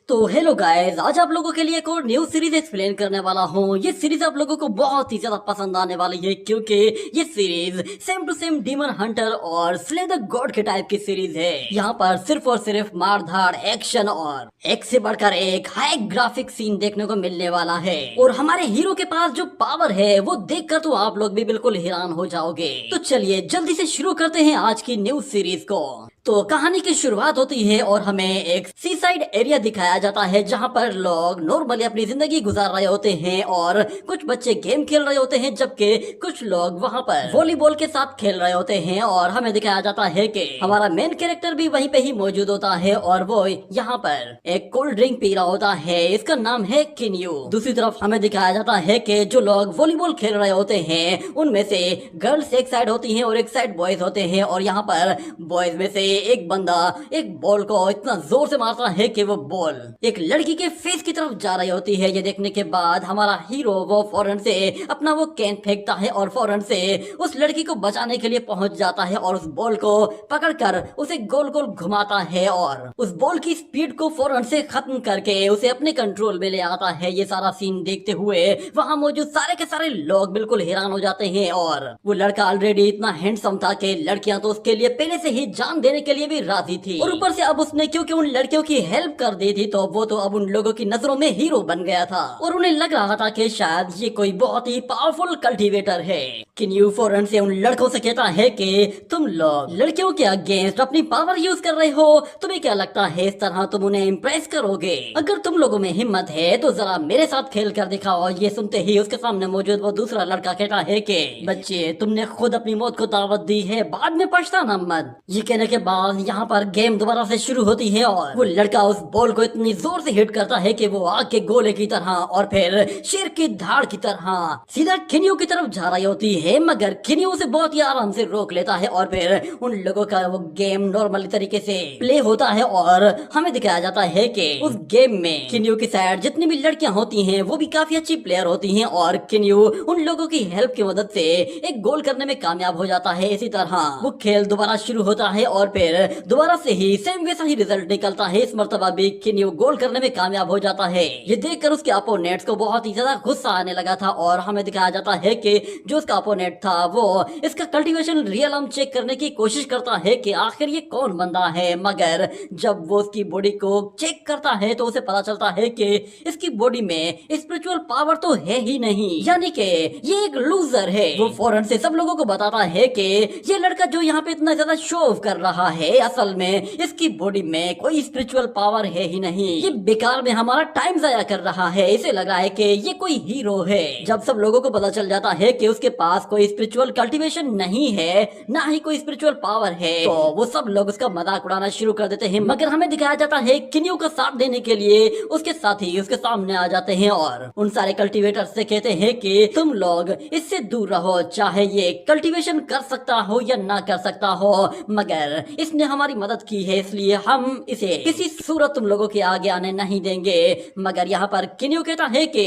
तो hello guys, आज आप लोगों के लिए एक और न्यू सीरीज एक्सप्लेन करने वाला हूँ। ये सीरीज आप लोगों को बहुत ही ज्यादा पसंद आने वाली है क्योंकि ये series same to same demon hunter और स्ले द गॉड के टाइप की सीरीज है। यहाँ पर सिर्फ और सिर्फ मार धाड़, एक्शन और एक से बढ़कर एक हाई ग्राफिक सीन देखने को मिलने वाला है। और हमारे हीरो के पास जो पावर है वो देखकर तो आप लोग भी बिल्कुल हैरान हो जाओगे। तो चलिए जल्दी से शुरू करते हैं आज की न्यू सीरीज को। तो कहानी की शुरुआत होती है और हमें एक सी साइड एरिया दिखाया जाता है जहाँ पर लोग नॉर्मली अपनी जिंदगी गुजार रहे होते हैं और कुछ बच्चे गेम खेल रहे होते हैं, जबकि कुछ लोग वहाँ पर वॉलीबॉल के साथ खेल रहे होते हैं। और हमें दिखाया जाता है कि हमारा मेन कैरेक्टर भी वहीं पे ही मौजूद होता है और वो यहाँ पर एक कोल्ड ड्रिंक पी रहा होता है। इसका नाम है किन्यू। दूसरी तरफ हमें दिखाया जाता है कि जो लोग वॉलीबॉल खेल रहे होते हैं उनमें से गर्ल्स एक साइड होती हैं और एक साइड बॉयज होते हैं। और यहाँ पर बॉयज में से एक बंदा एक बॉल को इतना जोर से मारता है कि वो बॉल एक लड़की के फेस की तरफ जा रही होती है। ये देखने के बाद हमारा हीरो वो फौरन से अपना वो कैन फेंकता है और फौरन से उस लड़की को बचाने के लिए पहुंच जाता है और उस बॉल को पकड़कर उसे गोल गोल घुमाता है और उस बॉल की स्पीड को फौरन से खत्म करके उसे अपने कंट्रोल में ले आता है। ये सारा सीन देखते हुए वहां मौजूद सारे के सारे लोग बिल्कुल हैरान हो जाते हैं और वो लड़का ऑलरेडी इतना हैंडसम था कि लड़कियां तो उसके लिए पहले से ही जान देने के लिए भी राजी थी। और ऊपर से अब उसने क्योंकि उन लड़कियों की हेल्प कर दी थी तो वो तो अब उन लोगों की नजरों में हीरो बन गया था और उन्हें लग रहा था कि शायद ये कोई बहुत ही पावरफुल कल्टीवेटर है। किन्यू फौरन से उन लड़कों से कहता है कि तुम लोग लड़कियों के अगेंस्ट अपनी पावर यूज कर रहे हो, तुम्हें क्या लगता है इस तरह तुम उन्हें इम्प्रेस करोगे? अगर तुम लोगों में हिम्मत है तो जरा मेरे साथ खेल कर दिखाओ। ये सुनते ही उसके सामने मौजूद वो दूसरा लड़का कहता है कि बच्चे, तुमने खुद अपनी मौत को दावत दी है, बाद में पछताना मत। ये कहने के बाद यहाँ पर गेम दोबारा से शुरू होती है और वो लड़का उस बॉल को इतनी जोर से हिट करता है कि वो आग के गोले की तरह और फिर शेर की धाड़ की तरह सीधा किन्यू की तरफ जा रही होती है, मगर किन्यू उसे बहुत ही आराम से रोक लेता है और फिर उन लोगों का वो गेम नॉर्मल तरीके से प्ले होता है। और हमें दिखाया जाता है कि उस गेम में किन्यू की साइड जितनी भी लड़कियां होती हैं वो भी काफी अच्छी प्लेयर होती हैं और किन्यू उन लोगों की हेल्प की मदद से एक गोल करने में कामयाब हो जाता है। इसी तरह वो खेल दोबारा शुरू होता है और फिर दोबारा से ही सेम वैसा ही रिजल्ट निकलता है। इस मर्तबा भी किन्यू गोल करने में कामयाब हो जाता है। ये देखकर उसके अपोनेंट्स को बहुत ही ज्यादा गुस्सा आने लगा था और हमें दिखाया जाता है कि जो उसका अपोनेंट था वो इसका कल्टीवेशन रियलम चेक करने की कोशिश करता है कि आखिर ये कौन बंदा है, मगर जब वो उसकी बॉडी को चेक करता है तो उसे पता चलता है कि इसकी बॉडी में स्पिरिचुअल पावर तो है ही नहीं, यानी कि ये एक लूजर है। वो फौरन से सब लोगों को बताता है कि ये लड़का जो यहाँ पे इतना ज्यादा शो ऑफ कर रहा है असल में इसकी बॉडी में कोई स्पिरिचुअल पावर है ही नहीं, ये बेकार में हमारा टाइम जाया कर रहा है। इसे लग रहा है कि ये कोई हीरो है। जब सब लोगों को पता चल जाता है कि उसके पास कोई स्पिरिचुअल कल्टीवेशन नहीं है, ना ही कोई स्पिरिचुअल पावर है, तो वो सब लोग उसका मजाक उड़ाना शुरू कर देते हैं। मगर हमें दिखाया जाता है किन्यू का साथ देने के लिए उसके साथी उसके सामने आ जाते हैं और उन सारे कल्टीवेटर से कहते हैं कि तुम लोग इससे दूर रहो, चाहे ये कल्टीवेशन कर सकता हो या ना कर सकता हो, मगर इसने हमारी मदद की है इसलिए हम इसे किसी सूरत तुम लोगों के आगे आने नहीं देंगे। मगर यहाँ पर किन्यू कहता है कि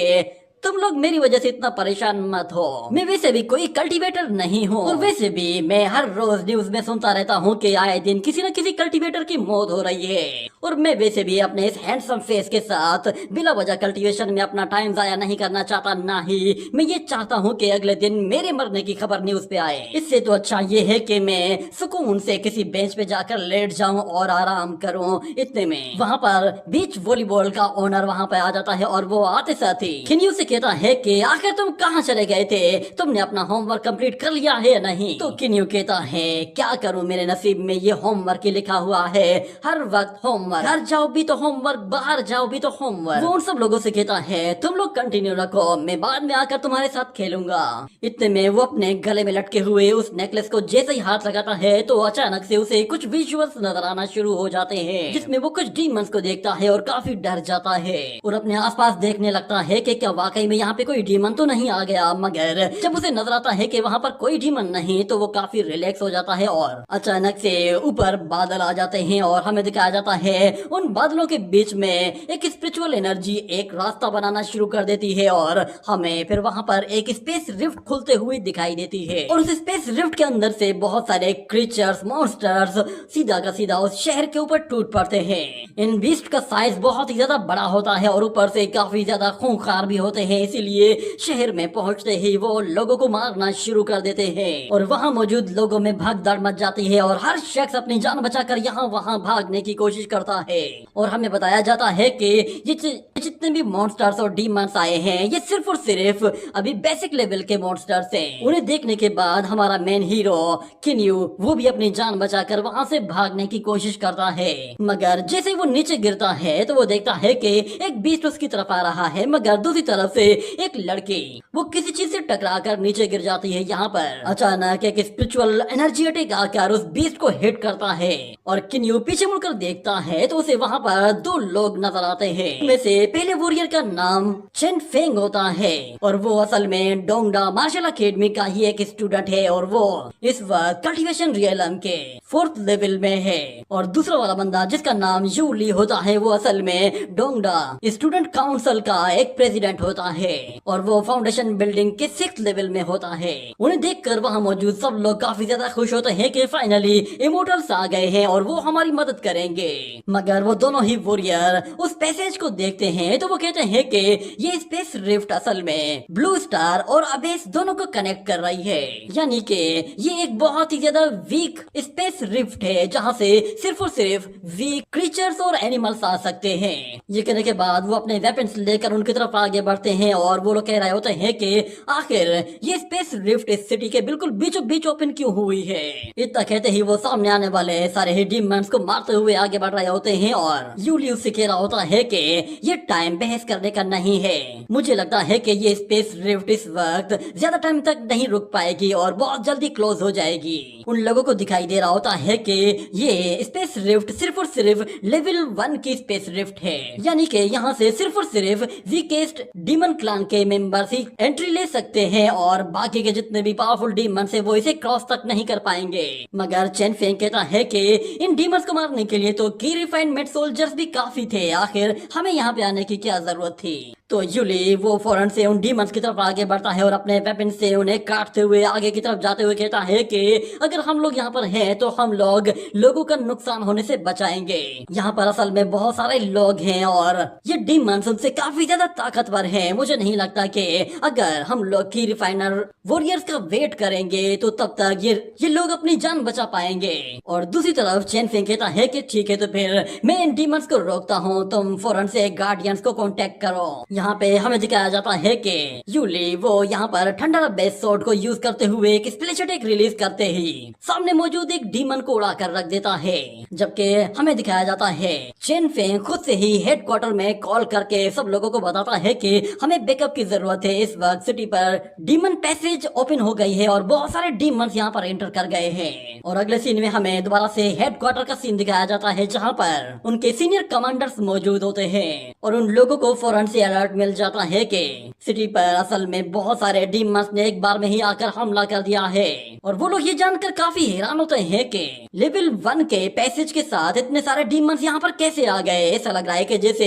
तुम लोग मेरी वजह से इतना परेशान मत हो, मैं वैसे भी कोई कल्टीवेटर नहीं हूँ और वैसे भी मैं हर रोज न्यूज में सुनता रहता हूँ कि आए दिन किसी न किसी कल्टीवेटर की मौत हो रही है और मैं वैसे भी अपने इस हैंडसम फेस के साथ बिला वजह कल्टीवेशन में अपना टाइम जाया नहीं करना चाहता, ना ही मैं ये चाहता हूँ कि अगले दिन मेरे मरने की खबर न्यूज पे आए। इससे तो अच्छा ये है कि मैं सुकून से किसी बेंच पे जाकर लेट जाऊं और आराम करूं। इतने में वहाँ पर बीच वॉलीबॉल का ओनर वहाँ पे आ जाता है और वो आते साथ ही किन्यू से कहता है कि आखिर तुम कहाँ चले गए थे, तुमने अपना होमवर्क कंप्लीट कर लिया है या नहीं? तो किन्यू कहता है क्या करूं, मेरे नसीब में ये होमवर्क ही लिखा हुआ है, हर वक्त होमवर्क, घर जाओ भी तो होमवर्क, बाहर जाओ भी तो होमवर्क। वो उन सब लोगों से कहता है तुम लोग कंटिन्यू रखो, मैं बाद में आकर तुम्हारे साथ खेलूंगा। इतने में वो अपने गले में लटके हुए उस नेकलेस को जैसे ही हाथ लगाता है तो अचानक से उसे कुछ विजुअल्स नजर आना शुरू हो जाते हैं जिसमें वो कुछ डीमंस को देखता है और काफी डर जाता है और अपने आसपास देखने लगता है कि क्या वाकई वाकई में यहाँ पे कोई डीमन तो नहीं आ गया, मगर जब उसे नजर आता है कि वहाँ पर कोई डीमन नहीं तो वो काफी रिलैक्स हो जाता है और अचानक से ऊपर बादल आ जाते हैं और हमें दिखाया जाता है उन बादलों के बीच में एक स्पिरिचुअल एनर्जी एक रास्ता बनाना शुरू कर देती है और हमें फिर वहाँ पर एक स्पेस रिफ्ट खुलते हुए दिखाई देती है और उस स्पेस रिफ्ट के अंदर से बहुत सारे क्रीचर्स मॉन्स्टर्स सीधा का सीधा उस शहर के ऊपर टूट पड़ते हैं। इन बीस्ट का साइज बहुत ही ज्यादा बड़ा होता है और ऊपर से काफी ज्यादा खूंखार भी होते हैं, इसीलिए शहर में पहुंचते ही वो लोगों को मारना शुरू कर देते हैं और वहां मौजूद लोगों में भगदड़ मच जाती है और हर शख्स अपनी जान बचाकर यहाँ वहां भागने की कोशिश करता है। और हमें बताया जाता है कि ये जितने भी मॉन्स्टर्स और डीमंस आए हैं ये सिर्फ और सिर्फ अभी बेसिक लेवल के मॉन्स्टर्स हैं। उन्हें देखने के बाद हमारा मेन हीरो किन्यू वो भी अपनी जान बचाकर वहां से भागने की कोशिश करता है, मगर जैसे वो नीचे गिरता है तो वो देखता है कि एक बीस्ट उसकी तरफ आ रहा है, मगर दूसरी तरफ से एक लड़की वो किसी चीज से टकरा कर नीचे गिर जाती है। यहाँ पर अचानक एक स्पिरिचुअल एनर्जी अटैक आकर उस बीस्ट को हिट करता है और किन्यू पीछे मुड़कर देखता है तो उसे वहाँ पर दो लोग नजर आते हैं। इनमें से पहले वॉरियर का नाम चेन फेंग होता है और वो असल में डोंगडा मार्शल अकेडमी का ही एक स्टूडेंट है और वो इस वक्त कल्टीवेशन रियलम के 4th लेवल में है। और दूसरा वाला बंदा जिसका नाम यूली होता है वो असल में डोंगडा स्टूडेंट काउंसिल का एक प्रेसिडेंट होता है और वो फाउंडेशन बिल्डिंग के 6th लेवल में होता है। उन्हें देखकर वहाँ मौजूद सब लोग काफी ज्यादा खुश होते हैं कि फाइनली इमोर्टल्स आ गए हैं और वो हमारी मदद करेंगे, मगर वो दोनों ही वॉरियर उस पैसेज को देखते हैं तो वो कहते हैं कि ये स्पेस रिफ्ट असल में ब्लू स्टार और अबेस दोनों को कनेक्ट कर रही है, यानी कि ये एक बहुत ही ज्यादा वीक स्पेस रिफ्ट है जहाँ से सिर्फ और सिर्फ वीक क्रीचर्स और एनिमल्स आ सकते हैं। ये कहने के बाद वो अपने वेपन्स लेकर उनकी तरफ आगे बढ़ते हैं और वो लोग कह रहे होते हैं कि आखिर ये स्पेस रिफ्ट इस सिटी के बिल्कुल बीचों बीच ओपन क्यों हुई है। इतना कहते ही वो सामने आने वाले सारे ही डीमंस को मारते हुए आगे बढ़ रहे होते हैं और यूलियस से कह रहा होता है कि ये टाइम बहस करने का नहीं है, मुझे लगता है कि ये स्पेस रिफ्ट इस वक्त ज्यादा टाइम तक नहीं रुक पाएगी और बहुत जल्दी क्लोज हो जाएगी। उन लोगों को दिखाई दे रहा होता है कि ये स्पेस रिफ्ट सिर्फ और सिर्फ लेवल 1 की स्पेस रिफ्ट है, यानी कि यहाँ से सिर्फ और सिर्फ वीकेस्ट डीमन क्लान के मेंबर्स ही एंट्री ले सकते हैं और बाकी के जितने भी पावरफुल डीमन है वो इसे क्रॉस तक नहीं कर पाएंगे। मगर चेन फेंग कहता है कि इन डीमंस को मारने के लिए तो की रिफाइनमेंट सोल्जर्स भी काफी थे, आखिर हमें यहाँ पे आने की क्या जरूरत थी। तो यूली वो फौरन से उन डीमंस की तरफ आगे बढ़ता है और अपने वेपन से उन्हें काटते हुए आगे की तरफ जाते हुए कहता है कि अगर हम लोग यहाँ पर हैं तो हम लोगों का नुकसान होने से बचाएंगे। यहाँ पर असल में बहुत सारे लोग हैं और ये डीमंस उनसे काफी ज्यादा ताकतवर हैं। मुझे नहीं लगता कि अगर हम लोग की रिफाइनर वॉरियर्स का वेट करेंगे तो तब तक ये लोग अपनी जान बचा पाएंगे। और दूसरी तरफ चेन फेंग कहता है कि ठीक है तो फिर मैं इन डीमंस को रोकता हूँ, तुम फौरन से गार्डियंस को कांटेक्ट करो। यहाँ पे हमें दिखाया जाता है कि यूली वो यहाँ पर थंडर बेस स्वॉर्ड को यूज करते हुए एक स्प्लैश अटैक रिलीज करते ही सामने मौजूद एक डीमन को उड़ा कर रख देता है, जबकि हमें दिखाया जाता है चेन फेंग खुद से ही हेडक्वार्टर में कॉल करके सब लोगों को बताता है कि हमें बैकअप की जरूरत है। इस वक्त सिटी पर डीमन पैसेज ओपन हो गई है और बहुत सारे डीमंस यहाँ पर एंटर कर गए हैं। और अगले सीन में हमें दोबारा से हेडक्वार्टर का सीन दिखाया जाता है जहाँ पर उनके सीनियर कमांडर्स मौजूद होते हैं और उन लोगों को फौरन से अलर्ट मिल जाता है कि सिटी पर असल में बहुत सारे डीमंस ने एक बार में ही आकर हमला कर दिया है। और वो लोग ये जानकर काफी हैरान होते हैं कि लेवल 1 के पैसेज के साथ इतने सारे डीमंस यहाँ पर कैसे आ गए। ऐसा लग रहा है कि जैसे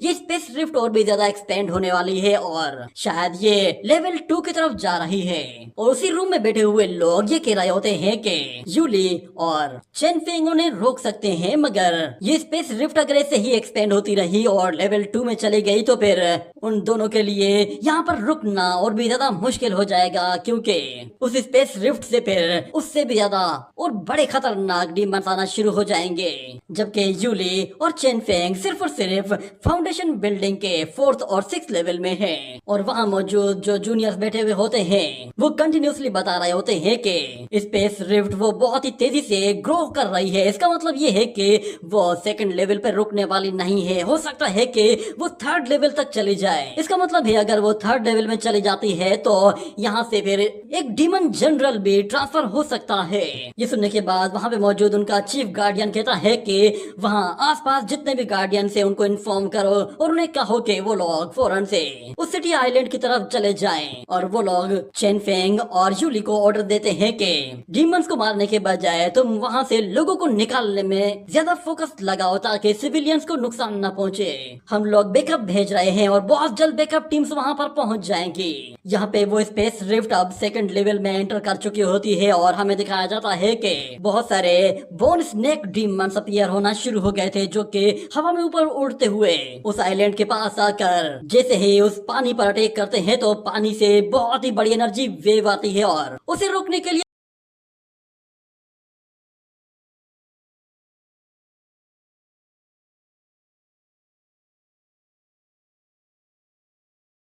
ये स्पेस रिफ्ट और भी ज्यादा एक्सपेंड होने वाली है और शायद ये लेवल 2 की तरफ जा रही है। और उसी रूम में बैठे हुए लोग ये कह रहे होते हैं कि यूली और चेन फेंग उन्हें रोक सकते हैं, मगर ये स्पेस रिफ्ट अगर ऐसे ही एक्सपेंड होती रही और लेवल 2 में चली गई तो फिर उन दोनों के लिए यहाँ पर रुकना और भी ज्यादा मुश्किल हो जाएगा, क्योंकि उस स्पेस रिफ्ट से फिर उससे भी ज्यादा और बड़े खतरनाक डीमंस आना शुरू हो जाएंगे। जबकि यूली और चेन फेंग सिर्फ और सिर्फ फाउंडेशन बिल्डिंग के 4th और 6th लेवल में है और वहाँ मौजूद जो जूनियर्स बैठे हुए होते हैं वो कंटिन्यूसली बता रहे होते हैं कि स्पेस रिफ्ट वो बहुत ही तेजी से ग्रो कर रही है। इसका मतलब ये है कि वो 2nd लेवल पर रुकने वाली नहीं है, हो सकता है कि वो 3rd लेवल तक चली जाए। इसका मतलब है अगर वो 3rd लेवल में चली जाती है तो यहाँ से फिर एक डीमन जनरल भी ट्रांसफर हो सकता है। ये सुनने के बाद वहाँ पे मौजूद उनका चीफ गार्डियन कहता है कि वहाँ आसपास जितने भी गार्डियन है उनको इन्फॉर्म करो और उन्हें कहो कि वो लोग फौरन से उस सिटी आइलैंड की तरफ चले जाएं और वो लोग चेन फेंग और यूली को ऑर्डर देते हैं कि डीमंस को मारने के बजाय तुम वहां से लोगों को निकालने में ज्यादा फोकस लगाओ ताकि सिविलियंस को नुकसान न पहुंचे। हम लोग बैकअप भेज रहे हैं और बहुत जल्द बैकअप टीम्स वहां पर पहुंच जाएंगी। यहाँ पे वो स्पेस रिफ्ट अब सेकंड लेवल में एंटर कर चुकी होती है और हमें दिखाया जाता है कि बहुत सारे बोन स्नेक डीमंस अपीयर होना शुरू हो गए थे जो कि हवा में ऊपर उड़ते हुए उस आइलैंड के पास आकर जैसे ही उस पानी पर अटैक करते हैं तो पानी से बहुत ही बड़ी एनर्जी वेव आती है और उसे रोकने के लिए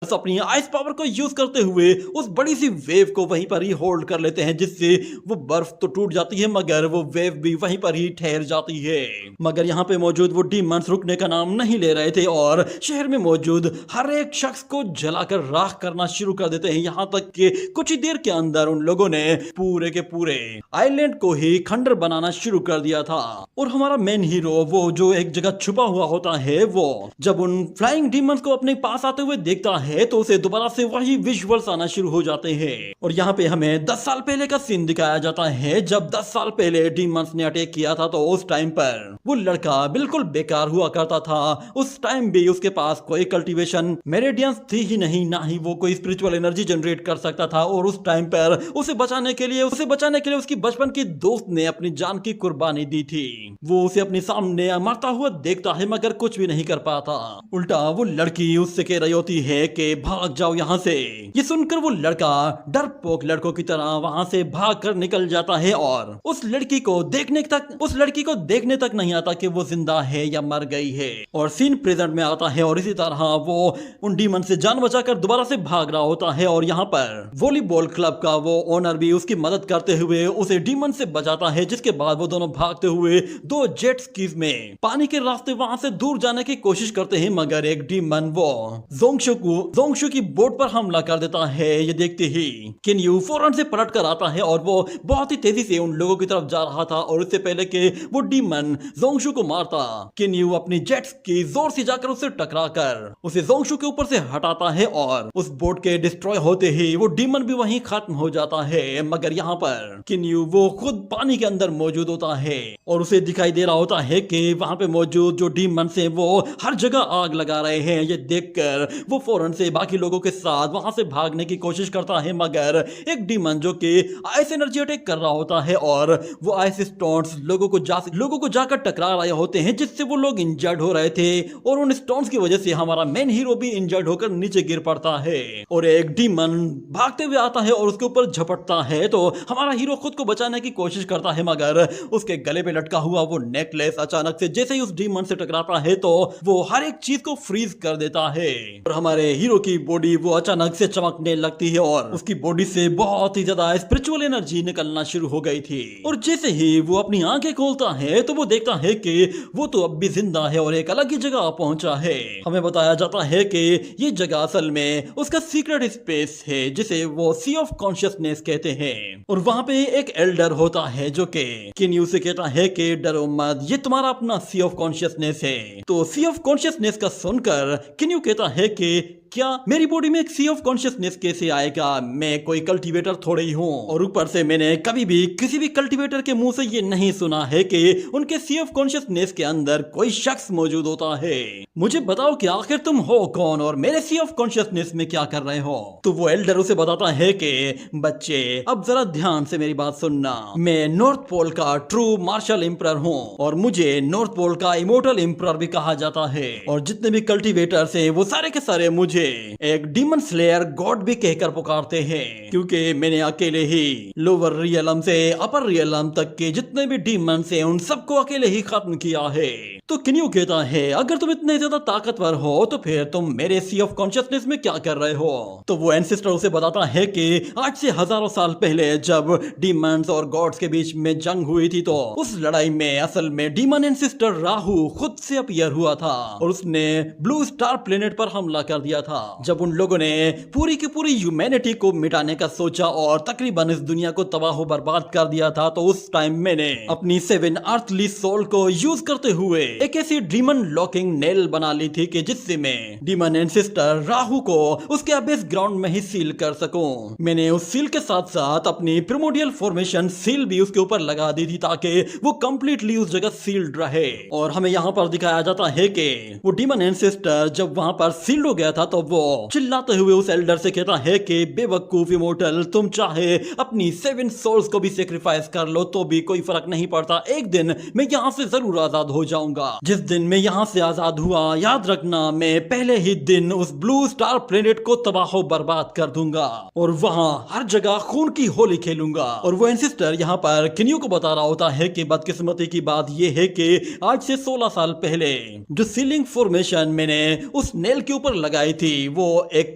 अपनी आइस पावर को यूज करते हुए उस बड़ी सी वेव को वहीं पर ही होल्ड कर लेते हैं, जिससे वो बर्फ तो टूट जाती है मगर वो वेव भी वहीं पर ही ठहर जाती है। मगर यहाँ पे मौजूद वो डीमंस रुकने का नाम नहीं ले रहे थे और शहर में मौजूद हर एक शख्स को जलाकर राख करना शुरू कर देते हैं। यहाँ तक कि कुछ ही देर के अंदर उन लोगों ने पूरे के पूरे आइलैंड को ही खंडर बनाना शुरू कर दिया था। और हमारा मेन हीरो वो जो एक जगह छुपा हुआ होता है, वो जब उन फ्लाइंग डीमंस को अपने पास आते हुए देखता है तो उसे दोबारा से वही विजुअल्स आना शुरू हो जाते हैं। और यहाँ पे हमें 10 साल पहले का सीन दिखाया जाता है, जब 10 साल पहले डीमंस ने अटैक किया था तो उस टाइम पर वो लड़का बिल्कुल बेकार हुआ करता था। उस टाइम भी उसके पास कोई कल्टीवेशन मेरिडियंस थी ही नहीं, ना ही वो कोई स्पिरिचुअल एनर्जी जनरेट कर सकता था। और उस टाइम पर उसे बचाने के लिए उसकी बचपन की दोस्त ने अपनी जान की कुर्बानी दी थी। वो उसे अपने सामने मरता हुआ देखता है मगर कुछ भी नहीं कर पाता। उल्टा वो लड़की उससे कह रही होती है कि भाग जाओ यहाँ से। ये सुनकर वो लड़का डरपोक लड़कों की तरह वहां से भाग कर निकल जाता है और उस लड़की को देखने तक नहीं आता कि वो जिंदा है या मर गई है। और सीन प्रेजेंट में आता है और इसी तरह वो उन डीमन से जान बचाकर दोबारा से भाग रहा होता है। और यहाँ पर वॉलीबॉल क्लब का वो ओनर भी उसकी मदद करते हुए उसे डीमन से बचाता है, जिसके बाद वो दोनों भागते हुए 2 जेट स्कीज में पानी के रास्ते वहां से दूर जाने की कोशिश करते हैं। मगर एक डीमन वो जोंगशु की बोट पर हमला कर देता है। ये देखते ही किन्यू फौरन से पलट कर आता है और वो बहुत ही तेजी से उन लोगों की तरफ जा रहा था। और इससे पहले कि वो डीमन जोंगशु को मारता, किन्यू अपनी जेट्स की जोर से जाकर उससे टकराकर उसे जोंगशु के ऊपर से हटाता है और उस बोट के डिस्ट्रॉय होते ही वो डीमन भी वहीं खत्म हो जाता है। मगर यहाँ पर किन्यू वो खुद पानी के अंदर मौजूद होता है और उसे दिखाई दे रहा होता है कि वहां पे मौजूद जो डीमन से वो हर जगह आग लगा रहे हैं। ये देखकर वो फौरन से बाकी लोगों के साथ वहां से भागने की कोशिश करता है। मगर एक डीमन जो कि आइस एनर्जी अटैक कर रहा होता है और वो आइस स्टोन्स लोगों को जाकर टकरा रहे होते हैं, जिससे वो लोग इंजर्ड हो रहे थे। और उन स्टोन्स की वजह से हमारा मेन हीरो भी इंजर्ड होकर नीचे गिर पड़ता है और एक डीमन भागते हुए आता है और उसके ऊपर झपटता है। तो हमारा हीरो खुद को बचाने की कोशिश करता है मगर उसके गले पे लटका हुआ वो नेकलेस अचानक से जैसे ही उस डीमन से टकराता है तो वो हर एक चीज को फ्रीज कर देता है। और हमारे हीरो की बॉडी वो अचानक से चमकने लगती है और उसकी बॉडी से बहुत ही ज्यादा स्पिरिचुअल एनर्जी निकलना शुरू हो गई थी। और जैसे ही वो अपनी आंखें खोलता है तो वो देखता है कि वो तो अब भी जिंदा है और एक अलग ही जगह पहुंचा है। हमें बताया जाता है कि ये जगह असल में उसका सीक्रेट स्पेस है, जिसे वो सी ऑफ कॉन्शियसनेस कहते हैं। और वहां पे एक एल्डर होता है जो कि किन्यू से कहता है कि डरो मत, ये तुम्हारा अपना सी ऑफ कॉन्शियसनेस है। तो सी ऑफ कॉन्शियसनेस का सुनकर किन्यू कहता है कि क्या मेरी बॉडी में एक सी ऑफ कॉन्शियसनेस कैसे आएगा? मैं कोई कल्टीवेटर थोड़े ही हूँ। और ऊपर से मैंने कभी भी किसी भी कल्टीवेटर के मुंह से ये नहीं सुना है कि उनके सी ऑफ कॉन्शियसनेस के अंदर कोई शख्स मौजूद होता है। मुझे बताओ कि आखिर तुम हो कौन और मेरे सी ऑफ कॉन्शियसनेस में क्या कर रहे हो? तो वो एल्डर उसे बताता है कि बच्चे अब जरा ध्यान से मेरी बात सुनना। मैं नॉर्थ पोल का ट्रू मार्शल एम्परर हूँ और मुझे नॉर्थ पोल का इमोर्टल एम्परर भी कहा जाता है। और जितने भी कल्टीवेटर्स हैं वो सारे के सारे मुझे एक डीमन स्लेयर गॉड भी कहकर पुकारते हैं, क्योंकि मैंने अकेले ही लोअर रियलम से अपर रियलम तक के जितने भी डीमंस हैं उन सबको अकेले ही खत्म किया है। तो किन्यू कहता है अगर तुम इतने ज्यादा ताकतवर हो तो फिर तुम मेरे सी ऑफ कॉन्शियसनेस में क्या कर रहे हो? तो वो एंसेस्टर उसे बताता है कि आज से हजारों साल पहले जब डीमंस और गॉड्स के बीच में जंग हुई थी तो उस लड़ाई में असल में डीमन एंसेस्टर राहु खुद से अपीयर हुआ था और उसने ब्लू स्टार प्लेनेट पर हमला कर दिया था। था जब उन लोगों ने पूरी की पूरी ह्यूमैनिटी को मिटाने का सोचा और तकरीबन इस दुनिया को तबाह बर्बाद कर दिया था। तो उस टाइम मैंने अपनी 7 अर्थली सोल को यूज करते हुए एक ऐसी डीमन लॉकिंग नेल बना ली थी कि जिससे मैं डीमन एंसेस्टर राहु को उसके अबेस ग्राउंड में ही सील कर सकूं। मैंने उस सील के साथ साथ अपनी प्रिमोडियल फॉर्मेशन सील भी उसके ऊपर लगा दी थी ताकि वो कंप्लीटली उस जगह सील्ड रहे। और हमें यहाँ पर दिखाया जाता है कि वो डीमन एंसेस्टर जब वहां पर सील्ड हो गया था तो वो चिल्लाते हुए उस एल्डर से कहता है कि बेवकूफ इमोर्टल, तुम चाहे अपनी 7 सोल्स को भी सेक्रीफाइस कर लो तो भी कोई फर्क नहीं पड़ता, एक दिन मैं यहाँ से जरूर आजाद हो जाऊंगा। जिस दिन मैं यहाँ से आजाद हुआ, याद रखना मैं पहले ही दिन उस ब्लू स्टार प्लेनेट को तबाह बर्बाद कर दूंगा और वहाँ हर जगह खून की होली खेलूंगा। और वो एंसेस्टर यहाँ पर किन्यू को बता रहा होता है कि बदकिस्मती की बात यह है कि आज से 16 साल पहले जो सीलिंग फॉर्मेशन मैंने उस नेल के ऊपर लगाई थी वो एक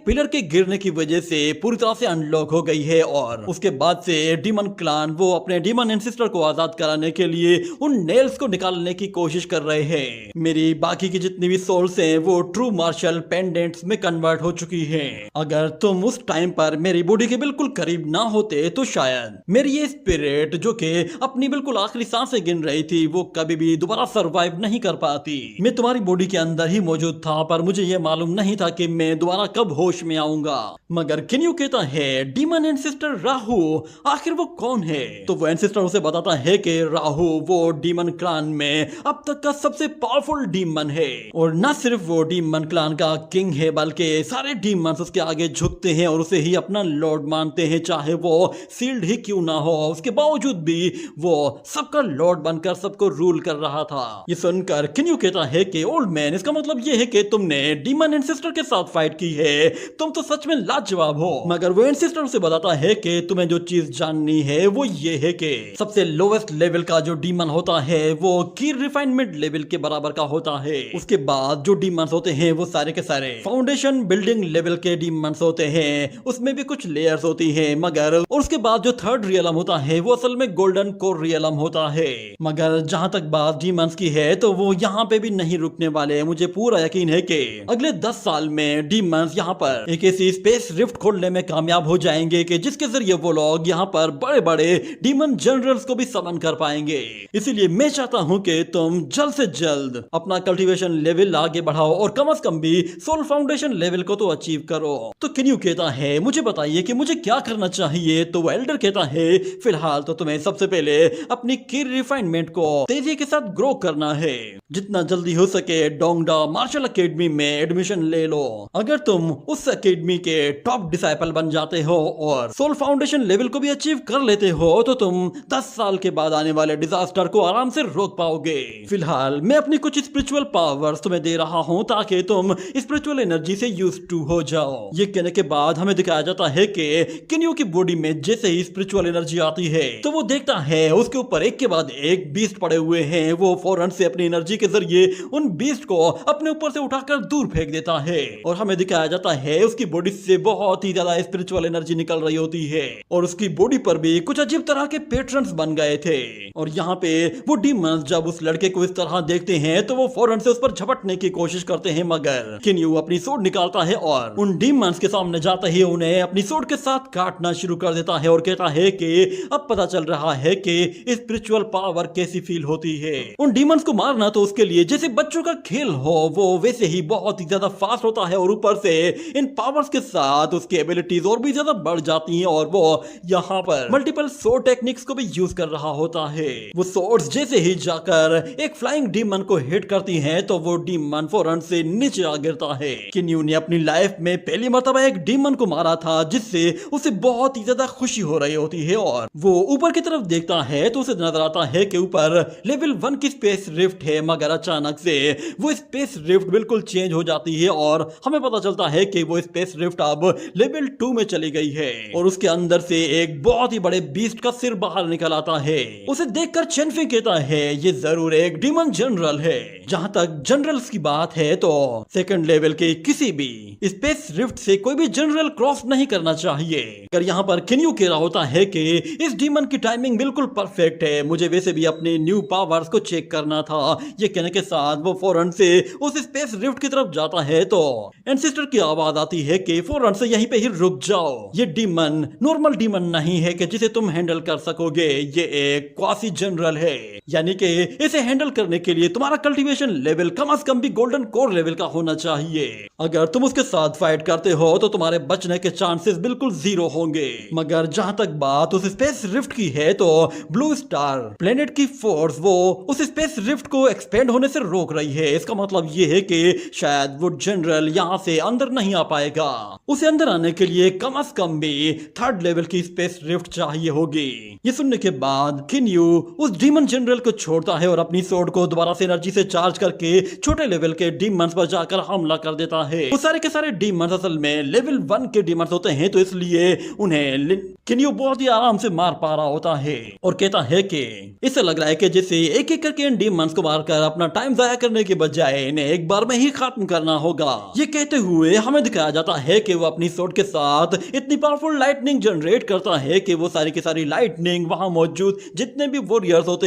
पिलर के गिरने की वजह से पूरी तरह से अनलॉक हो गई है। और उसके बाद से डीमन क्लान वो अपने डीमन एंसेस्टर को आजाद कराने के लिए उन नेल्स को निकालने की कोशिश कर रहे हैं। मेरी बाकी की जितनी भी सोल्स हैं वो ट्रू मार्शल पेंडेंट्स में कन्वर्ट हो चुकी हैं। अगर तुम उस टाइम पर मेरी बॉडी के बिल्कुल करीब ना होते तो शायद मेरी ये स्पिरिट जो कि अपनी बिल्कुल आखिरी सांसें गिन रही थी वो कभी भी दोबारा सरवाइव नहीं कर पाती। मैं तुम्हारी बॉडी के अंदर ही मौजूद था पर मुझे ये मालूम नहीं था कि मैं दोबारा कब होश में आऊंगा। मगर किन्यू कहता है डीमन एंसेस्टर राहु आखिर वो कौन है? तो वो एंसेस्टर उसे बताता है कि राहु वो डीमन क्लान में अब तक का सबसे पावरफुल डीमन है और न सिर्फ वो डीमन क्लान का किंग है बल्कि सारे डीमंस उसके आगे झुकते हैं और उसे ही अपना लॉर्ड मानते हैं, चाहे वो सील्ड ही क्यों ना हो। उसके बावजूद भी वो सबका लॉर्ड बनकर सबको रूल कर रहा था। ये सुनकर किन्यू कहता है कि ओल्ड मैन, इसका मतलब ये है कि तुमने डीमन एंसेस्टर के साथ फाइट की है, तुम तो सच में लाजवाब हो। मगर वो एंसेस्टर उसे बताता है कि तुम्हें जो चीज जाननी है वो ये है कि सबसे लोवेस्ट लेवल का जो डीमन होता है वो की रिफाइनमेंट लेवल के बराबर का होता है। उसके बाद जो डीमंस होते हैं वो सारे के सारे फाउंडेशन बिल्डिंग लेवल के डीमंस होते हैं, उसमें भी कुछ लेयर्स होती हैं। मगर और उसके बाद जो थर्ड रियलम होता है वो असल में गोल्डन कोर रियलम होता है। मगर जहां तक बात डीमंस की है तो वो यहाँ पे भी नहीं रुकने वाले। मुझे पूरा यकीन है कि अगले 10 साल में डीमंस यहाँ पर एक ऐसी स्पेस रिफ्ट खोलने में कामयाब हो जाएंगे कि जिसके जरिए वो लोग यहाँ पर बड़े बड़े डीमन जनरल्स को भी समन कर पाएंगे। इसीलिए मैं चाहता हूँ कि तुम जल्द से जल्द अपना कल्टीवेशन लेवल आगे बढ़ाओ और कम से कम भी सोल फाउंडेशन लेवल को तो अचीव करो। तो किन्यू कहता है मुझे बताइए कि मुझे क्या करना चाहिए? तो वो एल्डर कहता है फिलहाल तो तुम्हें सबसे पहले अपनी की रिफाइनमेंट को तेजी के साथ ग्रो करना है। जितना जल्दी हो सके डोंगडा मार्शल एकेडमी में एडमिशन ले लो। अगर तुम उस एकेडमी के टॉप डिसाइपल बन जाते हो और सोल फाउंडेशन लेवल को भी अचीव कर लेते हो तो तुम 10 साल के बाद आने वाले डिजास्टर को आराम से रोक पाओगे। फिलहाल मैं अपनी कुछ स्पिरिचुअल पावर्स तुम्हें दे रहा हूँ ताकि तुम स्पिरिचुअल एनर्जी से यूज्ड टू हो जाओ। ये कहने के बाद हमें दिखाया जाता है कि किन्यू की बॉडी में जैसे ही स्पिरिचुअल एनर्जी आती है तो वो देखता है उसके ऊपर एक के बाद एक बीस्ट पड़े हुए हैं। वो फौरन से अपनी एनर्जी के जरिए उन बीस्ट को अपने ऊपर से उठाकर दूर फेंक देता है और हमें दिखाया जाता है उसकी बॉडी से बहुत ही ज्यादा स्पिरिचुअल एनर्जी निकल रही होती है और उसकी बॉडी पर भी कुछ अजीब तरह के पैटर्न्स बन गए थे। और यहाँ पे वो डीमंस जब उस लड़के को इस तरह देखते हैं तो वो फौरन से उस पर झपटने की कोशिश करते हैं। मगर किन्यू अपनी सोड निकालता है और उन डीमंस के सामने जाते ही उन्हें अपनी सोड के साथ काटना शुरू कर देता है और कहता है कि अब पता चल रहा है कि स्पिरिचुअल पावर कैसी फील होती है। उन डीमंस को मारना तो उसके लिए जैसे बच्चों का खेल हो, वो वैसे ही बहुत ही ज्यादा फास्ट होता है और ऊपर से इन पावर्स के साथ उसकी एबिलिटीज और भी ज्यादा बढ़ जाती हैं और वो यहाँ पर मल्टीपल सोर्ड टेक्निक्स को भी यूज कर रहा होता है। वो सोर्ड्स जैसे ही जाकर एक फ्लाइंग डीमन को हिट करती हैं तो वो डीमन फौरन से नीचे आ गिरता है। किन्यू ने अपनी लाइफ में पहली मर्तबा एक डीमन को मारा था जिससे उसे बहुत ही ज्यादा खुशी हो रही होती है और वो ऊपर की तरफ देखता है तो उसे नजर आता है कि ऊपर लेवल 1 की स्पेस रिफ्ट है। मगर अचानक से वो स्पेस रिफ्ट बिल्कुल चेंज हो जाती है और हमें पता चलता है कि वो स्पेस रिफ्ट अब लेवल 2 में चली गई है और उसके अंदर से एक बहुत ही बड़े बीस्ट का सिर बाहर निकल आता है। उसे देखकर चेनफी कहता है ये जरूर एक डीमन जनरल है। जहां तक जनरल्स की बात है तो सेकंड लेवल के किसी भी स्पेस रिफ्ट से कोई भी जनरल क्रॉस नहीं करना चाहिए। अगर यहाँ पर किन्यू कह रहा होता है कि इस डीमन की टाइमिंग बिल्कुल परफेक्ट है, मुझे वैसे भी अपने न्यू पावर्स को चेक करना था। ये कहने के साथ वो फौरन से उस स्पेस रिफ्ट की तरफ जाता है है तो एंसेस्टर की आवाज आती है कि फौरन से यहीं पे ही रुक जाओ। ये डीमन नॉर्मल डीमन नहीं है कि जिसे तुम हैंडल कर सकोगे, ये एक क्वासी जनरल है, यानी कि इसे हैंडल करने के लिए तुम्हारा कल्टीवेशन लेवल कम से कम भी गोल्डन कोर लेवल का होना चाहिए। अगर तुम उसके साथ फाइट करते हो तो तुम्हारे बचने के चांसेस बिल्कुल 0 होंगे। मगर जहां तक बात उस स्पेस रिफ्ट की है तो ब्लू स्टार प्लेनेट की फोर्स वो उस स्पेस रिफ्ट को एक्सपेंड होने से रोक रही है। इसका मतलब ये है कि शायद वो जनरल यहाँ से अंदर नहीं आ पाएगा। उसे अंदर आने के लिए कम से कम भी 3rd लेवल की स्पेस रिफ्ट चाहिए होगी। ये सुनने के बाद किन्यू उस डीमन जनरल को छोड़ता है और अपनी स्वॉर्ड को दोबारा से एनर्जी से चार्ज करके छोटे लेवल के डीमंस पर जाकर हमला कर देता है। वो सारे के सारे डीमंस असल में लेवल 1 के डीमंस होते हैं, तो इसलिए उन्हें किन्यू बहुत ही आराम से मार पा रहा होता है और कहता है कि इसे लग रहा है कि जैसे एक एक करके इन डीमंस को मारकर अपना टाइम जाया करने के बजाय इन्हें एक बार में ही खत्म करना होगा। ये कहते हुए हमें दिखाया जाता है कि वो अपनी स्वॉर्ड के साथ इतनी पावरफुल लाइटनिंग जनरेट करता है कि वो सारी की सारी लाइटनिंग वहां मौजूद जितने भी वॉरियर्स होते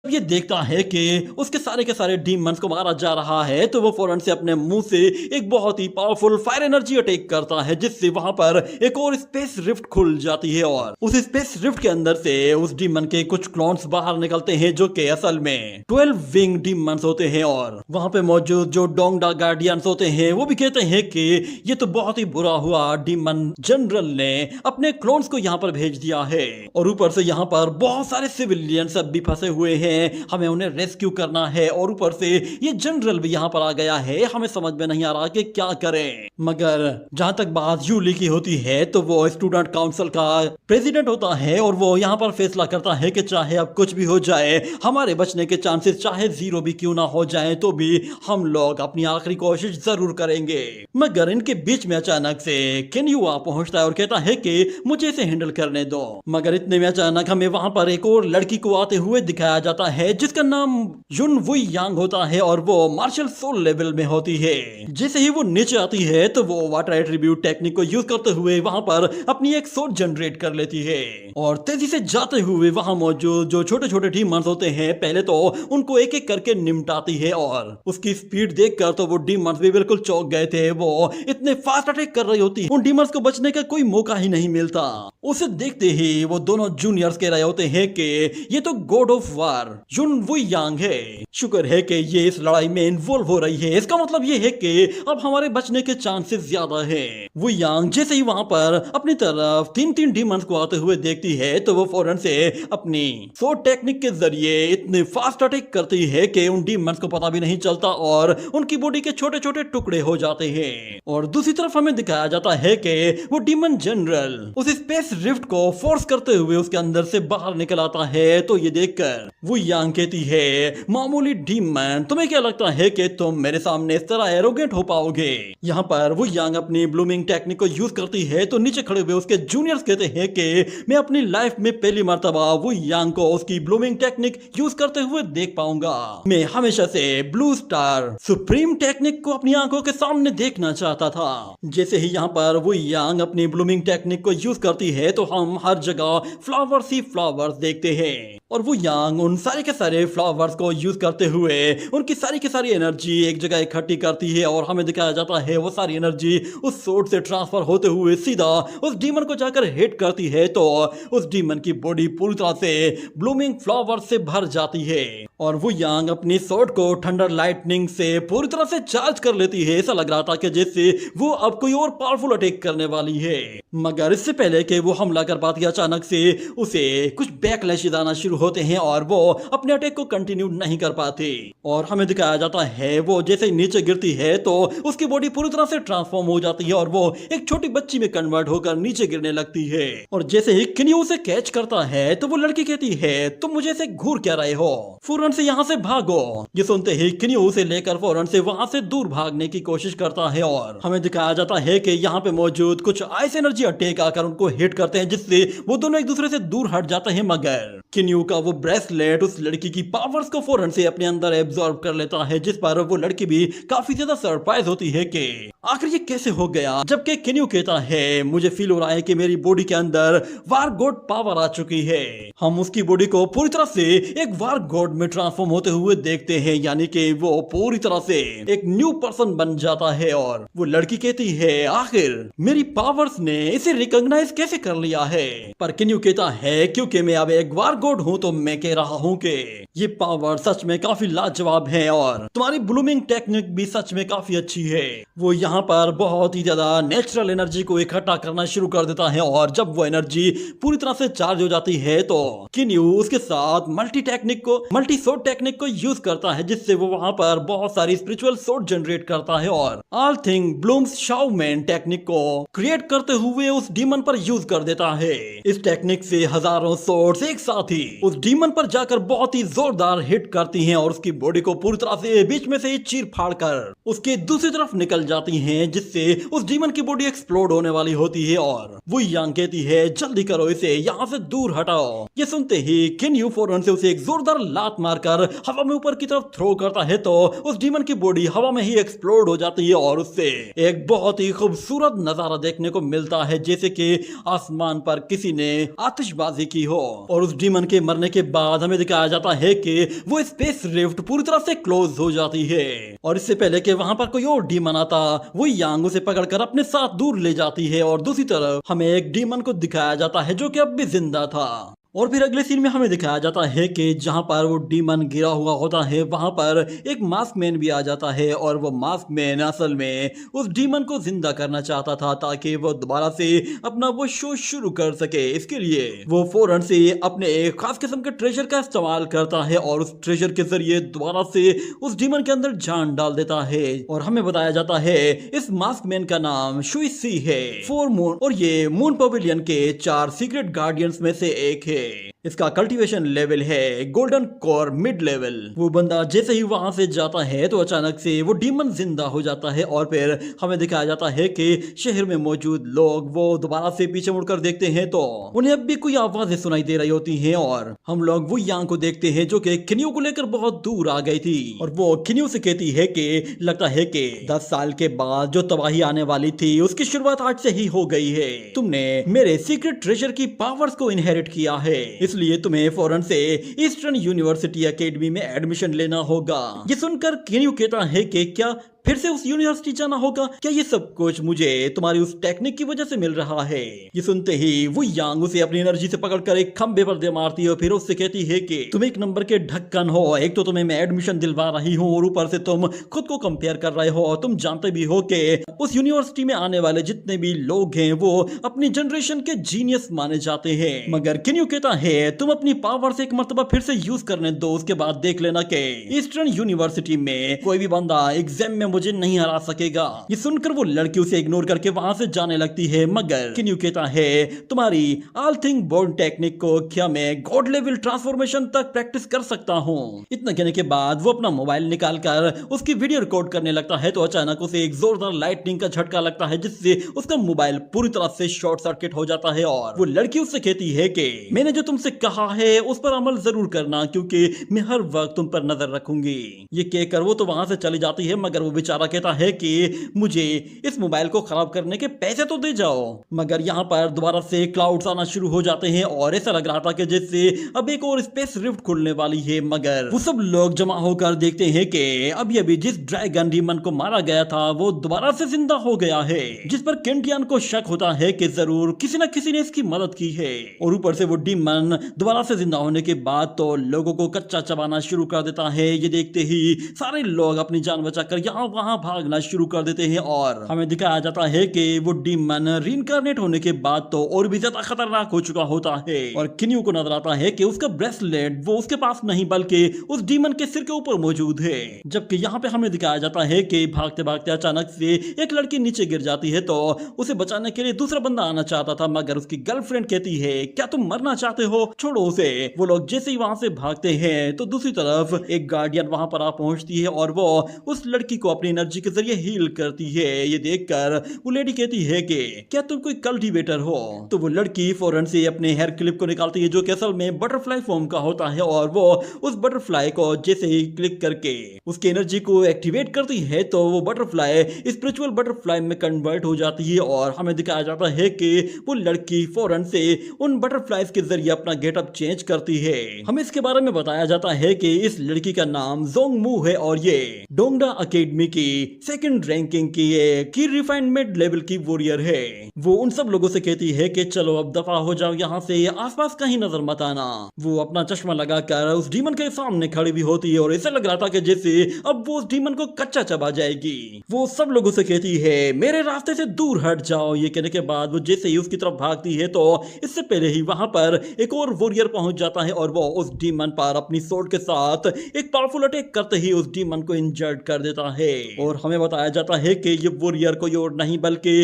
ये देखता है कि उसके सारे के सारे डीमंस को मारा जा रहा है, तो वो फौरन से अपने मुंह से एक बहुत ही पावरफुल फायर एनर्जी अटैक करता है, जिससे वहां पर एक और स्पेस रिफ्ट खुल जाती है और उस स्पेस रिफ्ट के अंदर से उस डीमन के कुछ क्लोन्स बाहर निकलते हैं जो कि असल में 12 विंग डीमंस होते हैं। और वहां पे मौजूद जो डोंगडा गार्डियंस होते हैं वो भी कहते हैं कि ये तो बहुत ही बुरा हुआ, डीमन जनरल ने अपने क्लोन्स को यहाँ पर भेज दिया है और ऊपर से यहाँ पर बहुत सारे सिविलियन सब भी फंसे हुए हैं, हमें उन्हें रेस्क्यू करना है और ऊपर से ये जनरल भी यहाँ पर आ गया है, हमें समझ में नहीं आ रहा कि क्या करें। मगर जहां तक बात यूली की होती है तो वो स्टूडेंट काउंसिल का प्रेसिडेंट होता है और वो यहाँ पर फैसला करता है कि चाहे अब कुछ भी हो जाए, हमारे बचने के चांसेस चाहे 0 भी क्यों ना हो जाए तो भी हम लोग अपनी आखिरी कोशिश जरूर करेंगे। मगर इनके बीच में अचानक से किन्यू आ पहुंचता है और कहता है कि मुझे इसे हैंडल करने दो। मगर इतने में अचानक हमें वहां पर एक और लड़की को आते हुए दिखाया जाता है जिसका नाम युन वुई यांग होता है और वो मार्शल सोल लेवल में होती है। जैसे ही वो नीचे आती है तो वो वाटर एट्रीब्यूट टेक्निक को यूज करते हुए वहां पर अपनी एक सोर्ड जनरेट कर लेती है और तेजी से जाते हुए वहां मौजूद जो छोटे छोटे डीमंस होते हैं पहले तो उनको एक एक करके निपटाती है और उसकी स्पीड देखकर तो वो डीमंस भी बिल्कुल चौंक गए थे। वो इतने फास्ट अटैक कर रही होती है, उन डीमंस को बचने का कोई मौका ही नहीं मिलता। उसे देखते ही वो दोनों जूनियर्स कह रहे होते हैं कि ये तो गॉड ऑफ वार युन वुई यांग है, शुक्र है कि ये इस लड़ाई में इन्वॉल्व हो रही है, इसका मतलब ये है कि अब हमारे बचने के चांसेस ज्यादा है। वुई यांग जैसे ही वहां पर अपनी तरफ 3 डीमंस को आते हुए देखती है तो वो फौरन से अपनी सोर्ड टेक्निक के जरिए इतने फास्ट अटैक करती है कि उन डीमंस को पता भी नहीं चलता और उनकी बॉडी के छोटे छोटे टुकड़े हो जाते हैं। और दूसरी तरफ हमें दिखाया जाता है कि वो डीमन जनरल उस स्पेस रिफ्ट को फोर्स करते हुए उसके अंदर से बाहर निकल आता है। तो ये देखकर वो यांग कहती है, मामूली डीमन, तुम्हें क्या लगता है कि तुम मेरे सामने इस तरह एरोगेंट हो पाओगे? यहाँ पर वो यांग अपनी ब्लूमिंग टेक्निक को यूज करती है तो नीचे खड़े हुए उसके जूनियर्स कहते हैं कि मैं अपनी लाइफ में पहली मर्तबा वो यांग को उसकी ब्लूमिंग टेक्निक यूज करते हुए देख पाऊंगा। मैं हमेशा से ब्लू स्टार सुप्रीम टेक्निक को अपनी आंखों के सामने देखना चाहता था। जैसे ही यहाँ पर वो यांग अपनी ब्लूमिंग टेक्निक को यूज करती है तो हम हर जगह फ्लावर्स ही फ्लावर्स देखते हैं और वो यांग उन सारे के सारे फ्लावर्स को यूज करते हुए उनकी सारी की सारी एनर्जी एक जगह इकट्ठी करती है और हमें दिखाया जाता है वो सारी एनर्जी उस सोर्ड से ट्रांसफर होते हुए सीधा उस डीमन को जाकर हिट करती है तो उस डीमन की बॉडी पूरी तरह से ब्लूमिंग फ्लावर से भर जाती है और वो यांग अपनी सोर्ड को थंडर लाइटनिंग से पूरी तरह से चार्ज कर लेती है। ऐसा लग रहा था कि जैसे वो अब कोई और पावरफुल अटैक करने वाली है। मगर इससे पहले कि वो हमला कर पाती, अचानक से उसे कुछ बैकलैशेस आना शुरू होते हैं और वो अपने अटैक को कंटिन्यू नहीं कर पाती और हमें दिखाया जाता है वो जैसे ही नीचे गिरती है तो उसकी बॉडी पूरी तरह से ट्रांसफॉर्म हो जाती है और वो एक छोटी बच्ची में कन्वर्ट होकर नीचे गिरने लगती है। और जैसे ही किन्यू उसे कैच करता है तो वो लड़की कहती है, तुम मुझे से घूर क्या रहे हो, फौरन से यहाँ से भागो। ये सुनते ही किन्यू उसे लेकर फौरन से वहां से दूर भागने की कोशिश करता है और हमें दिखाया जाता है कि यहाँ पे मौजूद कुछ आइस एनर्जी अटैक आकर उनको हिट करते हैं जिससे वो दोनों एक दूसरे से दूर हट जाते हैं। मगर किन्यू का वो ब्रेसलेट उस लड़की की पावर्स को फौरन से अपने अंदर एब्जॉर्ब कर लेता है, जिस पर वो लड़की भी काफी ज्यादा सरप्राइज होती है कि आखिर ये कैसे हो गया। जबकि केन्यू कहता है मुझे फील हो रहा है कि मेरी बॉडी के अंदर वार गॉड पावर आ चुकी है। हम उसकी बॉडी को पूरी तरह से एक वार गॉड में ट्रांसफॉर्म होते हुए देखते हैं, यानी कि वो पूरी तरह से एक न्यू पर्सन बन जाता है। और वो लड़की कहती है आखिर मेरी पावर्स ने इसे रिकॉग्नाइज कैसे कर लिया है। पर केन्यू कहता है क्योंकि मैं अब एक वार गॉड हूं तो मैं कह रहा हूं कि ये पावर सच में काफी लाजवाब है और तुम्हारी ब्लूमिंग टेक्निक भी सच में काफी अच्छी है। वो यहाँ पर बहुत ही ज्यादा नेचुरल एनर्जी को इकट्ठा करना शुरू कर देता है और जब वो एनर्जी पूरी तरह से चार्ज हो जाती है तो केन्यू उसके साथ मल्टी सोर्ड टेक्निक को यूज करता है, जिससे वो वहां पर बहुत सारी स्पिरिचुअल सोर्ड जनरेट करता है और ऑल थिंग ब्लूम्स शाओमैन टेक्निक को क्रिएट करते हुए उस डीमन पर यूज कर देता है। इस टेक्निक से हजारों सोर्ड्स एक साथ ही उस डीमन पर जाकर बहुत ही जोरदार हिट करती हैं और उसकी बॉडी को पूरी तरह से बीच में से चीर फाड़ कर उसके दूसरी तरफ निकल जाती हैं, जिससे उस डीमन की बॉडी एक्सप्लोड होने वाली होती है। और वो यांग कहती है जल्दी करो, इसे यहाँ से दूर हटाओ। ये सुनते ही केन्यू फौरन से उसे एक जोरदार लात मारकर हवा में ऊपर की तरफ थ्रो करता है तो उस डीमन की बॉडी हवा में ही एक्सप्लोड हो जाती है और उससे एक बहुत ही खूबसूरत नजारा देखने को मिलता है, जैसे कि आसमान पर किसी ने आतिशबाजी की हो। और उस डीमन के मरने के बाद हमें दिखाया जाता है कि वो स्पेस रिफ्ट पूरी तरह से क्लोज हो जाती है और इससे पहले कि वहां पर कोई और डीमन आता वो यांग उसे पकड़कर अपने साथ दूर ले जाती है। और दूसरी तरफ हमें एक डीमन को दिखाया जाता है जो कि अब भी जिंदा था। और फिर अगले सीन में हमें दिखाया जाता है कि जहां पर वो डीमन गिरा हुआ होता है वहां पर एक मास्क मैन भी आ जाता है और वो मास्क मैन असल में उस डीमन को जिंदा करना चाहता था ताकि वो दोबारा से अपना वो शो शुरू कर सके। इसके लिए वो फौरन से अपने एक खास किस्म के ट्रेजर का इस्तेमाल करता है और उस ट्रेजर के जरिए दोबारा से उस डीमन के अंदर जान डाल देता है। और हमें बताया जाता है इस मास्क मैन का नाम शुइसी है, 4 मून, और ये मून पवेलियन के 4 सीक्रेट गार्डियंस में से एक है। इसका कल्टीवेशन लेवल है गोल्डन कोर मिड लेवल। वो बंदा जैसे ही वहां से जाता है तो अचानक से वो डीमन जिंदा हो जाता है और फिर हमें दिखाया जाता है कि शहर में मौजूद लोग वो दोबारा से पीछे मुड़कर देखते हैं तो उन्हें अब भी कोई आवाजें सुनाई दे रही होती हैं और हम लोग वो यांग को देखते हैं जो कि केन्यू को लेकर बहुत दूर आ गई थी। और वो केन्यू से कहती है कि लगता है कि 10 साल के बाद जो तबाही आने वाली थी उसकी शुरुआत आज से ही हो गई है। तुमने मेरे सीक्रेट ट्रेजर की पावर्स को इनहेरिट किया है, इसलिए तुम्हें फौरन से ईस्टर्न यूनिवर्सिटी एकेडमी में एडमिशन लेना होगा। ये सुनकर केन्यू कहता है कि क्या फिर से उस यूनिवर्सिटी जाना होगा? क्या ये सब कुछ मुझे तुम्हारी उस टेक्निक की वजह से मिल रहा है? ये सुनते ही वो यांग उसे अपनी एनर्जी से पकड़कर एक खंबे पर दे मारती है और फिर उससे कहती है कि तुम एक नंबर के ढक्कन हो, एक तो तुम्हें मैं एडमिशन दिलवा रही हूँ और ऊपर से तुम खुद को कंपेयर कर रहे हो। तुम जानते भी हो कि उस यूनिवर्सिटी में आने वाले जितने भी लोग हैं वो अपनी जनरेशन के जीनियस माने जाते हैं। मगर केन्यू कहता है तुम अपनी पावर से एक मर्तबा फिर से यूज करने दो, उसके बाद देख लेना कि ईस्टर्न यूनिवर्सिटी में कोई भी बंदा एग्जाम में मुझे नहीं हरा सकेगा। ये सुनकर वो लड़की उसे इग्नोर करके वहां से जाने लगती है। मगर केन्यू कहता है तुम्हारी ऑल थिंग बोर्न टेक्निक को क्या मैं गॉड लेवल ट्रांसफॉर्मेशन तक प्रैक्टिस कर सकता हूँ? इतना कहने के बाद वो अपना मोबाइल निकालकर उसकी वीडियो रिकॉर्ड करने लगता है तो अचानक उसे एक जोरदार लाइटनिंग का झटका लगता है जिससे उसका मोबाइल पूरी तरह से शॉर्ट सर्किट हो जाता है। और वो लड़की उससे कहती है कि मैंने जो तुमसे कहा है उस पर अमल जरूर करना क्योंकि मैं हर वक्त तुम पर नजर रखूंगी। ये कहकर वो तो वहां से चली जाती है मगर वो बेचारा कहता है कि मुझे इस मोबाइल को खराब करने के पैसे तो दे जाओ। मगर यहाँ पर दोबारा से क्लाउड्स आना शुरू हो जाते हैं और ऐसा लग रहा था कि जैसे अब एक और स्पेस रिफ्ट खुलने वाली है। मगर वो सब लोग जमा होकर देखते हैं कि अभी जिस ड्रैगन डीमन को मारा गया था वो दोबारा से जिंदा हो गया है, जिस पर केंटियन को शक होता है कि जरूर किसी न किसी ने इसकी मदद की है। और ऊपर से वो डीमन दोबारा से जिंदा होने के बाद तो लोगों को कच्चा चबाना शुरू कर देता है। ये देखते ही सारे लोग अपनी जान बचाकर यहाँ वहां भागना शुरू कर देते हैं और हमें दिखाया जाता है कि वो डीमन रीइंकार्नेट होने के बाद तो और भी ज्यादा खतरनाक हो चुका होता है। और केन्यू को नजर आता है कि उसका ब्रेसलेट वो उसके पास नहीं बल्कि उस डीमन के सिर के ऊपर मौजूद है। जबकि यहाँ पे हमें दिखाया जाता है कि भागते भागते अचानक से एक लड़की नीचे गिर जाती है तो उसे बचाने के लिए दूसरा बंदा आना चाहता था मगर उसकी गर्लफ्रेंड कहती है क्या तुम मरना चाहते हो, छोड़ो उसे। वो लोग जैसे ही वहां से भागते हैं तो दूसरी तरफ एक गार्डियन वहां पर आ पहुंचती है और वो उस लड़की को अपनी एनर्जी के जरिए हील करती है। ये देखकर वो लेडी कहती है कि क्या तुम कोई कल्टीवेटर हो? तो वो लड़की फौरन से अपने हेयर क्लिप को निकालती है जो कि असल में बटरफ्लाई फॉर्म का होता है, और वो उस बटरफ्लाई को जैसे ही क्लिक करके उसकी एनर्जी को एक्टिवेट करती है तो वो बटरफ्लाई स्पिरिचुअल बटरफ्लाई में कन्वर्ट हो जाती है। और हमें दिखाया जाता है कि वो लड़की फौरन से उन बटरफ्लाइज के जरिए अपना गेटअप चेंज करती है। हमें इसके बारे में बताया जाता है कि इस लड़की का नाम जोंगमू है और ये डोंगडा अकेडमी की सेकंड रैंकिंग की रिफाइनमेंट लेवल की वॉरियर है। वो उन सब लोगों से कहती है कि चलो अब दफा हो जाओ यहाँ से, आसपास कहीं नजर मत आना। वो अपना चश्मा लगाकर उस डीमन के सामने खड़ी भी होती है और ऐसा लग रहा था कि जैसे अब वो उस डीमन को कच्चा चबा जाएगी। वो सब लोगों से कहती है मेरे रास्ते से दूर हट जाओ। ये कहने के बाद वो जैसे ही उसकी तरफ भागती है तो इससे पहले ही वहां पर एक और वॉरियर पहुंच जाता है और वो उस डीमन पर अपनी सोर्ड के साथ एक पावरफुल अटैक करते ही उस डीमन को इंजर्ड कर देता है। और हमें बताया जाता है कि ये वॉरियर कोई और नहीं बल्कि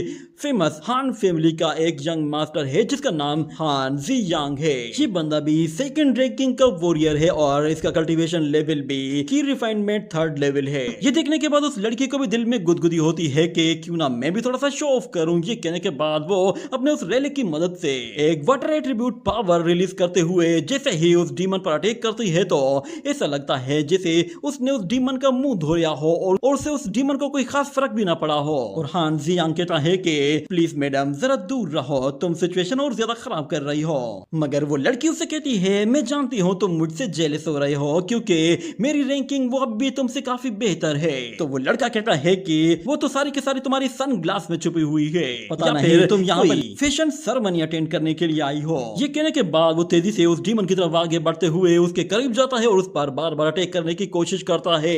फेमस हान फैमिली का एक यंग मास्टर है जिसका नाम हान जी यांग है। ये बंदा भी सेकंड रैंकिंग का वॉरियर है और इसका कल्टीवेशन लेवल भी की रिफाइनमेंट थर्ड लेवल है। ये देखने के बाद उस लड़की को भी दिल में गुदगुदी होती है कि क्यों ना मैं भी थोड़ा सा शो ऑफ करूं। ये कहने के बाद वो अपने उस रैली की मदद से एक वाटर एट्रीब्यूट पावर रिलीज करते हुए जैसे ही उस डीमन पर अटैक करती है तो ऐसा लगता है जैसे उसने उस डीमन का मुंह धोया हो और उससे उस डीमन को कोई खास फर्क भी ना पड़ा हो। और हान जी यांग कहता है कि प्लीज मैडम जरा दूर रहो, तुम सिचुएशन और ज्यादा खराब कर रही हो। मगर वो लड़की उससे कहती है मैं जानती हूँ तुम मुझसे जेलस हो रहे हो क्योंकि मेरी रैंकिंग वो अब भी तुमसे काफी बेहतर है। तो वो लड़का कहता है कि वो तो सारी की सारी तुम्हारी सन ग्लास में छुपी हुई है, पता नहीं तुम यहाँ पर फैशन सेरेमनी अटेंड करने के लिए आई हो। ये कहने के बाद वो तेजी से उस डीमन की तरफ आगे बढ़ते हुए उसके करीब जाता है और उस पर बार बार अटैक करने की कोशिश करता है।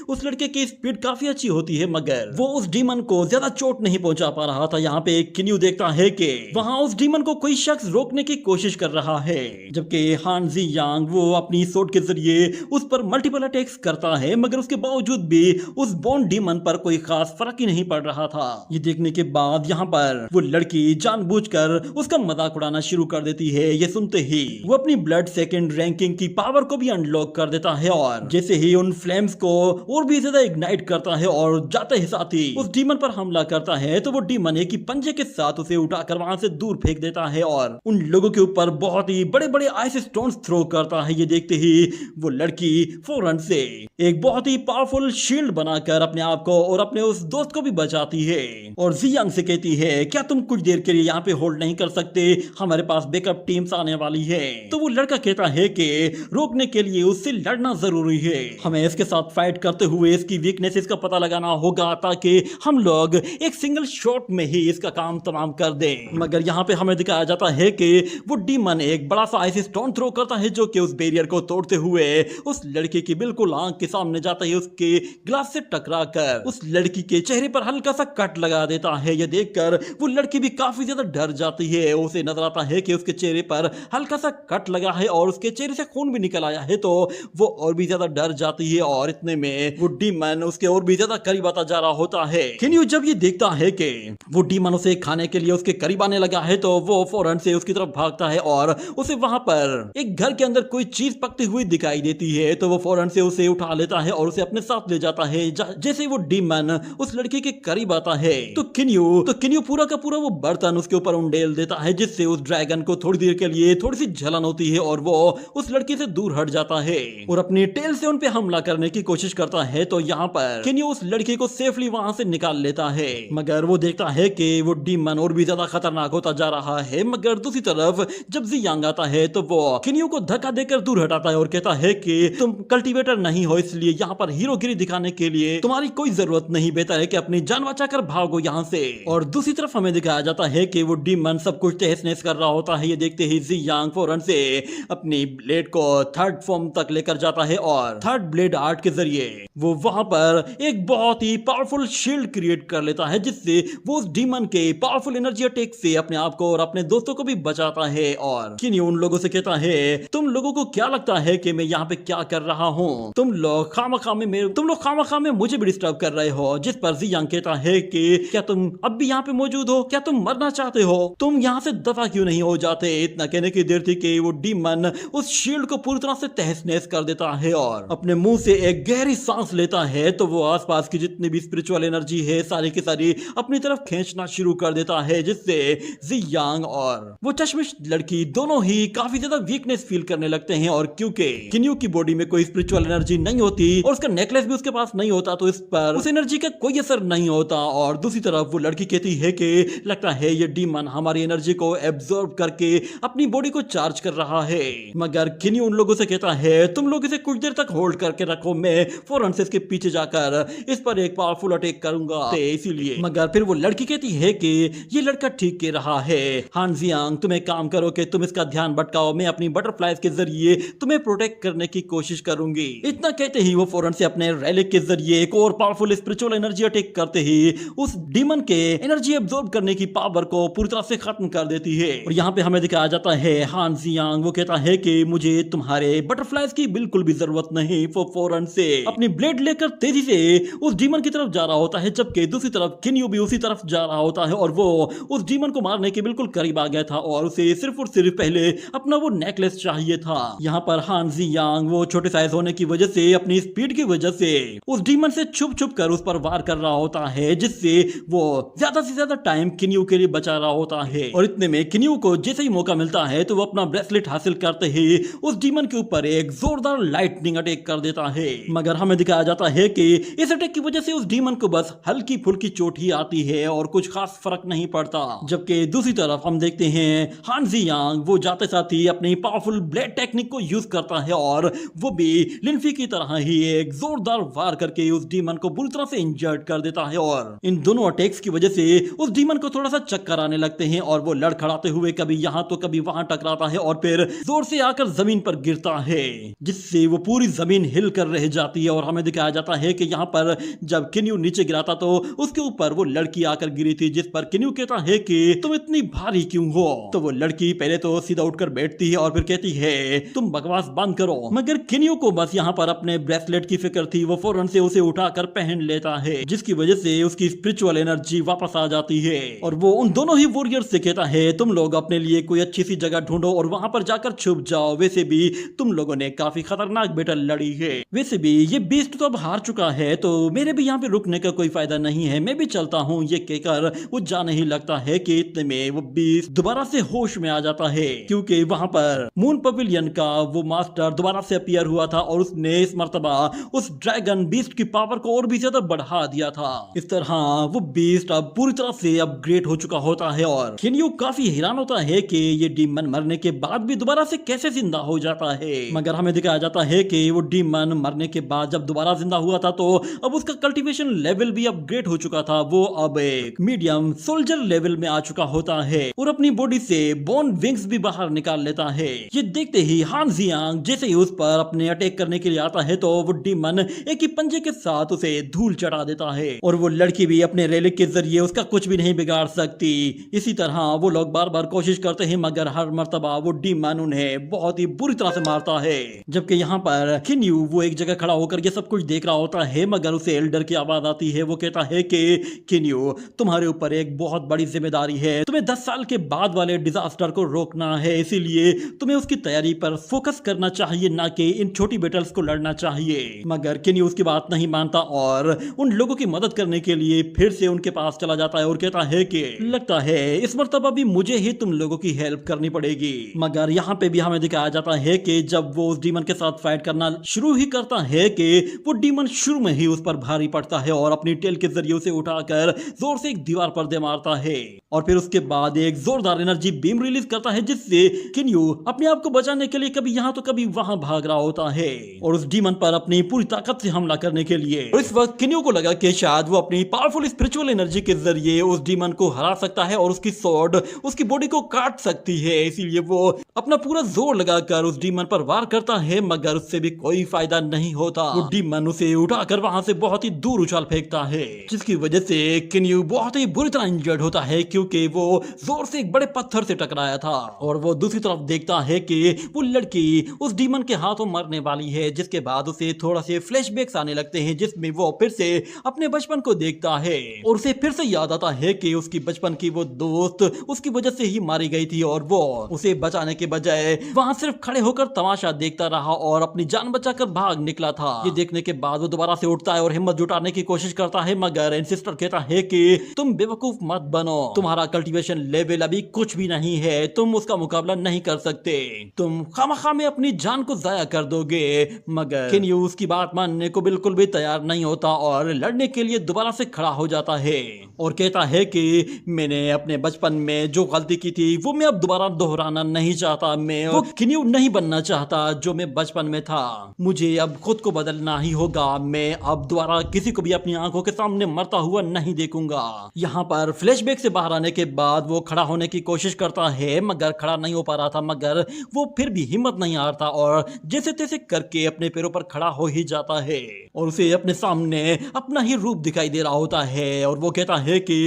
उस लड़के की स्पीड काफी अच्छी होती है मगर वो उस डीमन को ज्यादा चोट नहीं पहुंचा पा रहा था। यहाँ पे किन्यू देखता है कि वहां उस डीमन को कोई शख्स रोकने की कोशिश कर रहा है, जबकि हान जी यांग वो अपनी सोट के जरिए उस पर मल्टीपल अटैक्स करता है मगर उसके बावजूद भी उस बोन डीमन पर कोई खास फर्क ही नहीं पड़ रहा था। ये देखने के बाद यहाँ पर वो लड़की जानबूझकर उसका मजाक उड़ाना शुरू कर देती है। ये सुनते ही वो अपनी ब्लड सेकंड रैंकिंग की पावर को भी अनलॉक कर देता है और जैसे ही उन फ्लेम्स को और भी ज्यादा इग्नाइट करता है और जाते ही साथ ही उस डीमन पर हमला करता है तो वो डीमन एक ही पंजे के साथ उसे उठाकर वहां से दूर फेंक देता है और उन लोगों के ऊपर बहुत ही बड़े बड़े आइस स्टोन्स थ्रो करता है। ये देखते ही वो लड़की फौरन से एक बहुत ही पावरफुल शील्ड बनाकर अपने आप को और अपने उस दोस्त को भी बचाती है और जियांग से कहती है क्या तुम कुछ देर के लिए यहाँ पे होल्ड नहीं कर सकते, हमारे पास बैकअप टीम्स आने वाली है। तो वो लड़का कहता है कि रोकने के लिए उससे लड़ना जरूरी है, हमें इसके साथ फाइट करते हुए इसकी वीकनेसेस का पता लगाना होगा ताकि हम लोग एक सिंगल शॉट में ही इसका काम तमाम कर दें। मगर यहाँ पे हमें दिखाया जाता है कि वो डीमन एक बड़ा सा आइस स्टोन थ्रो करता है जो कि उस बैरियर को तोड़ते हुए उस लड़की की बिल्कुल आंख के सामने जाता है, उसके ग्लास से टकरा कर उस लड़की के चेहरे पर हल्का सा कट लगा देता है। यह देखकर वो लड़की भी काफी ज्यादा डर जाती है। उसे नजर आता है कि उसके चेहरे पर हल्का सा कट लगा है और उसके चेहरे से खून भी निकल आया है, तो वो और भी ज्यादा डर जाती है और इतने में वो डीमन उसके और भी ज्यादा करीब आता जा रहा होता है। किन्यू जब ये देखता है कि वो डीमन उसे खाने के लिए उसके करीब आने लगा है तो वो फौरन से उसकी तरफ भागता है और उसे वहां पर एक घर के अंदर कोई चीज पकती हुई दिखाई देती है तो वो फौरन से उसे उठा लेता है और उसे अपने साथ ले जाता है। जैसे वो डीमन उस लड़की के करीब आता है तो किन्यू पूरा का पूरा वो बर्तन उसके ऊपर उंडेल देता है, जिससे उस ड्रैगन को थोड़ी देर के लिए थोड़ी सी जलन होती है और वो उस लड़की से दूर हट जाता है और अपनी टेल से उन पे हमला करने की कोशिश करता है। तो यहाँ पर किन्यू उस लड़की को सेफली वहां से निकाल लेता है मगर वो देखता है कि वो डीमन और भी ज्यादा खतरनाक होता जा रहा है। मगर दूसरी तरफ जब जियांग आता है तो वो किन्यू को धक्का देकर दूर हटाता है और कहता है कि तुम कल्टीवेटर नहीं हो, इसलिए यहाँ पर हीरोगिरी दिखाने के लिए तुम्हारी कोई जरूरत नहीं, बेहतर है कि अपनी जान बचाकर भागो यहाँ से। और दूसरी तरफ हमें दिखाया जाता है कि वो डीमन सब कुछ तहस नहस कर रहा होता है। ये देखते ही जियांग फौरन से अपनी ब्लेड को थर्ड फॉर्म तक लेकर जाता है और थर्ड ब्लेड आर्ट के जरिए वो वहां पर एक बहुत ही पावरफुल शील्ड क्रिएट कर लेता है, जिससे वो उस डीमन के पावरफुल एनर्जी अटैक से अपने आप को और अपने दोस्तों को भी बचाता है। और किन्यू उन लोगों से कहता है तुम लोगों को क्या लगता है कि मैं यहाँ पे क्या कर रहा हूँ, तुम लोग खामखा में मुझे भी डिस्टर्ब कर रहे हो। जिस पर जियांग कहता है कि क्या तुम अब भी यहाँ पे मौजूद हो, क्या तुम मरना चाहते हो, तुम यहाँ से दफा क्यों नहीं हो जाते। इतना कहने की देर थी कि वो डीमन उस शील्ड को पूरी तरह से तहस नहस कर देता है और अपने मुंह से एक गहरी सांस लेता है तो वो आसपास की जितनी भी स्पिरिचुअल एनर्जी है सारी की सारी अपनी तरफ खींचना शुरू कर देता है, जिससे जी यांग और वो चश्मिश लड़की दोनों ही काफी ज्यादा वीकनेस फील करने लगते हैं। और क्योंकि किन्यू की बॉडी में कोई स्पिरिचुअल एनर्जी नहीं होती और उसका नेकलेस भी उसके पास नहीं होता, तो इस पर उस एनर्जी का कोई असर नहीं होता। और दूसरी तरफ वो लड़की कहती है कि लगता है ये डीमन हमारी एनर्जी को एब्जॉर्ब करके अपनी बॉडी को चार्ज कर रहा है। मगर किन्यू उन लोगों से कहता है तुम लोग इसे कुछ देर तक होल्ड करके रखो, मैं फौरन से इसके पीछे जाकर इस पर एक पावरफुल अटैक करूंगा, इसीलिए। मगर फिर वो लड़की कहती है कि ये लड़का ठीक कह रहा है, हान जियांग तुम एक काम करो कि तुम इसका ध्यान भटकाओ, मैं अपनी बटरफ्लाइज के जरिए तुम्हें प्रोटेक्ट करने की कोशिश करूंगी। इतना कहते ही वो फौरन से अपने रेलिक के जरिए एक और पावरफुल स्पिरिचुअल एनर्जी अटैक करते ही उस डीमन के एनर्जी एब्जॉर्ब करने की पावर को पूरी तरह से खत्म कर देती है। और यहाँ पे हमें दिखाया जाता है हान जियांग वो कहता है कि मुझे तुम्हारे बटरफ्लाइज की बिल्कुल भी जरूरत नहीं। वो फौरन से अपनी ब्लेड लेकर तेजी से उस डीमन की तरफ जा रहा होता है, जबकि दूसरी तरफ किन्यू भी उसी तरफ जा रहा होता है और वो उस डीमन को मारने के बिल्कुल करीब आ गया था और उसे सिर्फ और सिर्फ पहले अपना वो नेकलेस चाहिए था। यहाँ पर हान जियांग वो छोटे साइज होने की वजह से अपनी स्पीड की वजह से उस डीमन से छुप छुप कर उस पर वार कर रहा होता है, जिससे वो ज्यादा से ज्यादा टाइम किन्यू के लिए बचा रहा होता है। और इतने में किन्यू को जैसे ही मौका मिलता है तो वो अपना ब्रेसलेट हासिल करते ही उस डीमन के ऊपर एक जोरदार लाइटनिंग अटैक कर देता है। मगर हमें दिखाया जाता है कि इस अटैक की वजह से उस डीमन को बस हल्की फुल्की चोट ही आती है और कुछ खास फर्क नहीं पड़ता। जबकि दूसरी तरफ हम देखते हैं हान जियांग वो जाते साथ ही अपनी पावरफुल ब्लेड टेक्निक को यूज करता है और वो भी लिनफी की तरह ही एक जोरदार वार करके उस डीमन को बुरी तरह से इंजर्ड कर देता है। और इन दोनों अटैक्स की वजह से उस डीमन को थोड़ा सा चक्कर आने लगते हैं और वो लड़खड़ाते हुए कभी यहाँ तो कभी वहां टकराता है और फिर जोर से आकर जमीन पर गिरता है, जिससे वो पूरी जमीन हिल कर रह जाती है। और हमें दिखाया जाता है कि यहाँ पर जब किन्यू नीचे गिरा था तो उसके ऊपर वो लड़की आकर गिरी थी, जिस पर किन्यू कहता है कि तुम इतनी भारी क्यों हो। तो वो लड़की पहले तो सीधा उठकर बैठती है और फिर कहती है तुम बकवास बंद करो। मगर किन्यू को बस यहाँ पर अपने ब्रेसलेट की फिक्र थी, वो फौरन से उसे उठाकर पहन लेता है, जिसकी वजह से उसकी स्पिरिचुअल एनर्जी वापस आ जाती है। और वो उन दोनों ही वॉरियर्स से कहता है तुम लोग अपने लिए कोई अच्छी सी जगह ढूंढो और वहां पर जाकर छुप जाओ, वैसे भी तुम लोगों ने काफी खतरनाक बैटल लड़ी है, वैसे भी ये बीस्ट तो अब हार चुका है तो मेरे भी यहाँ पे रुकने का कोई फायदा नहीं है, मैं भी चलता हूँ। ये कहकर वो जाने ही लगता है कि इतने में वो बीस्ट दोबारा से होश में आ जाता है, क्योंकि वहां पर मून पवेलियन का वो मास्टर दोबारा से अपीयर हुआ था और उसने इस मर्तबा उस ड्रैगन बीस्ट की पावर को और भी ज्यादा बढ़ा दिया था। इस तरह वो बीस्ट अब पूरी तरह से अपग्रेड हो चुका होता है और किन्यू काफी हैरान होता है कि ये डीमन मरने के बाद भी दोबारा से कैसे जिंदा हो जाता है। मगर हमें दिखाया जाता है कि वो डीमन मरने के बाद जब दोबारा जिंदा हुआ था तो अब उसका कल्टीवेशन लेवल भी अपग्रेड हो चुका था, वो अब एक मीडियम सोल्जर लेवल में आ चुका होता है और अपनी बॉडी से बोन विंग्स भी बाहर निकाल लेता है। ये देखते ही हान जियांग जैसे ही उस पर अपने अटैक करने के लिए आता है तो वो डीमन एक ही पंजे के साथ उसे धूल चढ़ा देता है और वो लड़की भी अपने रेलिक के जरिए उसका कुछ भी नहीं बिगाड़ सकती। इसी तरह वो लोग बार बार कोशिश करते हैं मगर हर मर्तबा वो डीमन उन्हें बहुत ही बुरी तरह से मारता है। जबकि यहाँ पर किन्यू वो एक जगह खड़ा होकर ये सब कुछ देख रहा होता है, मगर उसे एल्डर की आवाज आती है। वो कहता है कि किन्यू तुम्हारे ऊपर एक बहुत बड़ी जिम्मेदारी है, तुम्हें 10 साल के बाद वाले डिजास्टर को रोकना है, इसीलिए तुम्हें उसकी तैयारी पर फोकस करना चाहिए, ना कि इन छोटी बैटल्स को लड़ना चाहिए। मगर किन्यू उसकी बात नहीं मानता और उन लोगों की मदद करने के लिए फिर से उनके पास चला जाता है और कहता है कि लगता है इस मर्तबा भी मुझे ही तुम लोगों की हेल्प करनी पड़ेगी। मगर यहाँ पे भी हमें दिखाया जाता है कि जब वो उस डीमन के साथ फाइट करना शुरू ही करता है कि वो डीमन शुरू में ही उस पर भारी पड़ता है और अपनी टेल के जरिए उसे उठाकर जोर से एक दीवार पर दे मारता है और फिर उसके बाद एक जोरदार एनर्जी बीम रिलीज करता है, जिससे किन्यू अपने आप को बचाने के लिए कभी यहाँ तो कभी वहां भाग रहा होता है और उस डीमन पर अपनी पूरी ताकत से हमला करने के लिए। और इस वक्त किन्यू को लगा कि शायद वो अपनी पावरफुल स्पिरिचुअल एनर्जी के जरिए उस डीमन को हरा सकता है और उसकी स्वॉर्ड उसकी बॉडी को काट सकती है, इसीलिए वो अपना पूरा जोर लगाकर उस डीमन पर वार करता है, मगर उससे भी कोई फायदा नहीं होता। वो डीमन उसे उठाकर वहां से बहुत ही दूर उछाल फेंकता है, जिसकी वजह से किन्यू बहुत ही बुरी तरह इंजर्ड होता है, क्योंकि वो जोर से एक बड़े पत्थर से टकराया था। और वो दूसरी तरफ देखता है कि वो लड़की उस डीमन के हाथों मरने वाली है, जिसके बाद उसे थोड़ा से फ्लैशबैक्स आने लगते हैं जिसमें वो फिर से अपने बचपन को देखता है और उसे फिर से याद आता है कि उसकी बचपन की वो दोस्त उसकी वजह से ही मारी गई थी और वो उसे बचाने के बजाय वहां सिर्फ खड़े होकर तमाशा देखता रहा और अपनी जान बचाकर भाग निकला था। ये देखने के बाद वो दोबारा से उठता है और हिम्मत जुटाने की कोशिश करता है, मगर एंसेस्टर कहता है कि तुम बेवकूफ मत बनो, तुम्हारा कल्टीवेशन लेवल अभी कुछ भी नहीं है, तुम उसका मुकाबला नहीं कर सकते, तुम खामखा में अपनी जान को जाया कर दोगे। मगर किन्यू उसकी बात मानने को बिल्कुल भी तैयार नहीं होता और लड़ने के लिए दोबारा से खड़ा हो जाता है और कहता है कि मैंने अपने बचपन में जो गलती की थी वो मैं अब दोबारा दोहराना नहीं चाहता, मैं वो किन्यू नहीं बनना चाहता जो मैं बचपन में था, मुझे अब खुद को बदलना ही होगा, मैं अब दोबारा किसी को भी अपनी आंखों के सामने मरता हुआ नहीं देखूंगा। यहाँ पर फ्लैशबैक से बाहर आने के बाद वो खड़ा होने की कोशिश करता है मगर खड़ा नहीं हो पा रहा था, मगर वो फिर भी हिम्मत नहीं हारता और जैसे तैसे करके अपने पैरों पर खड़ा हो ही जाता है और उसे अपने सामने अपना ही रूप दिखाई दे रहा होता है और वो कहता है कि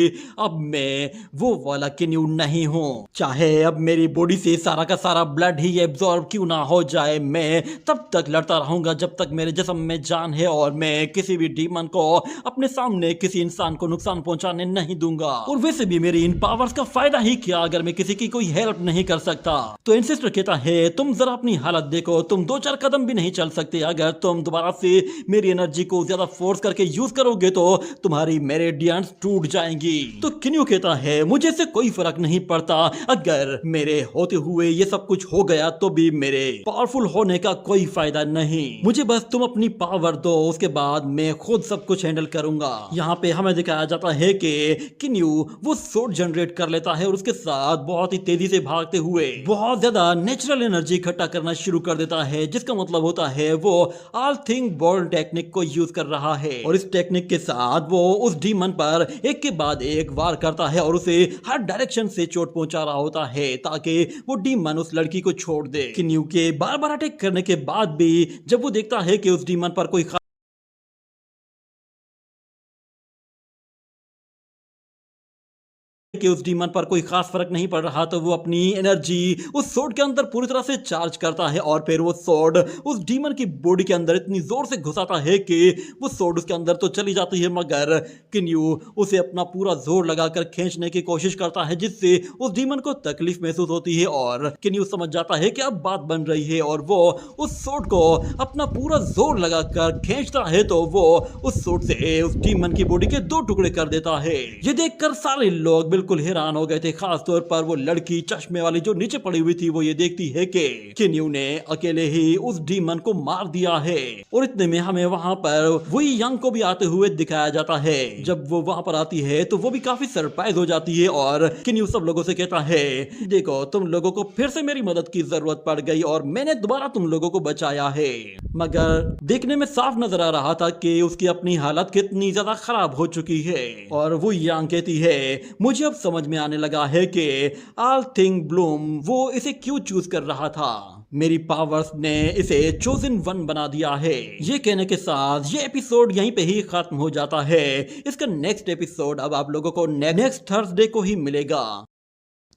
अब मैं वो वाला किन्यू नहीं हूँ, चाहे अब मेरी बॉडी से सारा का सारा ब्लड ही एब्जॉर्ब क्यों ना हो जाए, मैं तब तक लड़ता रहूंगा जब तक मेरे जिस्म में जान है और मैं किसी भी डीमन को अपने सामने किसी इंसान को नुकसान पहुंचाने नहीं दूंगा। और वैसे भी मेरी इन पावर्स का फायदा ही क्या अगर मैं किसी की कोई हेल्प नहीं कर सकता। तो एंसेस्टर कहता है तुम जरा अपनी हालत देखो, तुम 2-4 कदम भी नहीं चल सकते, अगर तुम दोबारा से मेरी एनर्जी को ज्यादा फोर्स करके यूज करोगे तो तुम्हारी मेरिडियंस टूट जाएंगी। तो किन्यू कहता है मुझे से कोई फर्क नहीं पड़ता, अगर मेरे होते हुए ये सब कुछ हो गया तो भी मेरे पावरफुल होने का कोई फायदा नहीं, मुझे बस तुम अपनी पावर दो, उसके बाद मैं खुद सब कुछ हैंडल करूंगा। यहाँ पे हमें दिखाया जाता है कि किन्यू वो सोर्ड जनरेट कर लेता है और उसके साथ बहुत ही तेजी से भागते हुए बहुत ज्यादा नेचुरल एनर्जी इकट्ठा करना शुरू कर देता है, जिसका मतलब होता है वो ऑल थिंग बॉल टेक्निक को यूज कर रहा है और इस टेक्निक के साथ वो उस डीमन पर एक के बाद एक वार करता है और उसे हर डायरेक्शन से चोट पहुंचा रहा होता है ताकि वो डीमन उस लड़की को छोड़ दे। किन्यू के बार बार अटैक करने के बाद भी जब वो देखता है कि उस डीमन पर कोई कि उस डीमन पर कोई खास फर्क नहीं पड़ रहा तो वो अपनी एनर्जी उस सोर्ड के अंदर पूरी तरह से चार्ज करता है और फिर वो सोर्ड उस डीमन की बॉडी के अंदर इतनी जोर से घुसाता है कि वो सोर्ड उसके अंदर तो चली जाती है, मगर किन्यू उसे अपना पूरा जोर लगाकर खींचने की कोशिश करता है जिससे उस डीमन को तकलीफ महसूस होती है और किन्यू समझ जाता है कि अब बात बन रही है और वो उस सोर्ड को अपना पूरा जोर लगाकर खींचता है तो वो उस सोर्ड से उस डीमन की बॉडी के 2 टुकड़े कर देता है। ये देखकर सारे लोग बिल्कुल हैरान हो गए थे, खास तौर पर वो लड़की चश्मे वाली जो नीचे पड़ी हुई थी, वो ये देखती है कि किन्यू ने अकेले ही उस डीमन को मार दिया है। और इतने में हमें वहां पर वही यंग को भी आते हुए दिखाया जाता है। जब वो वहां पर आती है तो वो भी काफी सरप्राइज हो जाती है और किन्यू सब लोगों से कहता है देखो तुम लोगों को फिर से मेरी मदद की जरूरत पड़ गई और मैंने दोबारा तुम लोगों को बचाया है। मगर देखने में साफ नजर आ रहा था कि उसकी अपनी हालत कितनी ज्यादा खराब हो चुकी है और वो यंग कहती है मुझे अब समझ में आने लगा है कि ऑल थिंग ब्लूम वो इसे क्यों चूज कर रहा था, मेरी पावर्स ने इसे चोजन वन बना दिया है। ये कहने के साथ ये एपिसोड यहीं पे ही खत्म हो जाता है। इसका नेक्स्ट एपिसोड अब आप लोगों को नेक्स्ट थर्सडे को ही मिलेगा।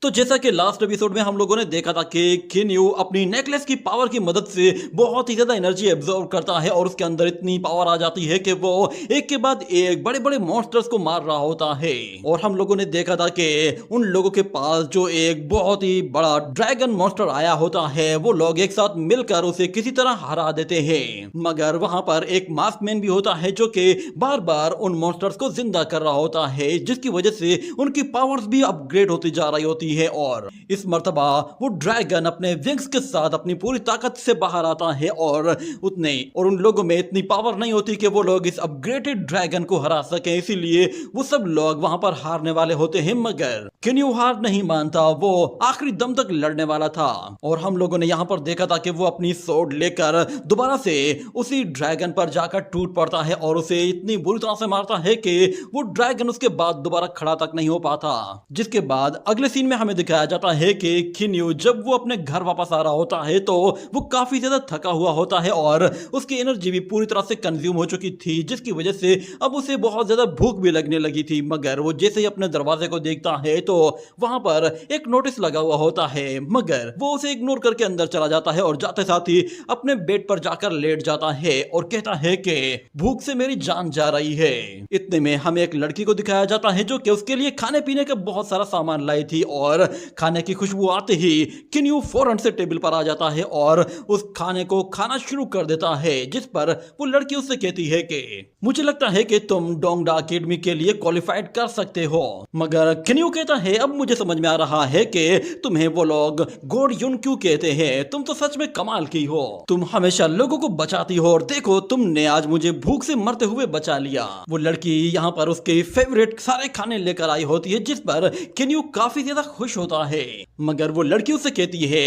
तो जैसा कि लास्ट एपिसोड में हम लोगों ने देखा था कि किन्यू अपनी नेकलेस की पावर की मदद से बहुत ही ज्यादा एनर्जी एब्जॉर्ब करता है और उसके अंदर इतनी पावर आ जाती है कि वो एक के बाद एक बड़े बड़े मॉन्स्टर्स को मार रहा होता है। और हम लोगों ने देखा था कि उन लोगों के पास जो एक बहुत ही बड़ा ड्रैगन मॉन्स्टर आया होता है वो लोग एक साथ मिलकर उसे किसी तरह हरा देते हैं, मगर वहां पर एक मास्क मैन भी होता है जो कि बार बार उन मॉन्स्टर्स को जिंदा कर रहा होता है, जिसकी वजह से उनकी पावर्स भी अपग्रेड होती जा रही होती है। और इस मर्तबा वो ड्रैगन अपने विंग्स के साथ अपनी पूरी ताकत से बाहर आता है और उन लोगों में इतनी पावर नहीं होती कि वो लोग इस अपग्रेडेड ड्रैगन को हरा सके, इसीलिए वो सब लोग वहां पर हारने वाले होते हैं। मगर किन्यू हार नहीं मानता, वो आखिरी दम तक लड़ने वाला था और हम लोगों ने यहाँ पर देखा था कि वो अपनी सोर्ड लेकर दोबारा से उसी ड्रैगन पर जाकर टूट पड़ता है और उसे इतनी बुरी तरह से मारता है कि वो ड्रैगन उसके बाद दोबारा खड़ा तक नहीं हो पाता। जिसके बाद अगले सीन में हमें दिखाया जाता है कि किन्यू जब वो अपने घर वापस आ रहा होता है तो वो काफी ज्यादा थका हुआ होता है और उसकी एनर्जी भी पूरी तरह से कंज्यूम हो चुकी थी, जिसकी वजह से अब उसे बहुत ज्यादा भूख भी लगने लगी थी। मगर वो जैसे ही अपने दरवाजे को देखता है तो तो वहां पर एक नोटिस लगा हुआ होता है, मगर वो उसे इग्नोर करके अंदर चला जाता है और जाते साथ ही अपने बेड पर जाकर लेट जाता है और कहता है कि भूख से मेरी जान जा रही है। इतने में हमें एक लड़की को दिखाया जाता है जो कि उसके लिए खाने पीने का बहुत सारा सामान लाई थी और खाने की खुशबू आते ही किन्यू फौरन से टेबल पर आ जाता है और उस खाने को खाना शुरू कर देता है, जिस पर वो लड़की उससे कहती है कि मुझे लगता है कि तुम डोंगडा अकेडमी के लिए क्वालिफाइड कर सकते हो। मगर किन्यू कहता है अब मुझे समझ में आ रहा है कि तुम्हें वो लोग गॉड यून क्यों कहते हैं, तुम तो सच में कमाल की हो, तुम हमेशा लोगों को बचाती हो और देखो तुमने आज मुझे भूख से मरते हुए बचा लिया। वो लड़की यहाँ पर उसके फेवरेट सारे खाने लेकर आई होती है, जिस पर किन्यू काफी ज्यादा खुश होता है। मगर वो लड़की उससे कहती है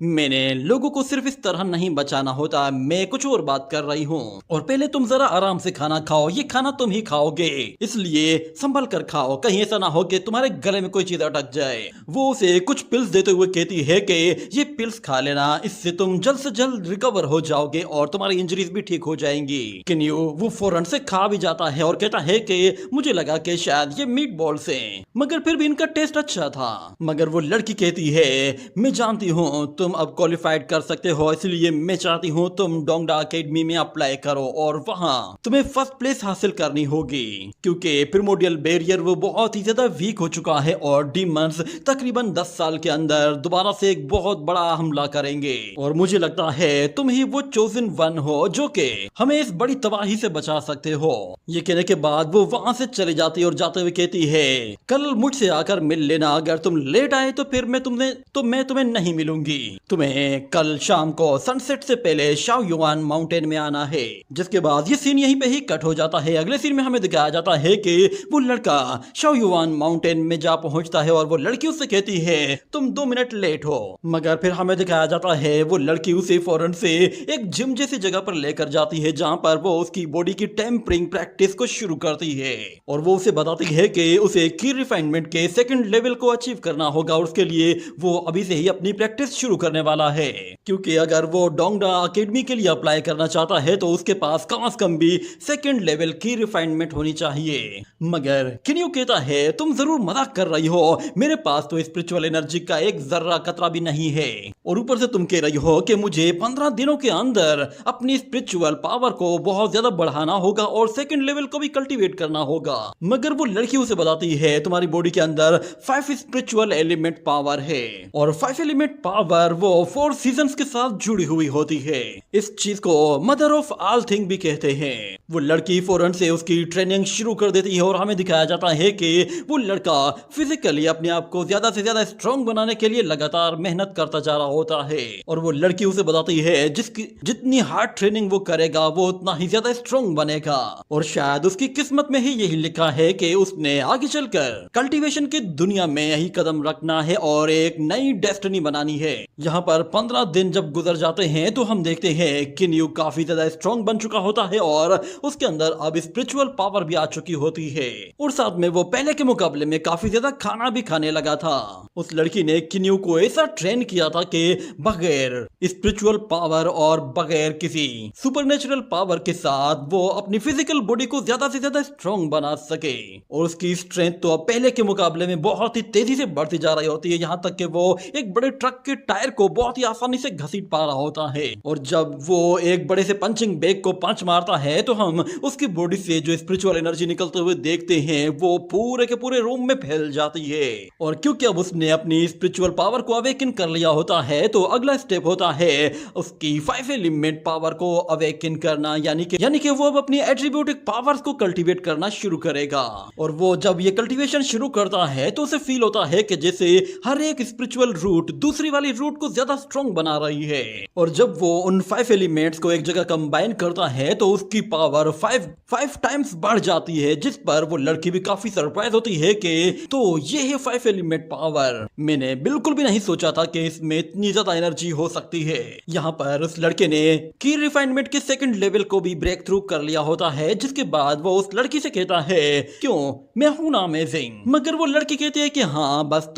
मैंने लोगों को सिर्फ इस तरह नहीं बचाना होता, मैं कुछ और बात कर रही हूँ, और पहले तुम जरा आराम से खाना खाओ, ये खाना तुम ही खाओगे इसलिए संभल कर खाओ, कहीं ऐसा ना हो कि तुम्हारे गले में कोई चीज अटक जाए। वो उसे कुछ पिल्स देते हुए कहती है कि ये पिल्स खा लेना, इससे तुम जल्द से जल्द रिकवर हो जाओगे और तुम्हारी इंजरीज भी ठीक हो जाएंगी। किन्यू वो फौरन से खा भी जाता है और कहता है कि मुझे लगा कि शायद ये मीट बॉल्स हैं, मगर फिर भी इनका टेस्ट अच्छा था। मगर वो लड़की कहती है मैं जानती हूँ तुम अब क्वालिफाइड कर सकते हो, इसलिए मैं चाहती हूँ तुम डोंगडा अकेडमी में अप्लाई करो और वहाँ तुम्हें फर्स्ट प्लेस हासिल करनी होगी, क्योंकि प्रिमोडियल बैरियर वो बहुत ही ज्यादा वीक हो चुका है और डीमंस तकरीबन 10 साल के अंदर दोबारा से एक बहुत बड़ा हमला करेंगे, और मुझे लगता है तुम ही वो चोजन वन हो जो कि हमें इस बड़ी तबाही से बचा सकते हो। ये कहने के बाद वो वहां से चली जाती है और जाते हुए कहती है कल मुझसे आकर मिल लेना, अगर तुम लेट आए तो फिर मैं तुम्हें नहीं मिलूंगी, तुम्हें कल शाम को सनसेट से पहले शाओयुआन माउंटेन में आना है। जिसके बाद ये सीन यहीं पे ही कट हो जाता है। अगले सीन में हमें दिखाया जाता है कि वो लड़का शाओयुआन माउंटेन में जा पहुंचता है और वो लड़की उससे कहती है तुम 2 मिनट लेट हो, मगर फिर हमें दिखाया जाता है वो लड़की उसे फौरन से एक जिम जैसी जगह पर लेकर जाती है जहां पर वो उसकी बॉडी की टेम्परिंग प्रैक्टिस को शुरू करती है, और वो उसे बताती है कि उसे की रिफाइनमेंट के सेकंड लेवल को अचीव करना होगा और उसके लिए वो अभी से ही अपनी प्रैक्टिस शुरू करने वाला है, क्योंकि अगर वो डोंगडा अकेडमी के लिए अप्लाई करना चाहता है तो उसके पास कम से कम भी सेकंड लेवल की रिफाइनमेंट होनी चाहिए। मगर किन्यू कहता है तुम जरूर मजाक कर रही हो, मेरे पास तो स्पिरिचुअल एनर्जी का एक जर्रा कतरा भी नहीं है, और ऊपर से तुम कह रही हो कि मुझे 15 दिनों के अंदर अपनी स्पिरिचुअल पावर को बहुत ज्यादा बढ़ाना होगा और सेकंड लेवल को भी कल्टीवेट करना होगा। मगर वो लड़की उसे बताती है तुम्हारी बॉडी के अंदर 5 स्पिरिचुअल एलिमेंट पावर है, और 5 एलिमेंट पावर वो 4 सीजन्स के साथ जुड़ी हुई होती है। इस चीज को मदर ऑफ ऑल थिंग भी कहते हैं। वो लड़की फौरन से उसकी ट्रेनिंग शुरू कर देती है और हमें दिखाया जाता है कि वो लड़का फिजिकली अपने आप को ज्यादा से ज्यादा स्ट्रॉन्ग बनाने के लिए लगातार मेहनत करता जा रहा होता है, और वो लड़की उसे बताती है जिसकी जितनी हार्ड ट्रेनिंग वो करेगा वो उतना ही ज्यादा स्ट्रॉन्ग बनेगा, और शायद उसकी किस्मत में ही यही लिखा है कि उसने आगे चलकर कल्टीवेशन की दुनिया में यही कदम रखना है और एक नई डेस्टिनी बनानी है। यहाँ पर 15 दिन जब गुजर जाते हैं तो हम देखते हैं किन्यू काफी ज्यादा स्ट्रॉन्ग बन चुका होता है और उसके अंदर अब स्पिरिचुअल पावर भी आ चुकी होती है, और साथ में वो पहले के मुकाबले में काफी ज्यादा खाना भी खाने लगा था। उस लड़की ने किन्यू को ऐसा ट्रेन किया था कि बगैर स्पिरिचुअल पावर और बगैर किसी सुपरनेचुरल पावर के साथ वो अपनी फिजिकल बॉडी को ज्यादा से ज्यादा स्ट्रॉन्ग बना सके, और उसकी स्ट्रेंथ तो अब पहले के मुकाबले में बहुत ही तेजी से बढ़ती जा रही होती है, यहाँ तक कि वो एक बड़े ट्रक के टायर को बहुत ही आसानी से घसीट पा रहा होता है, और जब वो एक बड़े से पंचिंग बैग को पंच मारता है तो हम उसकी बॉडी से जो स्पिरिचुअल एनर्जी निकलते हुए देखते हैं वो पूरे के पूरे रूम में फैल जाती है। और क्योंकि अब उसने अपनी स्पिरिचुअल पावर को अवेकन कर लिया होता है तो अगला स्टेप होता है उसकी 5 एलिमेंट पावर को अवेकन करना, यानी कि वो अब अपनी एट्रीब्यूटिक पावर्स को कल्टीवेट करना शुरू करेगा, और वो जब ये कल्टीवेशन शुरू करता है तो उसे फील होता है कि जैसे हर एक स्पिरिचुअल रूट दूसरी वाली रूट को ज्यादा स्ट्रॉन्ग बना रही है, और जब वो उन 5 एलिमेंट्स को एक जगह कंबाइन करता है तो उसकी पावर 5 टाइम्स बढ़ जाती है, जिस पर वो लड़की भी काफी सरप्राइज होती है कि तो ये है 5 एलिमेंट पावर, मैंने बिल्कुल भी नहीं सोचा था कि इसमें इतनी ज्यादा एनर्जी हो सकती है। यहाँ पर उस लड़के ने की रिफाइनमेंट के सेकंड लेवल को भी ब्रेक थ्रू कर लिया होता है, जिसके बाद वो उस लड़की से कहता है क्यों मैं हूं ना अमेजिंग, मगर वो लड़की कहती है कि हाँ बस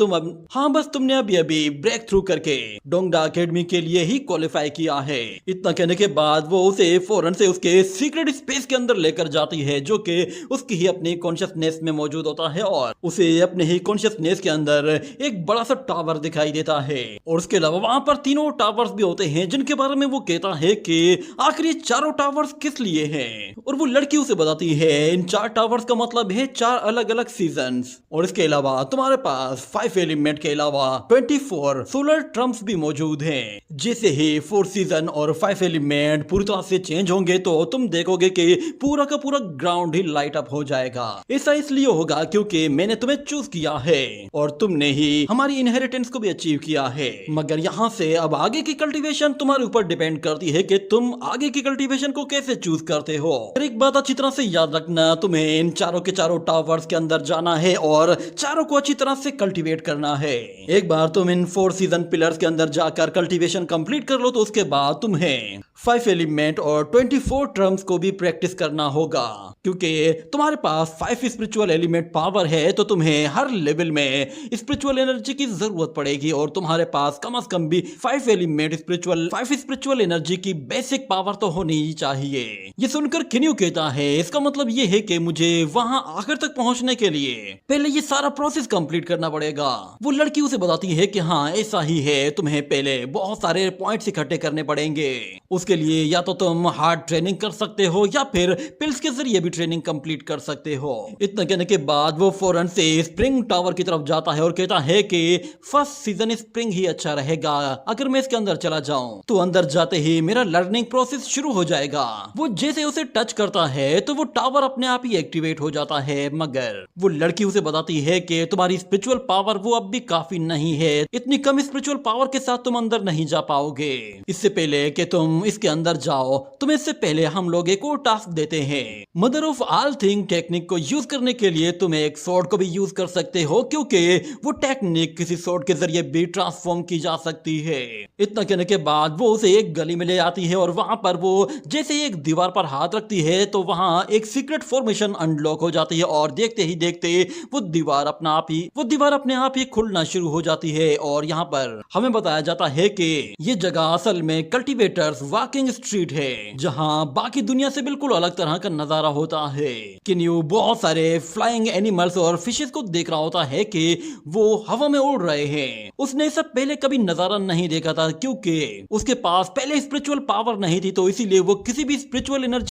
तुमने अभी ब्रेक थ्रू करके डोंगडा अकेडमी के लिए ही क्वालिफाई किया है। इतना कहने के बाद वो उसे फौरन से उसके सीक्रेट स्पेस के अंदर लेकर जाती है जो कि उसकी ही अपनी कॉन्शियसनेस में मौजूद होता है, और उसे अपने ही कॉन्शियसनेस के अंदर एक बड़ा सा टावर दिखाई देता है और उसके अलावा वहां पर तीनों टावर्स भी होते हैं जिनके बारे में वो कहता है कि आखिर ये चारों टावर्स किस लिए हैं। और वो लड़की उसे बताती है इन 4 टावर्स का मतलब है 4 अलग अलग सीजन्स। और इसके अलावा तुम्हारे पास 5 एलिमेंट के अलावा 24 सोलर ट्रम्प्स भी मौजूद हैं। जैसे ही 4 सीजन और 5 एलिमेंट पूरी तरह से चेंज होंगे तो तुम देखोगे कि पूरा का पूरा ग्राउंड ही लाइट अप हो जाएगा। ऐसा इसलिए होगा क्योंकि मैंने तुम्हें चूज किया है और तुमने ही हमारी इनहेरिटेंस को भी अचीव किया है। मगर यहाँ से अब आगे की कल्टीवेशन तुम्हारे ऊपर डिपेंड करती है कि तुम आगे की कल्टीवेशन को कैसे चूज करते हो। एक बात अच्छी तरह से याद रखना, तुम्हें इन चारों के चारों टावर्स के अंदर जाना है और चारों को अच्छी तरह से कल्टीवेट करना है। एक बार तुम इन 4 सीजन पिलर्स के अंदर जाकर कल्टीवेशन कंप्लीट कर लो तो उसके बाद तुम्हें 5 एलिमेंट और 24 ट्रम्स को भी प्रैक्टिस करना होगा। क्योंकि तुम्हारे पास 5 स्पिरिचुअल एलिमेंट पावर है तो तुम्हें हर लेवल में स्पिरिचुअल एनर्जी की जरूरत पड़ेगी और तुम्हारे पास कम से कम भी 5 एलिमेंट स्पिरिचुअल एनर्जी की बेसिक पावर तो होनी ही चाहिए। ये सुनकर किन्यू कहता है इसका मतलब ये है कि मुझे वहां आखिर तक पहुंचने के लिए पहले ये सारा प्रोसेस कंप्लीट करना पड़ेगा। वो लड़की उसे बताती है कि हाँ ऐसा ही है, तुम्हें पहले बहुत सारे पॉइंट्स इकट्ठे करने पड़ेंगे। उसके लिए या तो तुम हार्ड ट्रेनिंग कर सकते हो या फिर पिल्स के जरिए भी ट्रेनिंग कंप्लीट कर सकते हो। इतना कहने के बाद वो फौरन से स्प्रिंग टावर की तरफ जाता है और कहता है कि फर्स्ट सीजन स्प्रिंग ही अच्छा रहेगा। अगर मैं इसके अंदर चला जाऊं तो अंदर जाते ही मेरा लर्निंग प्रोसेस शुरू हो जाएगा। वो जैसे उसे टच करता है तो वो टावर अपने आप ही एक्टिवेट हो जाता है। मगर वो लड़की उसे बताती है कि तुम्हारी स्पिरिचुअल पावर वो अब भी काफी नहीं है, इतनी कम स्पिरिचुअल पावर के साथ तुम अंदर नहीं जा पाओगे। इससे पहले कि तुम इसके अंदर जाओ तुम्हें इससे पहले हम लोग एक और टास्क देते हैं। Mother of all thing technique को यूज करने के लिए तुम एक स्वॉर्ड को भी यूज कर सकते हो क्योंकि वो टेक्निक किसी स्वॉर्ड के जरिए भी ट्रांसफॉर्म की जा सकती है। इतना कहने के बाद वो उसे एक गली में ले आती है और वहां पर वो जैसे एक दीवार पर हाथ रखती है तो वहां एक सीक्रेट फॉर्मेशन अनलॉक हो जाती है और देखते ही देखते वो दीवार अपने आप ही खुलना शुरू हो जाती है। और यहाँ पर हमें बताया जाता है कि ये जगह असल में कल्टीवेटर्स वॉकिंग स्ट्रीट है जहाँ बाकी दुनिया से बिल्कुल अलग तरह का नजारा होता है। किन्यू बहुत सारे फ्लाइंग एनिमल्स और फिशेस को देख रहा होता है कि वो हवा में उड़ रहे हैं। उसने सब पहले कभी नजारा नहीं देखा था क्योंकि उसके पास पहले स्पिरिचुअल पावर नहीं थी, तो इसीलिए वो किसी भी स्पिरिचुअल एनर्जी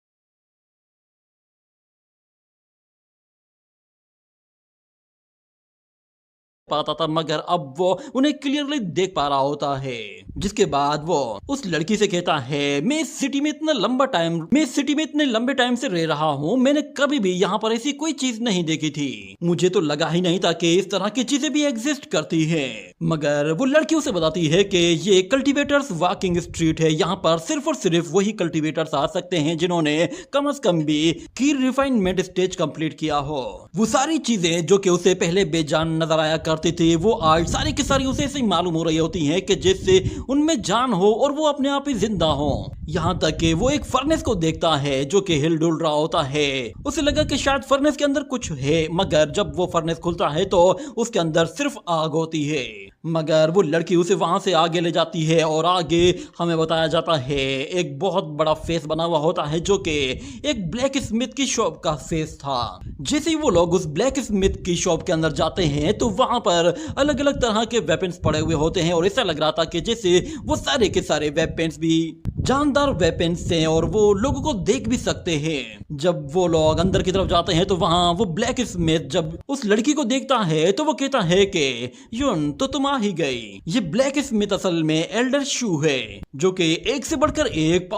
पाता था। मगर अब वो उन्हें क्लियरली देख पा रहा होता है। जिसके बाद वो उस लड़की से कहता है मैं इस सिटी में इतने लंबे टाइम से रह रहा हूँ, मैंने कभी भी यहाँ पर ऐसी कोई चीज नहीं देखी थी। मुझे तो लगा ही नहीं था कि इस तरह की चीजें भी एग्जिस्ट करती हैं। मगर वो लड़की उसे बताती है कि ये कल्टीवेटर्स वॉकिंग स्ट्रीट है, यहाँ पर सिर्फ और सिर्फ वही कल्टीवेटर्स आ सकते हैं जिन्होंने कम से कम भी की रिफाइनमेंट स्टेज कंप्लीट किया हो। वो सारी चीजें जो कि उसे पहले बेजान नजर आया करती थी वो आज सारी की सारी उसे ऐसे ही मालूम हो रही होती हैं कि जैसे उनमें जान हो और वो अपने आप ही जिंदा हो। यहाँ तक कि वो एक फर्नेस को देखता है जो कि हिल डुल रहा होता है। उसे लगा कि शायद फर्नेस के अंदर कुछ है, मगर जब वो फर्नेस खुलता है तो उसके अंदर सिर्फ आग होती है। मगर वो लड़की उसे वहां से आगे ले जाती है और आगे हमें बताया जाता है एक बहुत बड़ा फेस बना हुआ होता है जो कि एक ब्लैक स्मिथ की शॉप का फेस था। जैसे ही वो लोग उस ब्लैक स्मिथ की शॉप के अंदर जाते हैं तो वहां पर अलग अलग तरह के वेपन्स पड़े हुए होते हैं और ऐसा लग रहा था कि जैसे वो सारे के सारे वेपन्स भी जानदार वेपन्स हैं और वो लोगों को देख भी सकते हैं। जब वो लोग अंदर की तरफ जाते हैं तो वहां वो ब्लैक स्मिथ जब उस लड़की को देखता है तो वो कहता है कि यून तो तुम आ ही गई। ये ब्लैक स्मिथ असल में एल्डर शू है जो कि एक से बढ़कर एक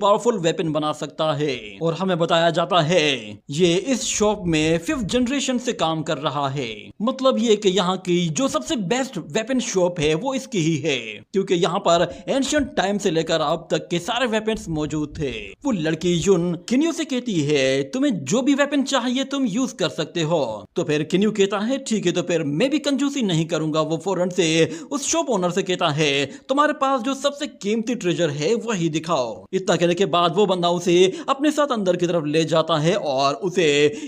पावरफुल वेपन बना सकता है। और हमें बताया जाता है ये इस शॉप में 5th जनरेशन से काम कर रहा है। मतलब ये कि यहाँ की जो सबसे बेस्ट वेपन शॉप है वो इसकी ही है क्योंकि यहाँ पर एंशिएंट टाइम से लेकर अब तक के सारे वेपन्स मौजूद थे। वो लड़की यून किन्यू से कहती है तुम्हें जो भी वेपन चाहिए तुम यूज कर सकते हो। तो फिर किन्यू कहता है ठीक है, तो फिर मैं भी कंजूसी नहीं करूंगा। वो फौरन से उस शॉप ओनर से कहता है तुम्हारे पास जो सबसे कीमती ट्रेजर है वही दिखाओ। इतना कहने के बाद वो बंदा उसे अपने साथ अंदर की तरफ ले जाता है और उसे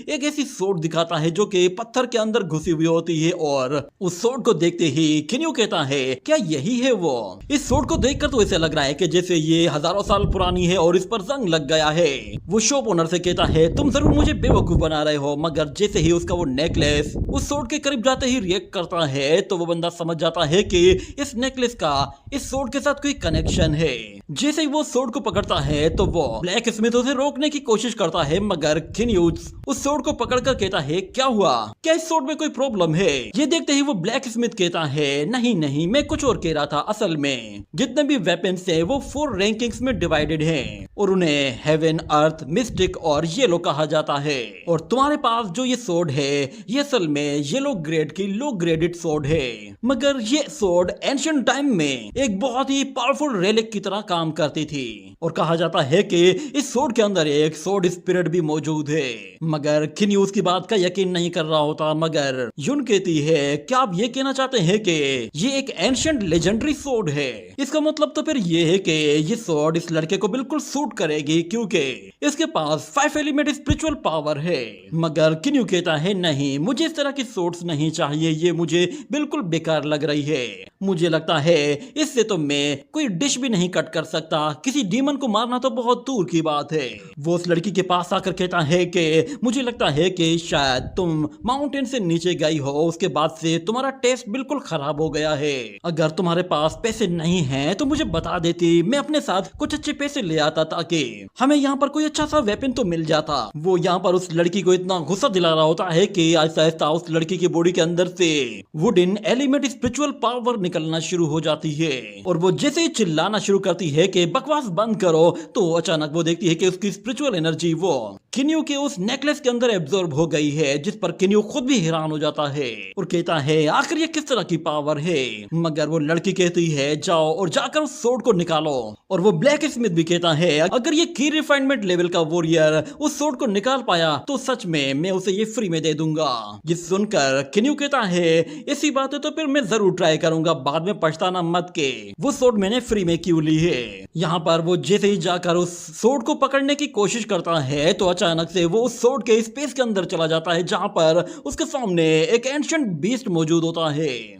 एक ऐसी सोर्ड दिखाता है जो कि पत्थर के अंदर घुसी हुई होती है। और उस सोर्ड को देखते ही किन्यू कहता है क्या यही है वो? इस सोड को देखकर तो ऐसे लग रहा है कि जैसे ये हजारों साल पुरानी है और इस पर जंग लग गया है। वो शॉप ओनर से कहता है तुम जरूर मुझे बेवकूफ बना रहे हो, मगर जैसे ही उसका वो नेकलेस उस सोड के करीब जाते ही रिएक्ट करता है तो वो बंदा समझ जाता है कि इस नेकलेस का इस सोड के साथ कोई कनेक्शन है। जैसे ही वो सोड को पकड़ता है तो वो ब्लैक स्मिथ उसे रोकने की कोशिश करता है, मगर किन्यूज उस सोड को पकड़कर कहता है क्या हुआ, क्या इस सोड में कोई प्रॉब्लम है? ये देखते ही वो ब्लैक स्मिथ कहता है नहीं नहीं, मैं कुछ और कह रहा था। असल में जितने भी वेपन्स हैं वो 4 रैंकिंग्स में डिवाइडेड हैं और उन्हें हेवन, अर्थ, मिस्टिक और येलो कहा जाता है। और तुम्हारे पास जो ये सोड है ये असल में येलो ग्रेड की लो ग्रेडेड सोड है, मगर ये सोड एंशिएंट टाइम में एक बहुत ही पावरफुल रेलिक की तरह काम करती थी और कहा जाता है कि इस सोड के अंदर एक सोड स्पिरिट भी मौजूद है। मगर किन्यूज की बात का यकीन नहीं कर रहा होता, मगर यून कहती है क्या आप ये कहना चाहते हैं कि ये एक एंशिएंट लेजेंडरी सोड है? इसका मतलब तो फिर ये है कि ये सोड इस लड़के को बिल्कुल सूट करेगी क्योंकि इसके पास 5 एलिमेंट स्पिरिचुअल पावर है। मगर किन्यू कहता है नहीं, मुझे इस तरह की सोड्स नहीं चाहिए, ये मुझे बिल्कुल बेकार लग रही है। मुझे लगता है इससे तो मैं कोई डिश भी नहीं कट कर सकता, किसी डीमन को मारना तो बहुत दूर की बात है। वो उस लड़की के पास आकर कहता है कि मुझे लगता है कि शायद तुम माउंटेन से नीचे गई हो, उसके बाद से तुम्हारा टेस्ट बिल्कुल खराब हो गया है। अगर तुम्हारे पास पैसे नहीं हैं तो मुझे बता देती, मैं अपने साथ कुछ अच्छे पैसे ले आता ताकि हमें यहाँ पर कोई अच्छा सा वेपन तो मिल जाता। वो यहाँ पर उस लड़की को इतना गुस्सा दिला रहा होता है कि आहिस्ता आहिस्ता उस लड़की की बॉडी के अंदर से वुडन एलिमेंट स्पिरिचुअल पावर निकलना शुरू हो जाती है और वो जैसे ही चिल्लाना शुरू करती है कि बकवास बंद करो, तो अचानक वो देखती है कि उसकी स्पिरिचुअल एनर्जी वो किन्यू के उस नेकलेस के अंदर एब्जॉर्ब हो गई है, जिस पर किन्यू खुद भी हैरान हो जाता है और कहता है आखिर ये किस तरह की पावर है? मगर वो लड़की कहती है जाओ और जाकर उस सोड को निकालो। और वो ब्लैक स्मिथ भी कहता है अगर ये की रिफाइनमेंट लेवल का वॉरियर उस सोड को निकाल पाया तो सच में मैं उसे ये फ्री में दे दूंगा। ये सुनकर किन्यू कहता है ऐसी बात है तो फिर मैं जरूर ट्राई करूंगा, बाद में पछताना मत के वो सोड मैंने फ्री में क्यों ली है। यहाँ पर वो जैसे ही जाकर उस सोड को पकड़ने की कोशिश करता है तो अचानक से वो उस सोड के स्पेस के अंदर चला जाता है, जहां पर उसके सामने एक एंशिएंट बीस्ट मौजूद होता है।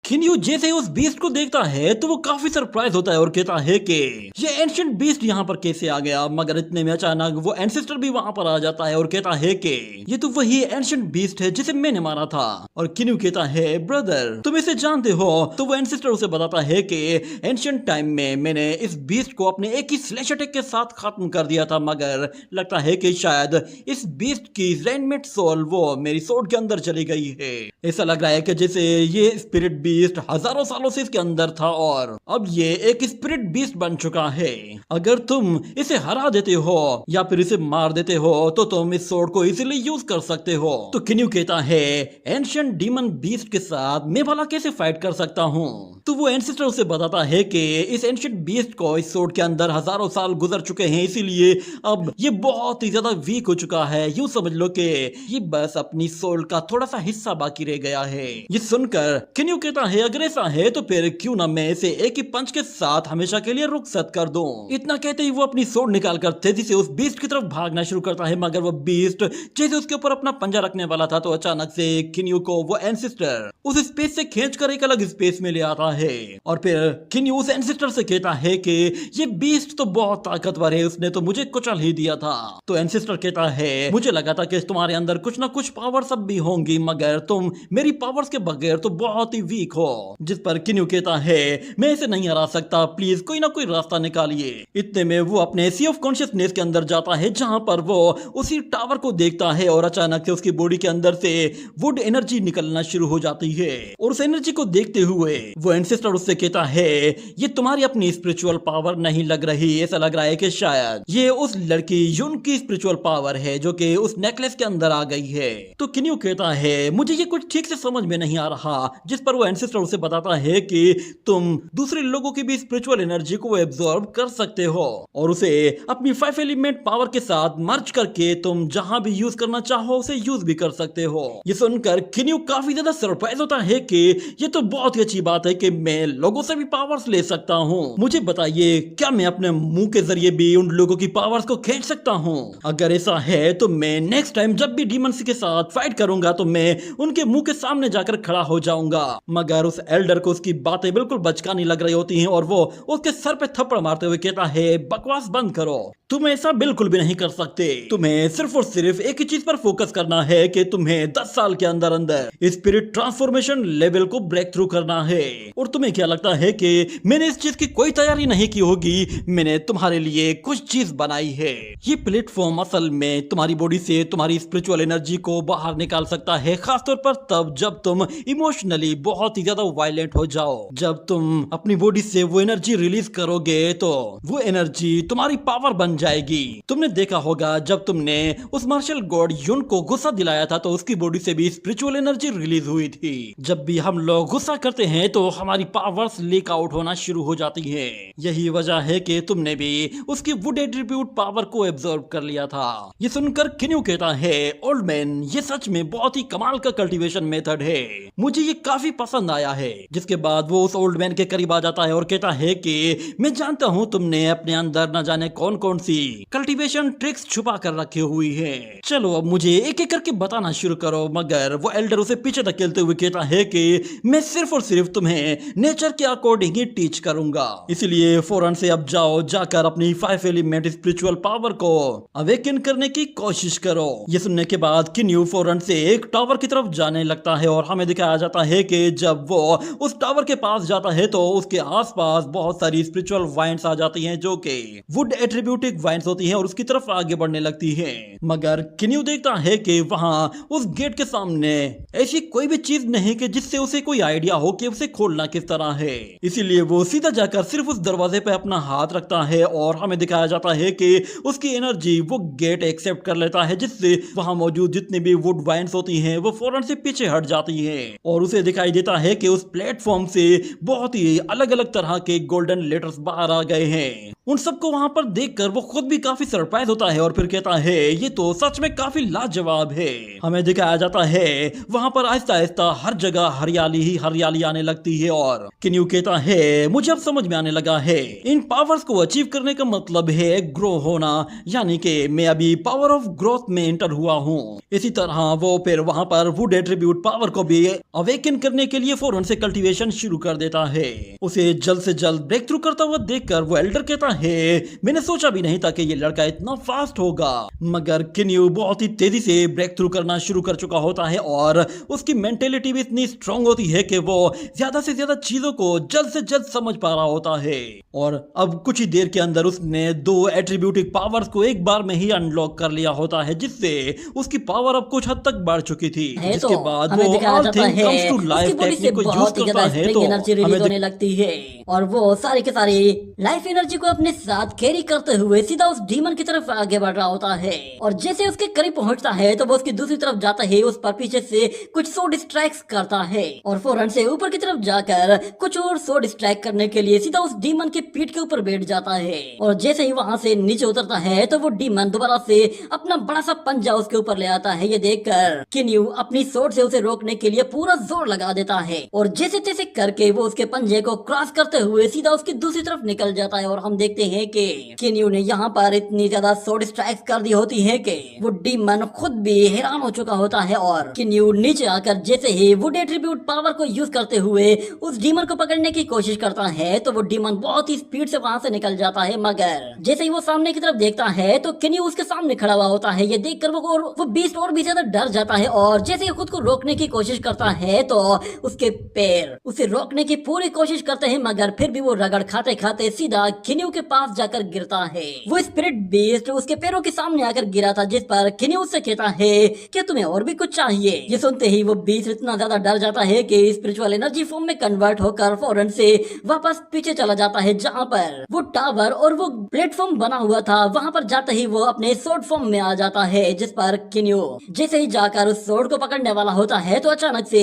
किन्यू जैसे ही उस बीस्ट को देखता है तो वो काफी सरप्राइज होता है और कहता है कि ये एंशिएंट बीस्ट यहाँ पर कैसे आ गया। मगर इतने में अचानक वो एंसेस्टर भी वहां पर आ जाता है और कहता है कि ये तो वही एंशिएंट बीस्ट है जिसे मैंने मारा था। और किन्यू कहता है ब्रदर तुम इसे जानते हो? तो वो एंसेस्टर उसे बताता है कि एंशिएंट टाइम में मैंने इस बीस्ट को अपने एक ही स्लैश अटैक के साथ खत्म कर दिया था, मगर लगता है कि शायद इस बीस्ट की रेनमेट सोल वो मेरी सोड के अंदर चली गई है। ऐसा लग रहा है कि जैसे ये स्पिरिट बीस्ट हजारों सालों से इसके अंदर था और अब ये एक स्पिरिट बीस्ट बन चुका है। अगर तुम इसे हरा देते हो या फिर इसे मार देते हो तो तुम इस सोड को इजीली यूज कर सकते हो। तो किन्यू कहता है एंशिएंट डीमन बीस्ट के साथ मैं भला कैसे फाइट कर सकता हूँ? तो वो एंसेस्टर उसे बताता है कि इस एंशिएंट बीस्ट को इस सोड के अंदर हजारों साल गुजर चुके हैं, इसीलिए अब ये बहुत ही ज्यादा वीक हो चुका है। यूं समझ लो कि ये बस अपनी सोल का थोड़ा सा हिस्सा बाकी रह गया है। ये सुनकर किन्यू कहता है अगर ऐसा है तो फिर क्यों ना मैं इसे एक ही पंच के साथ हमेशा के लिए रुखसत कर दूं। इतना कहते ही वो अपनी सोड निकालकर तेजी से उस बीस्ट की तरफ भागना शुरू करता है, मगर वो बीस्ट जैसे उसके ऊपर अपना पंजा रखने वाला था तो अचानक से किन्यू को वो एंसेस्टर उस स्पेस से खींचकर एक अलग स्पेस में ले आता है। और फिर किन्यू उस एंसेस्टर से कहता है कि ये बीस्ट तो बहुत ताकतवर है, उसने तो मुझे कुचल ही दिया था। तो एंसेस्टर कहता है मुझे लगा था कि तुम्हारे अंदर कुछ ना कुछ पावर सब भी होंगी, मगर तुम मेरी पावर्स के बगैर तो बहुत ही वीक हो। जिस पर किन्यू कहता है मैं इसे नहीं हरा सकता, प्लीज कोई ना कोई रास्ता निकालिए। इतने में वो अपने सी ऑफ कॉन्शियसनेस के अंदर जाता है, जहां पर वो उसी टावर को देखता है और अचानक से उसकी बॉडी के अंदर से वुड एनर्जी निकलना शुरू हो जाती है। और उस एनर्जी को देखते हुए वो एंसेस्टर उससे कहता है ये तुम्हारी अपनी स्पिरिचुअल पावर नहीं लग रही, ऐसा लग रहा है कि शायद ये उस लड़की यून की स्पिरिचुअल पावर है जो कि उस नेकलेस के अंदर आ गई है। तो किन्यू कहता है मुझे ये कुछ ठीक से समझ में नहीं आ रहा। जिस पर वो एंसेस्टर उसे बताता है कि तुम दूसरे लोगों की भी स्पिरिचुअल एनर्जी को एब्जॉर्ब कर सकते हो और उसे अपनी 5 एलिमेंट पावर के साथ मर्ज करके तुम जहां भी यूज करना चाहो उसे यूज भी कर सकते हो। ये सुनकर किन्यू काफी ज्यादा सरप्राइज होता है कि ये तो बहुत ही अच्छी बात है कि मैं लोगों से भी पावर्स ले सकता हूँ। मुझे बताइए क्या मैं अपने मुंह के जरिए भी उन लोगों की पावर्स को खींच सकता हूँ? अगर ऐसा है तो मैं नेक्स्ट टाइम जब भी डीमंस के साथ फाइट करूंगा तो मैं उनके मुंह के सामने जाकर खड़ा हो जाऊंगा। मगर मगर उस एल्डर को उसकी बातें बिल्कुल बचकानी लग रही होती हैं और वो उसके सर पे थप्पड़ मारते हुए कहता है, बकवास बंद करो, तुम ऐसा बिल्कुल भी नहीं कर सकते। तुम्हें सिर्फ और सिर्फ एक ही चीज पर फोकस करना है कि तुम्हें 10 साल के अंदर अंदर स्पिरिट ट्रांसफॉर्मेशन लेवल को ब्रेक थ्रू करना है। और तुम्हें क्या लगता है कि मैंने इस चीज की कोई तैयारी नहीं की होगी? मैंने तुम्हारे लिए कुछ चीज बनाई है। ये प्लेटफॉर्म असल में तुम्हारी बॉडी से तुम्हारी स्पिरिचुअल एनर्जी को बाहर निकाल सकता है, खासतौर पर तब जब तुम इमोशनली बहुत ही ज्यादा वायलेंट हो जाओ। जब तुम अपनी बॉडी से वो एनर्जी रिलीज करोगे तो वो एनर्जी तुम्हारी पावर बन जाएगी। तुमने देखा होगा जब तुमने उस मार्शल गॉड युन को गुस्सा दिलाया था तो उसकी बॉडी से भी स्पिरिचुअल एनर्जी रिलीज हुई थी। जब भी हम लोग गुस्सा करते हैं तो हमारी पावर्स लीक आउट होना शुरू हो जाती है। यही वजह है कि तुमने भी उसकी वुड एट्रीब्यूट पावर को एब्जॉर्ब कर लिया था। ये सुनकर किन्यू कहता है, ओल्ड मैन, ये सच में बहुत ही कमाल का कल्टीवेशन मेथड है, मुझे ये काफी पसंद आया है। जिसके बाद वो उस ओल्ड मैन के करीब आ जाता है और कहता है कि मैं जानता हूँ तुमने अपने अंदर न जाने कौन कौन सी कल्टीवेशन ट्रिक्स छुपा कर रखी हुई है, चलो अब मुझे एक एक करके बताना शुरू करो। मगर वो एल्डर उसे पीछे धकेलते हुए कहता है कि मैं सिर्फ और सिर्फ तुम्हें नेचर के अकॉर्डिंग ही टीच करूंगा, इसलिए फौरन से अब जाओ, जाकर अपनी 5 एलिमेंट स्पिरिचुअल पावर को अवेकन करने की कोशिश करो। ये सुनने के बाद किन्यू फौरन से एक टावर की तरफ जाने लगता है और हमें दिखाया जाता है कि जब वो उस टावर के पास जाता है तो उसके आसपास बहुत सारी स्पिरिचुअल वाइन्स आ जाती हैं जो कि वुड एट्रीब्यूटिक वाइन्स होती हैं और उसकी तरफ आगे बढ़ने लगती हैं। मगर किन्यू देखता है कि वहां उस गेट के सामने ऐसी कोई भी चीज नहीं कि जिससे उसे कोई आइडिया हो कि उसे खोलना किस तरह है, इसीलिए वो सीधा जाकर सिर्फ उस दरवाजे पे अपना हाथ रखता है और हमें दिखाया जाता है कि उसकी एनर्जी वो गेट एक्सेप्ट कर लेता है, जिससे वहां मौजूद जितनी भी वुड वाइन्स होती हैं वो फौरन से पीछे हट जाती हैं और उसे दिखाई देता है कि उस प्लेटफॉर्म से बहुत ही अलग अलग तरह के गोल्डन लेटर्स बाहर आ गए हैं। उन सबको वहां पर देखकर वो खुद भी काफी सरप्राइज होता है और फिर कहता है, ये तो सच में काफी लाजवाब है। हमें दिखाया जाता है वहां पर आहिस्ता आहिस्ता हर जगह हरियाली ही हरियाली आने लगती है और किन्यू कहता है, मुझे अब समझ में आने लगा है, इन पावर्स को अचीव करने का मतलब है ग्रो होना, यानी कि मैं अभी पावर ऑफ ग्रोथ में एंटर हुआ हूँ। इसी तरह वो फिर वहां पर वुड एट्रीब्यूट पावर को भी अवेकन करने के लिए फौरन से कल्टीवेशन शुरू कर देता है। उसे जल्द से जल्द ब्रेक थ्रू करता हुआ देखकर वो एल्डर कहता है, मैंने सोचा भी नहीं था कि ये लड़का इतना फास्ट होगा। मगर किन्यू बहुत ही तेजी से ब्रेक थ्रू करना शुरू कर चुका होता है और उसकी मेंटेलिटी भी इतनी स्ट्रांग होती है कि वो ज्यादा से ज्यादा चीजों को जल्द से जल्द समझ पा रहा होता है और अब कुछ ही देर के अंदर उसने 2 एट्रीब्यूटिक पावर्स को एक बार में ही अनलॉक कर लिया होता है, जिससे उसकी पावर अब कुछ हद तक बढ़ चुकी थी। जिसके बाद वो all thing comes to life technique को यूज करता है तो एनर्जी रिलीज होने लगती है और वो सारी के सारी लाइफ एनर्जी को अपने साथ कैरी करते हुए सीधा उस डीमन की तरफ आगे बढ़ रहा होता है और जैसे उसके करीब पहुंचता है तो वो उसकी दूसरी तरफ जाता है, उस पर पीछे से कुछ सो डिस्ट्रैक्ट करता है और फौरन से ऊपर की तरफ जाकर कुछ और सो डिस्ट्रैक्ट करने के लिए सीधा उस डीमन के पीठ के ऊपर बैठ जाता है और जैसे ही वहां से नीचे उतरता है तो वो डीमन दोबारा से अपना बड़ा सा पंजा उसके ऊपर ले आता है। ये देखकर किन्यू अपनी सोर्ड से उसे रोकने के लिए पूरा जोर लगा देता है और जैसे तैसे करके वो उसके पंजे को क्रॉस करते हुए सीधा उसकी दूसरी तरफ निकल जाता है और हम देखते हैं कि किन्यू ने यहाँ पर इतनी ज्यादा सोर्ड स्ट्राइक्स कर दी होती है कि वो डीमन खुद भी हैरान हो चुका होता है और किन्यू नीचे आकर जैसे ही वुड एट्रीब्यूट पावर को यूज करते हुए उस डीमन को पकड़ने की कोशिश करता है तो वो डीमन बहुत ही स्पीड से वहां से निकल जाता है। मगर जैसे ही वो सामने की तरफ देखता है तो किन्यू उसके सामने खड़ा हुआ होता है। ये देखकर वो बीस्ट और भी ज्यादा डर जाता है और जैसे ही खुद को रोकने की कोशिश करता है तो उसके पैर उसे रोकने की पूरी कोशिश करते हैं, मगर फिर भी वो रगड़ खाते खाते सीधा किन्यू के पास जाकर गिरता है। वो स्पिरिट बीस्ट उसके पैरों के सामने आकर गिरा था, जिस पर किन्यू उससे कहता है कि तुम्हें और भी कुछ चाहिए। ये सुनते ही वो बीस्ट इतना ज्यादा डर जाता है कि स्पिरिचुअल एनर्जी फॉर्म में कन्वर्ट होकर फौरन से वापस पीछे चला जाता है, जहाँ पर वो टावर और वो प्लेटफॉर्म बना हुआ था वहाँ पर जाते ही वो अपने सोर्ड फॉर्म में आ जाता है। जिस पर किन्यू जैसे ही जाकर उस सोर्ड को पकड़ने वाला होता है तो अचानक से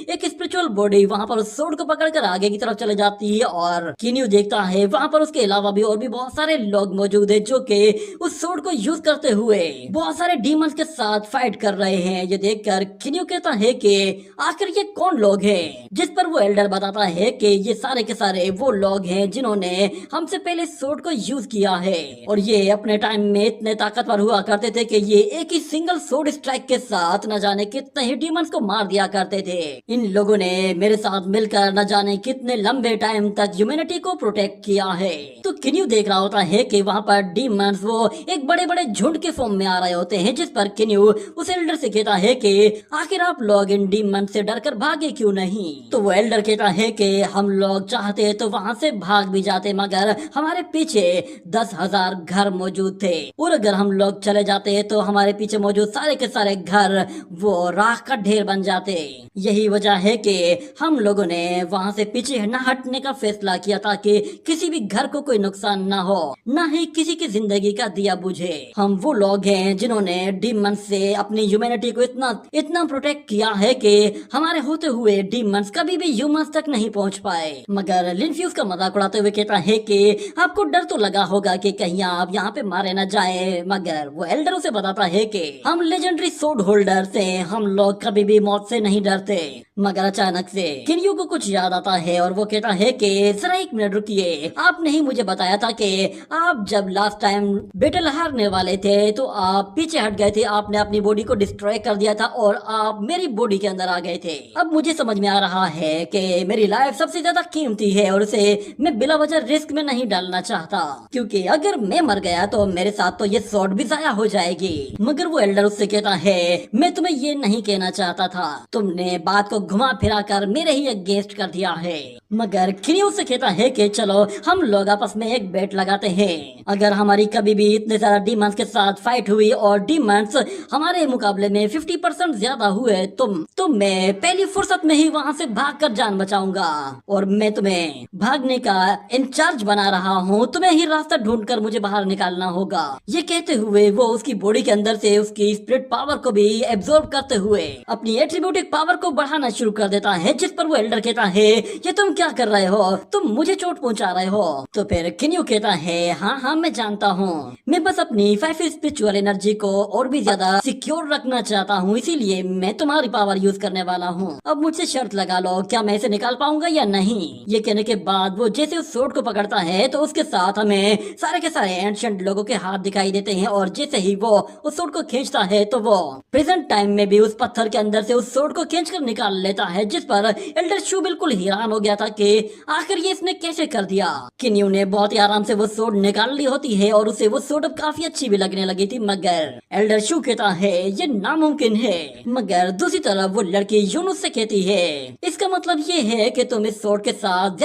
एक स्पिरिचुअल बॉडी वहाँ पर उस सोर्ड को पकड़कर आगे की तरफ चले जाती है और किन्यू देखता है वहाँ पर उसके अलावा भी और भी बहुत सारे लोग मौजूद है जो कि उस सोर्ड को यूज करते हुए बहुत सारे डीमंस के साथ फाइट कर रहे हैं। ये देखकर किन्यू कहता है कि आखिर ये कौन लोग हैं, जिस पर वो एल्डर बताता है कि ये सारे के सारे वो लोग हैं जिन्होंने हमसे पहले सोर्ड को यूज किया है और ये अपने टाइम में इतने ताकतवर हुआ करते थे कि ये एक ही सिंगल सोर्ड स्ट्राइक के साथ न जाने कितने ही डीमंस को मार दिया करते थे। इन लोगों ने मेरे साथ मिलकर न जाने कितने लंबे टाइम तक ह्यूमैनिटी को प्रोटेक्ट किया है। तो किन्यू देख रहा होता है कि वहाँ पर डीमंस वो एक बड़े बड़े झुंड के फॉर्म में आ रहे होते हैं, जिस पर किन्यू उस एल्डर से कहता है कि आखिर आप लोग इन डीमंस से डरकर भागे क्यों नहीं। तो वो एल्डर कहता है कि हम लोग चाहते तो वहाँ से भाग भी जाते, मगर हमारे पीछे 10,000 घर मौजूद थे और अगर हम लोग चले जाते तो हमारे पीछे मौजूद सारे के सारे घर वो राख का ढेर बन जाते। यही वजह है कि हम लोगों ने वहाँ से पीछे न हटने का फैसला किया ताकि किसी भी घर को कोई नुकसान न हो, न ही किसी की जिंदगी का दिया बुझे। हम वो लोग हैं जिन्होंने डीमंस से अपनी ह्यूमैनिटी को इतना प्रोटेक्ट किया है कि हमारे होते हुए डीमंस कभी भी ह्यूमंस तक नहीं पहुंच पाए। मगर लिनफ्यूज का मजाक उड़ाते हुए कहता है कि आपको डर तो लगा होगा कि कहीं आप यहाँ पे मारे न जाए, मगर वो एल्डर उसे बताता है कि हम लेजेंडरी सोर्ड होल्डर से हम लोग कभी भी मौत से नहीं डरते। मगर अचानक से किन्यू को कुछ याद आता है और वो कहता है कि जरा एक मिनट रुकिए, आपने ही मुझे बताया था कि आप जब लास्ट टाइम बैटल हारने वाले थे तो आप पीछे हट गए थे, आपने अपनी बॉडी को डिस्ट्रॉय कर दिया था और आप मेरी बॉडी के अंदर आ गए थे। अब मुझे समझ में आ रहा है कि मेरी लाइफ सबसे ज्यादा कीमती है और उसे मैं बिला वजह रिस्क में नहीं डालना चाहता, क्योंकि अगर मैं मर गया तो मेरे साथ तो ये स्वॉर्ड भी जाया हो जाएगी। मगर वो एल्डर उससे कहता है मैं तुम्हें ये नहीं कहना चाहता था, तुमने बात को घुमा फिरा कर मेरे ही अगेंस्ट कर दिया है। मगर किन्यू से कहता है कि चलो हम लोग आपस में एक बेट लगाते हैं, अगर हमारी कभी भी इतने सारा डीमंस के साथ फाइट हुई और डीमंस हमारे मुकाबले में 50% ज्यादा हुए तो मैं पहली फुर्सत में ही वहाँ से भागकर जान बचाऊंगा और मैं तुम्हें भागने का इंचार्ज बना रहा हूँ, तुम्हें ही रास्ता ढूंढकर मुझे बाहर निकालना होगा। ये कहते हुए वो उसकी बॉडी के अंदर से उसकी स्पिरिट पावर को भी एब्जॉर्ब करते हुए अपनी एट्रीब्यूटिक पावर को बढ़ाना शुरू कर देता है, जिस पर वो एल्डर कहता है ये तुम क्या कर रहे हो, तुम मुझे चोट पहुंचा रहे हो। तो फिर किन्यू कहता है हाँ मैं जानता हूँ, मैं बस अपनी 5 स्पिरिचुअल एनर्जी को और भी ज्यादा सिक्योर रखना चाहता हूँ, इसीलिए मैं तुम्हारी पावर यूज करने वाला हूँ। अब मुझसे शर्त लगा लो, क्या मैं इसे निकाल पाऊंगा या नहीं। ये कहने के बाद वो जैसे उस सोर्ड को पकड़ता है तो उसके साथ हमें सारे के सारे एंशिएंट लोगों के हाथ दिखाई देते हैं और जैसे ही वो उस सोर्ड को खींचता है तो वो प्रेजेंट टाइम में भी उस पत्थर के अंदर से उस सोर्ड को खींचकर निकाल लेता है, जिस पर एल्डर शू बिल्कुल हैरान हो गया था कि आखिर ये इसने कैसे कर दिया। किन्यू ने बहुत ही आराम से वो सोर्ड निकाल ली होती है और उसे वो सोर्ड अब काफी अच्छी भी लगने लगी थी, मगर एल्डर शू कहता है ये नामुमकिन है। मगर दूसरी तरफ वो लड़की यूनुस से कहती है इसका मतलब ये है कि तुम इस सोर्ड के साथ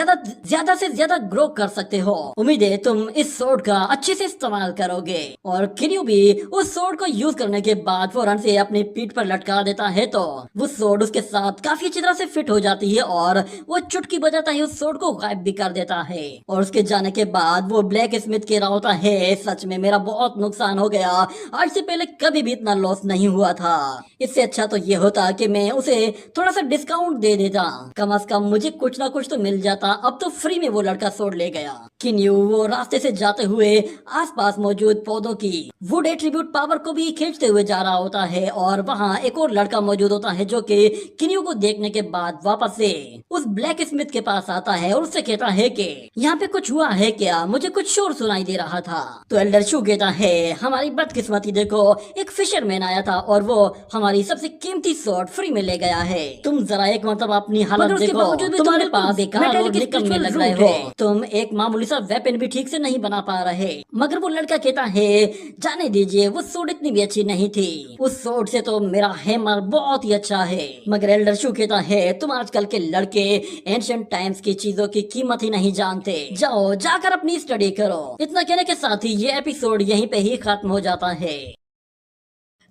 ज्यादा से ज्यादा ग्रो कर सकते हो, उम्मीद है तुम इस सोर्ड का अच्छे से इस्तेमाल करोगे। और किन्यू भी उस सोर्ड को यूज करने के बाद फौरन से अपनी पीठ पर लटका देता है तो वो सोर्ड उसके साथ काफी अच्छी तरह से फिट हो जाती है और वो चुटकी बजाता ही उस सोर्ड को गायब भी कर देता है। और उसके जाने के बाद वो ब्लैक स्मिथ कह रहा होता है सच में मेरा बहुत नुकसान हो गया, आज से पहले कभी भी इतना लॉस नहीं हुआ था, इससे अच्छा तो ये होता कि मैं उसे थोड़ा सा डिस्काउंट दे देता, कम से कम मुझे कुछ ना कुछ तो मिल जाता। अब तो फ्री में वो लड़का सोर्ड ले गया। किन्यू वो रास्ते से जाते हुए आसपास मौजूद पौधों की वुड एट्रीब्यूट पावर को भी खींचते हुए जा रहा होता है और वहाँ एक और लड़का मौजूद होता है जो कि किन्यू को देखने के बाद वापस से उस ब्लैक स्मिथ के पास आता है और उससे कहता है कि यहाँ पे कुछ हुआ है क्या, मुझे कुछ शोर सुनाई दे रहा था। तो एल्डर शू कहता है हमारी बदकिस्मती देखो, एक फिशरमैन आया था और वो हमारी सबसे कीमती स्वॉर्ड फ्री में ले गया है। तुम जरा एक मतलब अपनी हालत देखो, तुम्हारे पास बेकार और निकम्मे लग रहे हो, तुम एक मामूली सा वेपन भी ठीक से नहीं बना पा रहे। मगर वो लड़का कहता है जाने दीजिए, वो सोर्ड इतनी भी अच्छी नहीं थी, उस सोर्ड से तो मेरा हैमर बहुत ही अच्छा है। मगर एल्डर शू कहता है तुम आजकल के लड़के एंशिएंट टाइम्स की चीजों की कीमत ही नहीं जानते, जाओ जाकर अपनी स्टडी करो। इतना कहने के साथ ही ये एपिसोड यहीं पे ही खत्म हो जाता है।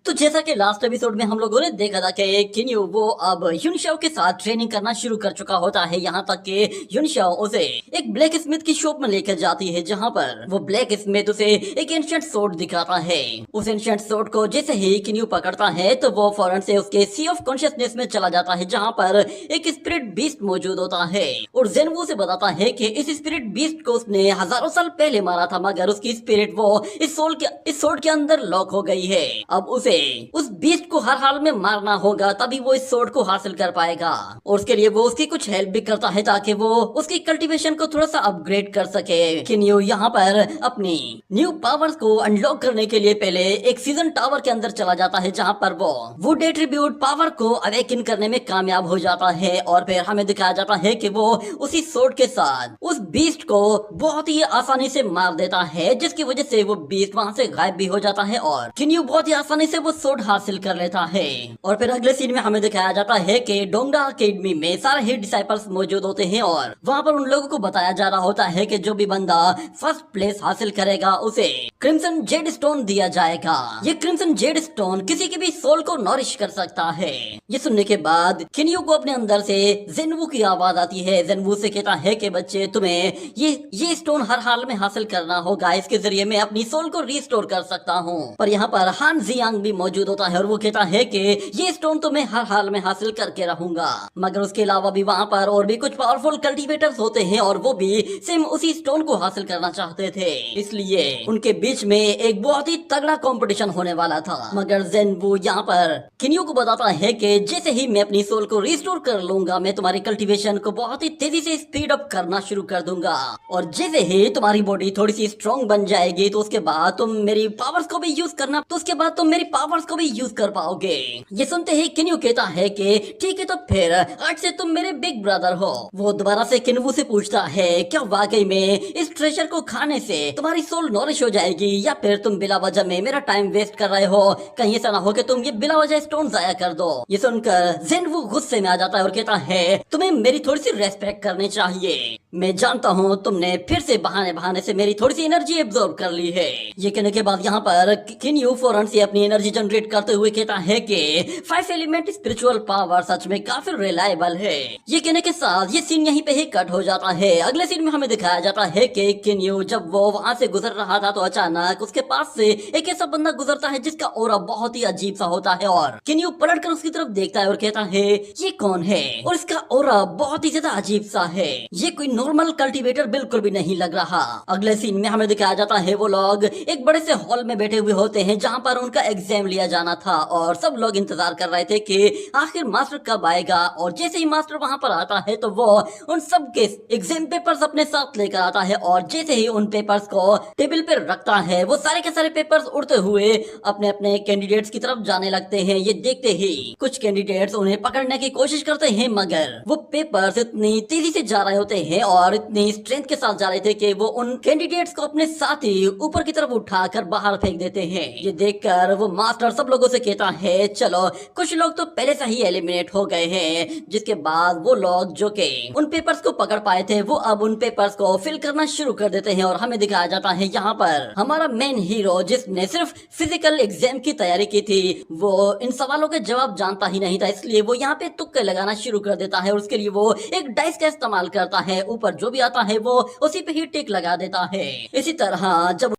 तो जैसा कि लास्ट एपिसोड में हम लोगों ने देखा था कि किन्यू वो अब यूनशाओ के साथ ट्रेनिंग करना शुरू कर चुका होता है, यहाँ तक कि यूनशाओ उसे एक ब्लैक स्मिथ की शॉप में लेकर जाती है, जहाँ पर वो ब्लैक स्मिथ उसे एक एंशिएंट सोर्ड दिखाता है। उस एंशिएंट सोर्ड को जैसे ही किन्यू पकड़ता है तो वो फौरन से उसके सी ऑफ कॉन्शियसनेस में चला जाता है, जहाँ पर एक स्पिरिट बीस्ट मौजूद होता है और जेनवू से बताता है कि इस स्पिरिट बीस्ट को उसने हजारों साल पहले मारा था, मगर उसकी स्पिरिट वो इस सोर्ड के अंदर लॉक हो गई है। अब उसे उसे उस बीस्ट को हर हाल में मारना होगा, तभी वो इस सोर्ड को हासिल कर पाएगा। और उसके लिए वो उसकी कुछ हेल्प भी करता है ताकि वो उसकी कल्टीवेशन को थोड़ा सा अपग्रेड कर सके। किन्यू यहाँ पर अपनी न्यू पावर्स को अनलॉक करने के लिए पहले एक सीजन टावर के अंदर चला जाता है, जहाँ पर वो एट्रीब्यूट पावर को अवेकन करने में कामयाब हो जाता है। और फिर हमें दिखाया जाता है कि वो उसी सोर्ड के साथ उस बीस्ट को बहुत ही आसानी से मार देता है, जिसकी वजह से वो बीस्ट वहाँ से गायब भी हो जाता है और किन्यू बहुत ही आसानी से वो सोर्ड हासिल कर लेता है। और फिर अगले सीन में हमें दिखाया जाता है कि डोंगडा अकेडमी में सारे ही डिसाइपल्स मौजूद होते हैं और वहाँ पर उन लोगों को बताया जा रहा होता है कि जो भी बंदा फर्स्ट प्लेस हासिल करेगा उसे क्रिम्सन जेड स्टोन दिया जाएगा। ये क्रिम्सन जेड स्टोन किसी की भी सोल को नॉरिश कर सकता है। ये सुनने के बाद किन्यू को अपने अंदर से जेनवू की आवाज आती है। जेनवू से कहता है कि बच्चे, तुम्हें ये स्टोन हर हाल में हासिल करना होगा, इसके जरिए मैं अपनी सोल को रिस्टोर कर सकता हूँ। पर यहाँ पर हान जियांग भी मौजूद होता है और वो कहता है कि ये स्टोन तो मैं हर हाल में हासिल करके रहूंगा। मगर उसके अलावा भी वहाँ पर और भी कुछ पावरफुल कल्टीवेटर्स होते हैं और वो भी सेम उसी स्टोन को हासिल करना चाहते थे, इसलिए उनके बीच में एक बहुत ही तगड़ा कंपटीशन होने वाला था। मगर जेनवू यहाँ पर किन्यू को बताता है कि जैसे ही मैं अपनी सोल को रिस्टोर कर लूंगा, मैं तुम्हारी कल्टीवेशन को बहुत ही तेजी से स्पीड अप करना शुरू कर दूंगा और जैसे ही तुम्हारी बॉडी थोड़ी सी स्ट्रॉन्ग बन जाएगी तो उसके बाद तुम मेरी पावर्स को भी यूज करना, तो उसके बाद तुम मेरी पावर्स को भी यूज कर पाओगे। ये सुनते ही किन्यू कहता है कि ठीक है, तो फिर आज से तुम मेरे बिग ब्रदर हो। वो दोबारा से किन्यू से पूछता है, क्या वाकई में इस ट्रेजर को खाने से तुम्हारी सोल नॉरिश हो जाएगी या फिर तुम बिला वजह में मेरा टाइम वेस्ट कर रहे हो? कहीं ऐसा ना हो कि तुम ये बिला वजह स्टोन जाया कर दो। ये सुनकर जेनवू गुस्से में आ जाता है और कहता है, तुम्हें मेरी थोड़ी सी रेस्पेक्ट करनी चाहिए। मैं जानता हूँ तुमने फिर से बहाने से मेरी थोड़ी सी एनर्जी एब्जॉर्ब कर ली है। ये कहने के बाद यहाँ पर किन्यू फौरन से अपनी एनर्जी जनरेट करते हुए कहता है कि 5 एलिमेंट स्पिरिचुअल पावर सच में काफी रिलायबल है। ये कहने के साथ ये सीन यहीं पे ही कट हो जाता है। अगले सीन में हमें दिखाया जाता है कि किन्यू जब वो वहाँ से गुजर रहा था तो अचानक उसके पास से एक ऐसा बंदा गुजरता है जिसका ऑरा बहुत ही अजीब सा होता है और किन्यू पलट कर उसकी तरफ देखता है और कहता है, ये कौन है? और इसका ऑरा बहुत ही ज्यादा अजीब सा है। ये कोई नॉर्मल कल्टीवेटर बिल्कुल भी नहीं लग रहा। अगले सीन में हमें दिखाया जाता है वो लोग एक बड़े से हॉल में बैठे हुए होते हैं जहाँ पर उनका एग्जाम लिया जाना था और सब लोग इंतजार कर रहे थे कि आखिर मास्टर कब आएगा। और जैसे ही मास्टर वहाँ पर आता है तो वो उन सब के एग्जाम पेपर्स अपने साथ लेकर आता है और जैसे ही उन पेपर्स को टेबल पर रखता है वो सारे के सारे पेपर्स उड़ते हुए अपने अपने कैंडिडेट्स की तरफ जाने लगते हैं। ये देखते ही कुछ कैंडिडेट्स उन्हें पकड़ने की कोशिश करते हैं मगर वो पेपर्स इतनी तेजी से जा रहे होते हैं और इतनी स्ट्रेंथ के साथ जा रहे थे कि वो उन कैंडिडेट्स को अपने साथ ही ऊपर की तरफ उठाकर बाहर फेंक देते हैं। ये देखकर वो मास्टर सब लोगों से कहता है, चलो कुछ लोग तो पहले से ही एलिमिनेट हो गए हैं। जिसके बाद वो लोग जो के उन पेपर्स को पकड़ पाए थे वो अब उन पेपर्स को फिल करना शुरू कर देते हैं और हमें दिखाया जाता है यहाँ पर हमारा मेन हीरो जिसने सिर्फ फिजिकल एग्जाम की तैयारी की थी वो इन सवालों के जवाब जानता ही नहीं था, इसलिए वो यहाँ पे तुक्के लगाना शुरू कर देता है और उसके लिए वो एक डाइस का इस्तेमाल करता है। ऊपर जो भी आता है वो उसी पे ही टिक लगा देता है। इसी तरह जब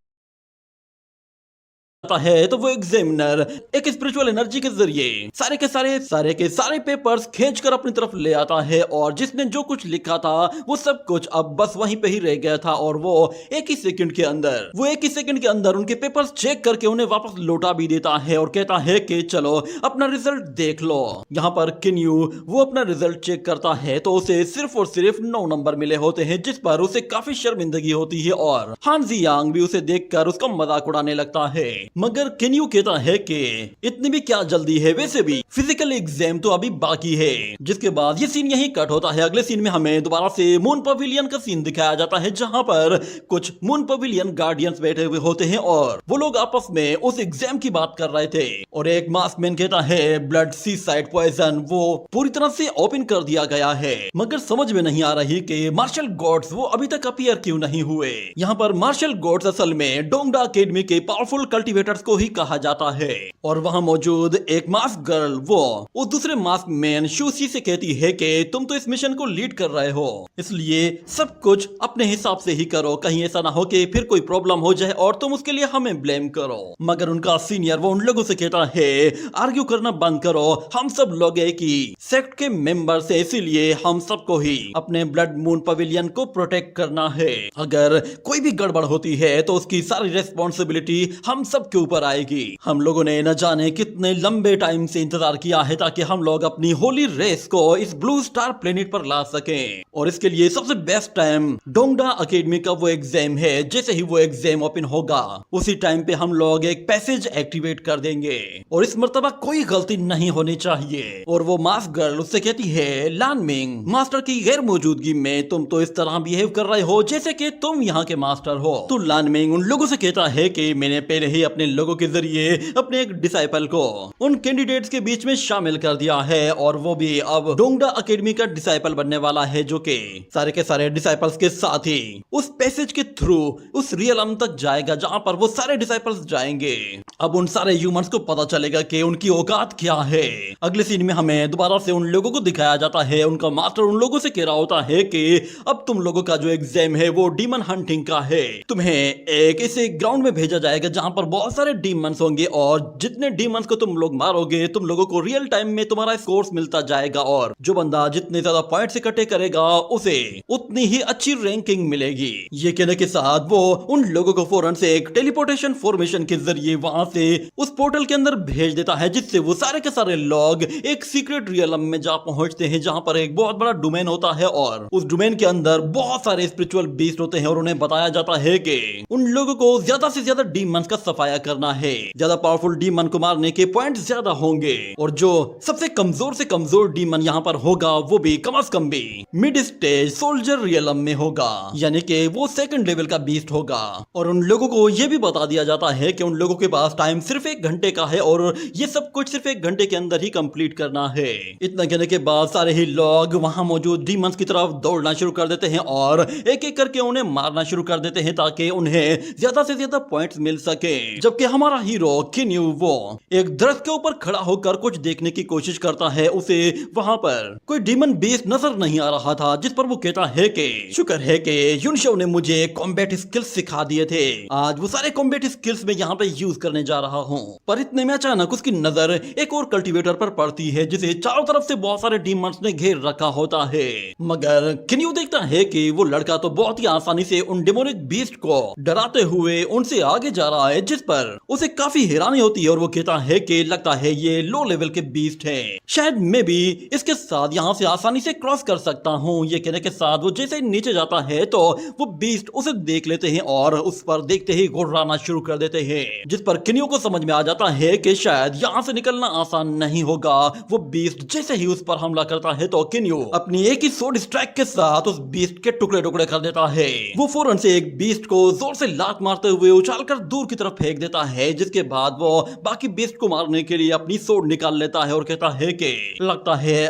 है तो वो एग्जामिनर एक स्पिरिचुअल एनर्जी के जरिए सारे के सारे पेपर्स खींचकर अपनी तरफ ले आता है और जिसने जो कुछ लिखा था वो सब कुछ अब बस वहीं पे ही रह गया था और वो एक ही सेकंड के अंदर उनके पेपर्स चेक करके उन्हें वापस लौटा भी देता है और कहता है कि चलो अपना रिजल्ट देख लो। यहाँ पर किन्यू वो अपना रिजल्ट चेक करता है तो उसे सिर्फ और सिर्फ 9 नंबर मिले होते हैं, जिस पर उसे काफी शर्मिंदगी होती है और हान जियांग भी उसे देखकर उसका मजाक उड़ाने लगता है। मगर किन्यू कहता है कि इतनी भी क्या जल्दी है, वैसे भी फिजिकल एग्जाम तो अभी बाकी है। जिसके बाद ये सीन यहीं कट होता है। अगले सीन में हमें दोबारा से मून पवेलियन का सीन दिखाया जाता है जहां पर कुछ मून पवेलियन गार्डियंस बैठे हुए होते हैं और वो लोग आपस में उस एग्जाम की बात कर रहे थे और एक मास्कमैन कहता है ब्लड सी साइड पॉइजन वो पूरी तरह से ओपन कर दिया गया है। मगर समझ में नहीं आ रही कि मार्शल गॉड्स वो अभी तक अपीयर क्यों नहीं हुए। यहाँ पर मार्शल गॉड्स असल में डोंगडा अकेडमी के पावरफुल कल्टीवेटर्स को ही कहा जाता है और वहाँ मौजूद एक मास्क गर्ल वो दूसरे मास्क मैन शूसी से कहती है कि तुम तो इस मिशन को लीड कर रहे हो, इसलिए सब कुछ अपने हिसाब से ही करो, कहीं ऐसा ना हो कि फिर कोई प्रॉब्लम हो जाए और तुम उसके लिए हमें ब्लेम करो। मगर उनका सीनियर वो उन लोगों से कहता है आर्ग्यू करना बंद करो, हम सब लोग एक ही सेक्ट के मेंबर्स है, इसीलिए हम सबको ही अपने ब्लड मून पवेलियन को प्रोटेक्ट करना है। अगर कोई भी गड़बड़ होती है तो उसकी सारी रेस्पॉन्सिबिलिटी हम सब सबके ऊपर आएगी। हम लोगों ने न जाने कितने लंबे टाइम से इंतजार किया है ताकि हम लोग अपनी होली रेस को इस ब्लू स्टार प्लेनेट पर ला सकें, और इसके लिए सबसे बेस्ट टाइम डोंगडा एकेडमी का वो एग्जाम है। जैसे ही वो एग्जाम ओपन होगा उसी टाइम पे हम लोग एक पैसेज एक्टिवेट कर देंगे, और इस मर्तबा कोई गलती नहीं होनी चाहिए। और वो मास्क गर्ल उससे कहती है, लानमिंग, मास्टर की गैर मौजूदगी में तुम तो इस तरह बिहेव कर रहे हो जैसे कि तुम यहाँ के मास्टर हो। तो लानमिंग उन लोगों से कहता है कि मैंने पहले ही अपने लोगों के जरिए अपने एक डिसाइपल को उन कैंडिडेट्स के बीच में शामिल कर दिया है, और वो भी अब डोंगडा एकेडमी का डिसाइपल बनने वाला है, जो कि सारे के सारे डिसाइपल्स के साथ ही उस पैसेज के थ्रू उस रियलम तक जाएगा जहां पर वो सारे डिसाइपल्स जाएंगे। अब उन सारे ह्यूमंस को पता चलेगा कि उनकी औकात क्या है। अगले सीन में हमें दोबारा से उन लोगों को दिखाया जाता है। उनका मास्टर उन लोगों से कह रहा होता है कि अब तुम लोगों का जो एग्जाम है वो डीमन हंटिंग का है। तुम्हें एक ऐसे ग्राउंड में भेजा जाएगा जहां पर बहुत सारे डीमंस होंगे, और जितने डीमंस को तुम लोग मारोगे तुम लोगों को रियल टाइम में तुम्हारा स्कोर्स मिलता जाएगा, और जो बंदा जितने ज्यादा पॉइंट्स इकट्ठे करेगा उसे उतनी ही अच्छी रैंकिंग मिलेगी। ये कहने के साथ वो उन लोगों को फौरन से एक टेलीपोर्टेशन फॉर्मेशन के जरिए वहां से उस पोर्टल के अंदर भेज देता है, जिससे वो सारे के सारे लोग एक सीक्रेट रियलम में जा पहुंचते हैं जहां पर एक बहुत बड़ा डोमेन होता है, और उस डोमेन के अंदर बहुत सारे स्पिरिचुअल बीस्ट होते हैं, और उन्हें बताया जाता है कि उन लोगों को ज्यादा से ज्यादा डीमंस का सफाया करना है। ज्यादा पावरफुल डीमन को मारने के पॉइंट ज्यादा होंगे, और जो सबसे कमजोर से कमजोर डीमन यहाँ पर होगा वो भी कम से कम भी मिड स्टेज सोल्जर रियलम में होगा, यानी कि वो सेकंड लेवल का बीस्ट होगा। और उन लोगों को ये भी बता दिया जाता है कि उन लोगों के पास टाइम सिर्फ 1 घंटे का है, और ये सब कुछ सिर्फ 1 घंटे के अंदर ही कंप्लीट करना है। इतना कहने के बाद सारे ही लोग वहां मौजूद डीमंस की तरफ दौड़ना शुरू कर देते हैं, और एक एक करके उन्हें मारना शुरू कर देते हैं ताकि उन्हें ज्यादा से ज्यादा पॉइंट्स मिल सके। जबकि हमारा हीरो किन्यू वो एक दरख्त के ऊपर खड़ा होकर कुछ देखने की कोशिश करता है। उसे वहां पर कोई डीमन बेस नजर नहीं आ रहा था, जिस पर वो कहता है कि शुक्र है कि युनशो ने मुझे कॉम्बैट स्किल्स सिखा दिए थे, आज वो सारे कॉम्बैट स्किल्स में यहाँ पे यूज करने जा रहा हूँ। पर इतने में अचानक उसकी नजर एक और कल्टीवेटर पर पड़ती है, जिसे चारों तरफ से बहुत सारे डीमंस ने घेर रखा होता है। मगर किन्यू देखता है कि वो लड़का तो बहुत ही आसानी से उन डेमोनिक बीस्ट को डराते हुए उनसे आगे जा रहा है, जिस पर उसे काफी हैरानी होती है, और वो कहता है कि लगता है ये लो लेवल के बीस्ट है, शायद मैं भी इसके साथ यहाँ से आसानी से क्रॉस कर सकता हूँ। ये कहने के साथ वो जैसे ही नीचे जाता है तो वो बीस्ट उसे देख लेते हैं और उस पर देखते ही घुर्राना शुरू कर देते हैं, जिस पर किन्यू को समझ में आ जाता है कि शायद यहाँ से निकलना आसान नहीं होगा। वो बीस्ट जैसे ही उस पर हमला करता है तो किन्यू अपनी एक ही सोड स्ट्राइक के साथ उस बीस्ट के टुकड़े टुकड़े कर देता है। वो फौरन से एक बीस्ट को जोर से लात मारते हुए उछालकर दूर की तरफ फेंक देता है, जिसके बाद वो बाकी बीस्ट को मारने के लिए अपनी सोड निकाल लेता है और कहता है कि लगता है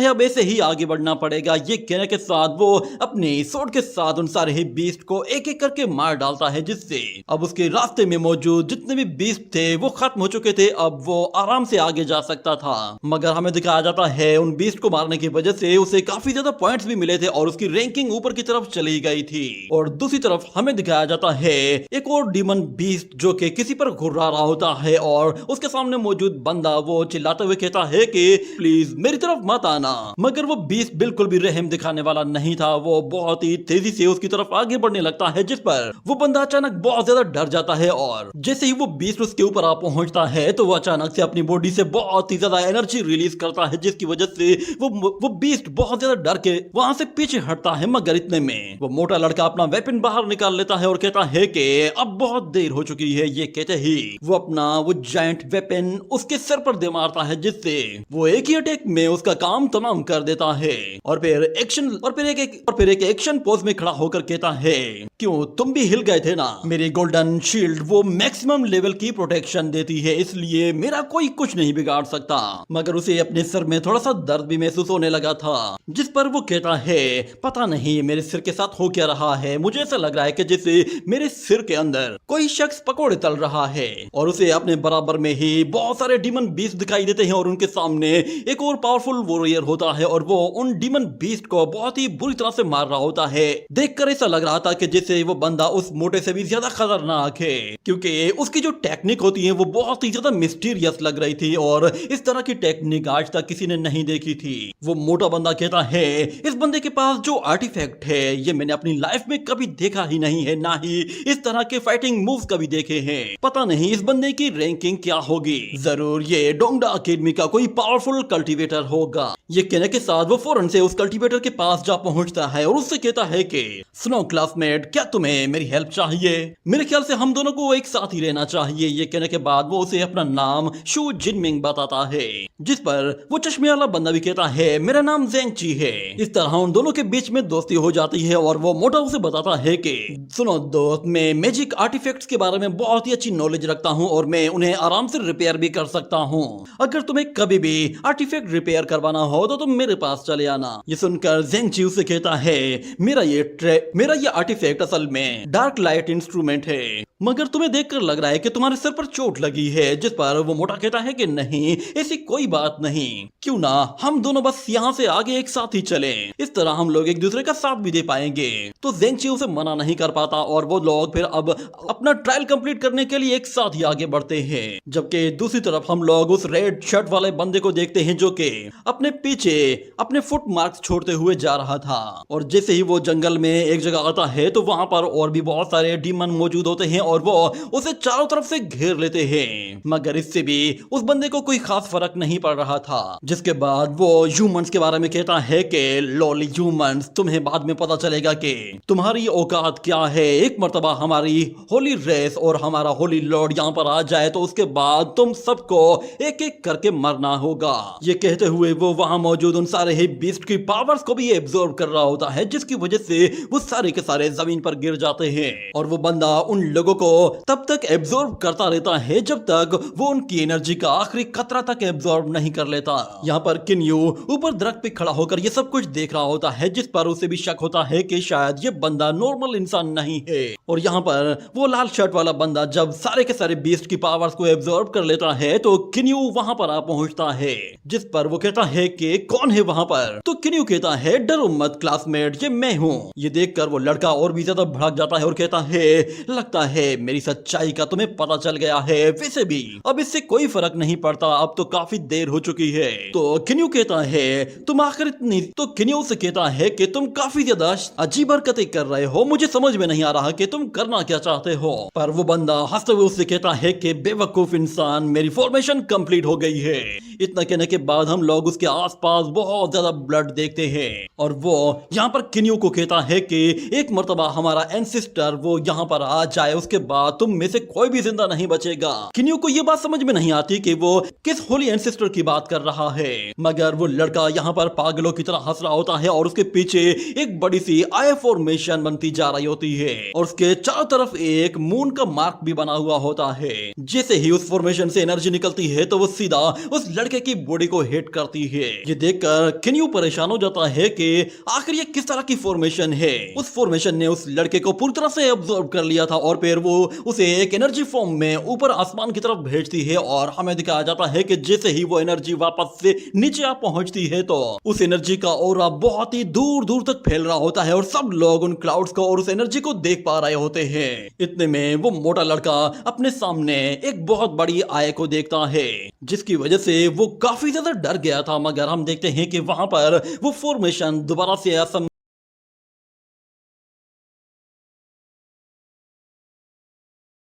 अब ऐसे ही आगे बढ़ना पड़ेगा। ये कहने के साथ वो अपनी सोड के साथ उन सारे ही बीस्ट को एक एक करके मार डालता है, जिससे अब उसके रास्ते में मौजूद जितने भी बीस्ट थे वो खत्म हो चुके थे। अब वो आराम से आगे जा सकता था। मगर हमें दिखाया जाता है उन बीस्ट को मारने की वजह से उसे काफी ज्यादा पॉइंट्स भी मिले थे और उसकी रैंकिंग ऊपर की तरफ चली गई थी। और दूसरी तरफ हमें दिखाया जाता है एक और डीमन बीस्ट जो कि किसी पर घुर्रा रहा होता है और उसके सामने मौजूद बंदा वो चिल्लाते हुए कहता है कि प्लीज मेरी तरफ मत आना। मगर वो बीस्ट बिल्कुल भी रहम दिखाने वाला नहीं था। वो बहुत ही तेजी से उसकी तरफ आगे बढ़ने लगता है, जिस पर वो बंदा अचानक बहुत ज्यादा डर जाता है और जैसे ही वो बीस्ट उसके ऊपर आ पहुंचता है तो वो अचानक से अपनी बॉडी से बहुत ही ज्यादा एनर्जी रिलीज करता है, जिसकी वजह से वो बीस्ट बहुत ज्यादा डर के वहां से पीछे हटता है। मगर इतने में वो मोटा लड़का अपना वेपन बाहर निकाल लेता है और कहता है कि अब बहुत देर हो चुकी है। ये कहते ही वो अपना वो जायंट वेपन उसके सर पर दे मारता है, जिससे वो एक ही अटैक में उसका काम तमाम कर देता है। और फिर एक एक्शन पोज में खड़ा होकर कहता है, क्यों तुम भी हिल गए थे ना? मेरी गोल्डन शील्ड वो मैक्सिमम लेवल की प्रोटेक्शन देती है, इसलिए मेरा कोई कुछ नहीं बिगाड़ सकता। मगर उसे अपने सर में थोड़ा सा दर्द भी महसूस होने लगा था, जिस पर वो कहता है पता नहीं मेरे सिर के साथ हो क्या रहा है, मुझे ऐसा लग रहा है कि जैसे मेरे सिर के अंदर कोई शख्स पकोड़े तल रहा है। और उसे अपने बराबर में ही बहुत सारे डीमन बीस्ट दिखाई देते हैं और उनके सामने एक और पावरफुल वॉरियर होता है और वो उन डीमन बीस्ट को बहुत ही बुरी तरह से मार रहा होता है। देखकर ऐसा लग रहा था कि जैसे वो बंदा उस मोटे से भी ज्यादा खतरनाक है, क्योंकि उसकी जो टेक्निक होती है वो बहुत ही ज्यादा मिस्टीरियस लग रही थी और इस तरह की टेक्निक आज तक किसी ने नहीं देखी थी। वो मोटा बंदा कहता है इस बंदे के पास जो आर्टिफैक्ट है ये मैंने अपनी लाइफ में कभी देखा ही नहीं है, ना ही इस तरह के फाइटिंग मूव्स मूव्स कभी देखे हैं। पता नहीं इस बंदे की रैंकिंग क्या होगी। जरूर ये डोंगडा अकेडमी का कोई पावरफुल कल्टीवेटर होगा। ये कहने के साथ वो फौरन से उस कल्टीवेटर के पास जा पहुंचता है और उससे कहता है कि सुनो क्लासमेट, क्या तुम्हें मेरी हेल्प चाहिए? मेरे ख्याल से हम दोनों को एक साथ ही रहना चाहिए। ये कहने के बाद वो उसे अपना नाम शू जिनमिंग बताता है, जिस पर वो चश्मे वाला बंदा भी कहता है मेरा नाम जेंगची है। इस तरह उन दोनों के बीच में दोस्ती हो जाती है और वो मोटा उसे बताता है कि सुनो दोस्त, मैं मैजिक आर्टिफैक्ट्स के बारे में बहुत ही अच्छी नॉलेज रखता हूँ और मैं उन्हें आराम से रिपेयर भी कर सकता हूँ। अगर तुम्हें कभी भी आर्टिफैक्ट रिपेयर करवाना हो तो तुम मेरे पास चले आना। ये सुनकर जेंगची उसे कहता है मेरा ये आर्टिफैक्ट असल में डार्क लाइट इंस्ट्रूमेंट है, मगर तुम्हें देखकर लग रहा है कि तुम्हारे सर पर चोट लगी है। जिस पर वो मोटा कहता है कि नहीं, ऐसी कोई बात नहीं, क्यों ना हम दोनों बस यहाँ से आगे एक साथ ही चलें, इस तरह हम लोग एक दूसरे का साथ भी दे पाएंगे। तो जेंगची उसे मना नहीं कर पाता और वो लोग फिर अब अपना ट्रायल कंप्लीट करने के लिए एक साथ ही आगे बढ़ते हैं। जबकि दूसरी तरफ हम लोग उस रेड शर्ट वाले बंदे को देखते हैं जो कि अपने पीछे अपने फुट मार्क्स छोड़ते हुए जा रहा था। और जैसे ही वो जंगल में एक जगह आता है तो वहां पर और भी बहुत सारे डीमन मौजूद होते हैं और वो उसे चारों तरफ से घेर लेते हैं, मगर इससे भी उस बंदे को कोई खास फर्क नहीं पड़ रहा था। जिसके बाद वो ह्यूमंस के बारे में कहता है कि लॉली ह्यूमंस, तुम्हें बाद में पता चलेगा कि तुम्हारी औकात क्या है। एक मर्तबा हमारी होली रेस और हमारा होली लॉर्ड यहाँ पर आ जाए तो उसके बाद तुम सबको एक एक करके मरना होगा। ये कहते हुए वो वहां मौजूद उन सारे ही बीस्ट की पावर्स को भी एब्जॉर्ब कर रहा होता है, जिसकी वजह से वो सारे के सारे जमीन पर गिर जाते हैं और वो बंदा उन लोगों को तब तक एब्जॉर्ब करता रहता है जब तक वो उनकी एनर्जी का आखिरी कतरा तक एब्जॉर्ब नहीं कर लेता। यहाँ पर किन्यू ऊपर दरख्त पे खड़ा होकर ये सब कुछ देख रहा होता है, जिस पर उसे भी शक होता है कि शायद ये बंदा नॉर्मल इंसान नहीं है। और यहाँ पर वो लाल शर्ट वाला बंदा जब सारे के सारे बीस्ट की पावर्स को एब्जॉर्ब कर लेता है तो किन्यू वहां पर आ पहुंचता है, जिस पर वो कहता है कि कौन है वहां पर? तो किन्यू कहता है डरो मत क्लासमेट, ये मैं हूँ। ये देखकर वो लड़का और भी ज्यादा भड़क जाता है और कहता है लगता है मेरी सच्चाई का तुम्हें पता चल गया है। वैसे भी अब इससे कोई फर्क नहीं पड़ता, अब तो काफी देर हो चुकी है। तो किन्यू कहता है तुम आखिर इतनी तो किन्यू से कहता है कि तुम काफी ज्यादा अजीब हरकतें कर रहे हो, मुझे समझ में नहीं आ रहा कि तुम करना क्या चाहते हो। पर वो बंदा हंसते हुए उससे कहता है कि बेवकूफ इंसान, मेरी फॉर्मेशन कंप्लीट हो गई है। इतना कहने के बाद हम लोग उसके आसपास बहुत ज्यादा ब्लड देखते हैं और वो यहाँ पर किन्यू को कहता है कि एक मर्तबा हमारा एंसेस्टर वो यहाँ पर आ जाए, उसके बाद तुम में से कोई भी जिंदा नहीं बचेगा। किन्यू को ये बात समझ में नहीं आती कि वो किस होली एंसेस्टर की बात कर रहा है, मगर वो लड़का यहाँ पर पागलों की तरह हंस रहा होता है और उसके पीछे एक बड़ी सी आई फॉर्मेशन बनती जा रही होती है और उसके चारों तरफ एक मून का मार्क भी बना हुआ होता है। जैसे ही उस फॉर्मेशन से एनर्जी निकलती है तो वो सीधा उस लड़के की बॉडी को हिट करती है। ये देखकर किन्यू परेशान हो जाता है कि आखिर ये किस तरह की फॉर्मेशन है। उस फॉर्मेशन ने उस लड़के को पूरी तरह से एब्जॉर्ब कर लिया था और फिर वो उसे एक एनर्जी फॉर्म में ऊपर आसमान की तरफ भेजती है और हमें दिखाया जाता है कि जैसे ही वो एनर्जी वापस से नीचे आ पहुंचती है तो उस एनर्जी का ऑरा बहुत ही दूर दूर तक फैल रहा होता है और सब लोग उन क्लाउड्स को और उस एनर्जी को देख पा रहे होते हैं। इतने में वो मोटा लड़का अपने सामने एक बहुत बड़ी आय को देखता है, जिसकी वजह से वो काफी ज्यादा डर गया था, मगर हम देखते हैं कि वहां पर वो फॉर्मेशन दोबारा से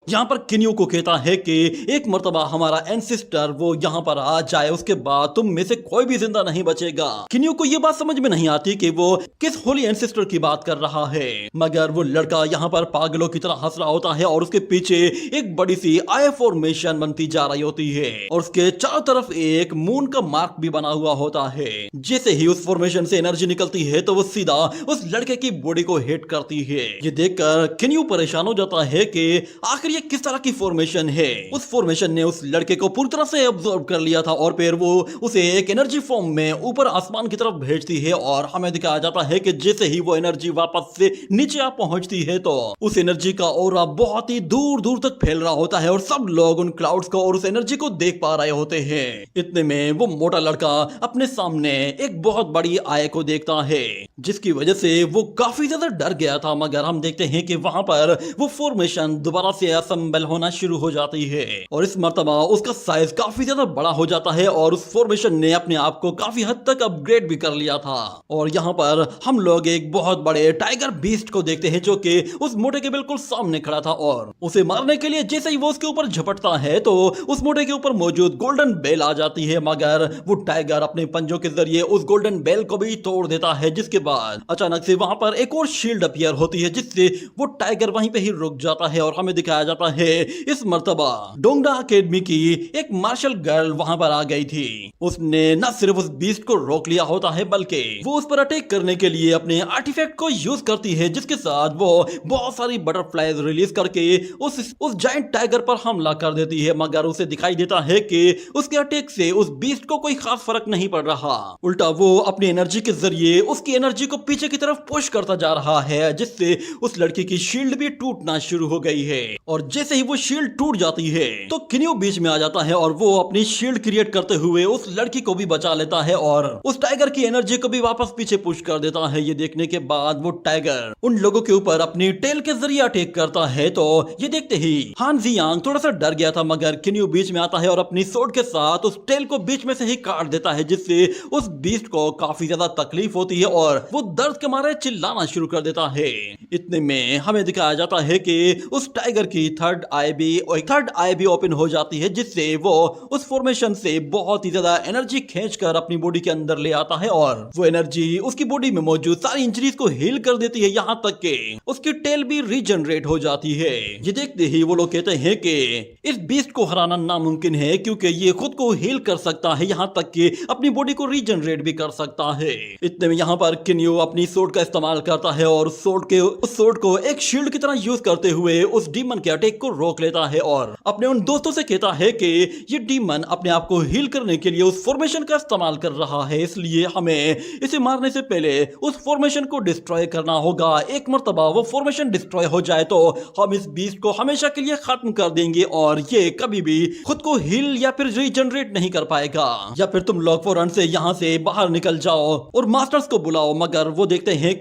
यहाँ पर किन्यू को कहता है कि एक मर्तबा हमारा एंसेस्टर वो यहाँ पर आ जाए, उसके बाद तुम में से कोई भी जिंदा नहीं बचेगा। किन्यू को ये बात समझ में नहीं आती कि वो किस होली एंसेस्टर की बात कर रहा है, मगर वो लड़का यहाँ पर पागलों की तरह हंस रहा होता है और उसके पीछे एक बड़ी सी आई फॉर्मेशन बनती जा रही होती है और उसके चारों तरफ एक मून का मार्क भी बना हुआ होता है। जैसे ही उस फॉर्मेशन से एनर्जी निकलती है तो वो सीधा उस लड़के की बॉडी को हिट करती है। ये देखकर किन्यू परेशान हो जाता है कि आखिर ये किस तरह की फॉर्मेशन है। उस फॉर्मेशन ने उस लड़के को पूरी तरह से एब्जॉर्ब कर लिया था और फिर वो उसे एक एनर्जी फॉर्म में ऊपर आसमान की तरफ भेजती है और हमें दिखाया जाता है कि जैसे ही वो एनर्जी वापस से नीचे आ पहुंचती है तो उस एनर्जी का ऑरा बहुत ही दूर दूर तक फैल रहा होता है और सब लोग उन क्लाउड्स को और उस एनर्जी को देख पा रहे होते हैं। इतने में वो मोटा लड़का अपने सामने एक बहुत बड़ी आय को देखता है, जिसकी वजह से वो काफी ज्यादा डर गया था, मगर हम देखते हैं कि वहां पर वो फॉर्मेशन दोबारा से असेंबल होना शुरू हो जाती है और इस मर्तबा उसका साइज काफी ज्यादा बड़ा हो जाता है और उस फॉर्मेशन ने अपने आप को काफी हद तक अपग्रेड भी कर लिया था। और यहाँ पर हम लोग एक बहुत बड़े टाइगर बीस्ट को देखते हैं जो कि उस मोटे के बिल्कुल सामने खड़ा था और उसे मारने के लिए जैसे ही वो उसके ऊपर झपटता है तो उस मोटे के ऊपर मौजूद गोल्डन बेल आ जाती है, मगर वो टाइगर अपने पंजों के जरिए उस गोल्डन बेल को भी तोड़ देता है, जिसके बाद अचानक से वहां पर एक और शील्ड अपीयर होती है जिससे वो टाइगर वहीं पे ही रुक जाता है और हमें दिखाया जाता है इस मर्तबा डोंगडा अकेडमी की एक मार्शल गर्ल वहां पर आ गई थी। उसने न सिर्फ उस बीस्ट को रोक लिया होता है बल्कि वो उस पर अटैक करने के लिए अपने आर्टिफैक्ट को यूज करती है, जिसके साथ वो बहुत सारी बटरफ्लाईज रिलीज करके उस जायंट टाइगर पर हमला कर देती है। मगर उसे दिखाई देता है कि उसके अटैक से उस बीस्ट को कोई खास फर्क नहीं पड़ रहा, उल्टा वो अपनी एनर्जी के जरिए उसकी एनर्जी को पीछे की तरफ पुश करता जा रहा है, जिससे उस लड़की की शील्ड भी टूटना शुरू हो गई है। और जैसे ही वो शील्ड टूट जाती है तो किन्यू बीच में आ जाता है और वो अपनी शील्ड क्रिएट करते हुए उस लड़की को भी बचा लेता है और उस टाइगर की एनर्जी को भी वापस पीछे पुश कर देता है। ये देखने के बाद वो टाइगर उन लोगों के ऊपर अपनी टेल के जरिए अटैक करता है, तो ये देखते ही हान जियांग थोड़ा सा डर गया था, मगर किन्यू बीच में आता है और अपनी सोर्ड के साथ उस टेल को बीच में से ही काट देता है, जिससे उस बीस्ट को काफी ज्यादा तकलीफ होती है और वो दर्द के मारे चिल्लाना शुरू कर देता है। इतने में हमें दिखाया जाता है कि उस टाइगर की थर्ड आई भी ओपन हो जाती है, जिससे वो उस फॉर्मेशन से बहुत ही ज्यादा एनर्जी खींचकर अपनी बॉडी के अंदर ले आता है और वो एनर्जी उसकी बॉडी में मौजूद सारी इंजरीज को हील कर देती है, यहाँ तक कि उसकी टेल भी रीजनरेट हो जाती है। ये देखते ही वो लोग कहते हैं कि इस बीस्ट को हराना नामुमकिन है क्योंकि ये खुद को हील कर सकता है, यहाँ तक कि अपनी बॉडी को रीजनरेट भी कर सकता है। इतने में यहाँ पर किन्यू अपनी सोर्ड का इस्तेमाल करता है और उस सोर्ड को एक शील्ड की तरह यूज करते हुए उस डीमन के अटैक को रोक लेता है और अपने उन दोस्तों से कहता है कि ये डीमन अपने आप को हील करने के लिए उस फॉर्मेशन का इस्तेमाल कर रहा है, इसलिए हमें इसे मारने से पहले उस फॉर्मेशन को डिस्ट्रॉय करना होगा। एक मर्तबा वो फॉर्मेशन डिस्ट्रॉय हो जाए तो हम इस बीस्ट को हमेशा के लिए खत्म कर देंगे और ये कभी भी खुद को हील या फिर रीजनरेट नहीं कर पाएगा। या फिर तुम लोग फौरन से यहाँ से बाहर निकल जाओ और मास्टर्स को बुलाओ। मगर वो लोग देखते हैं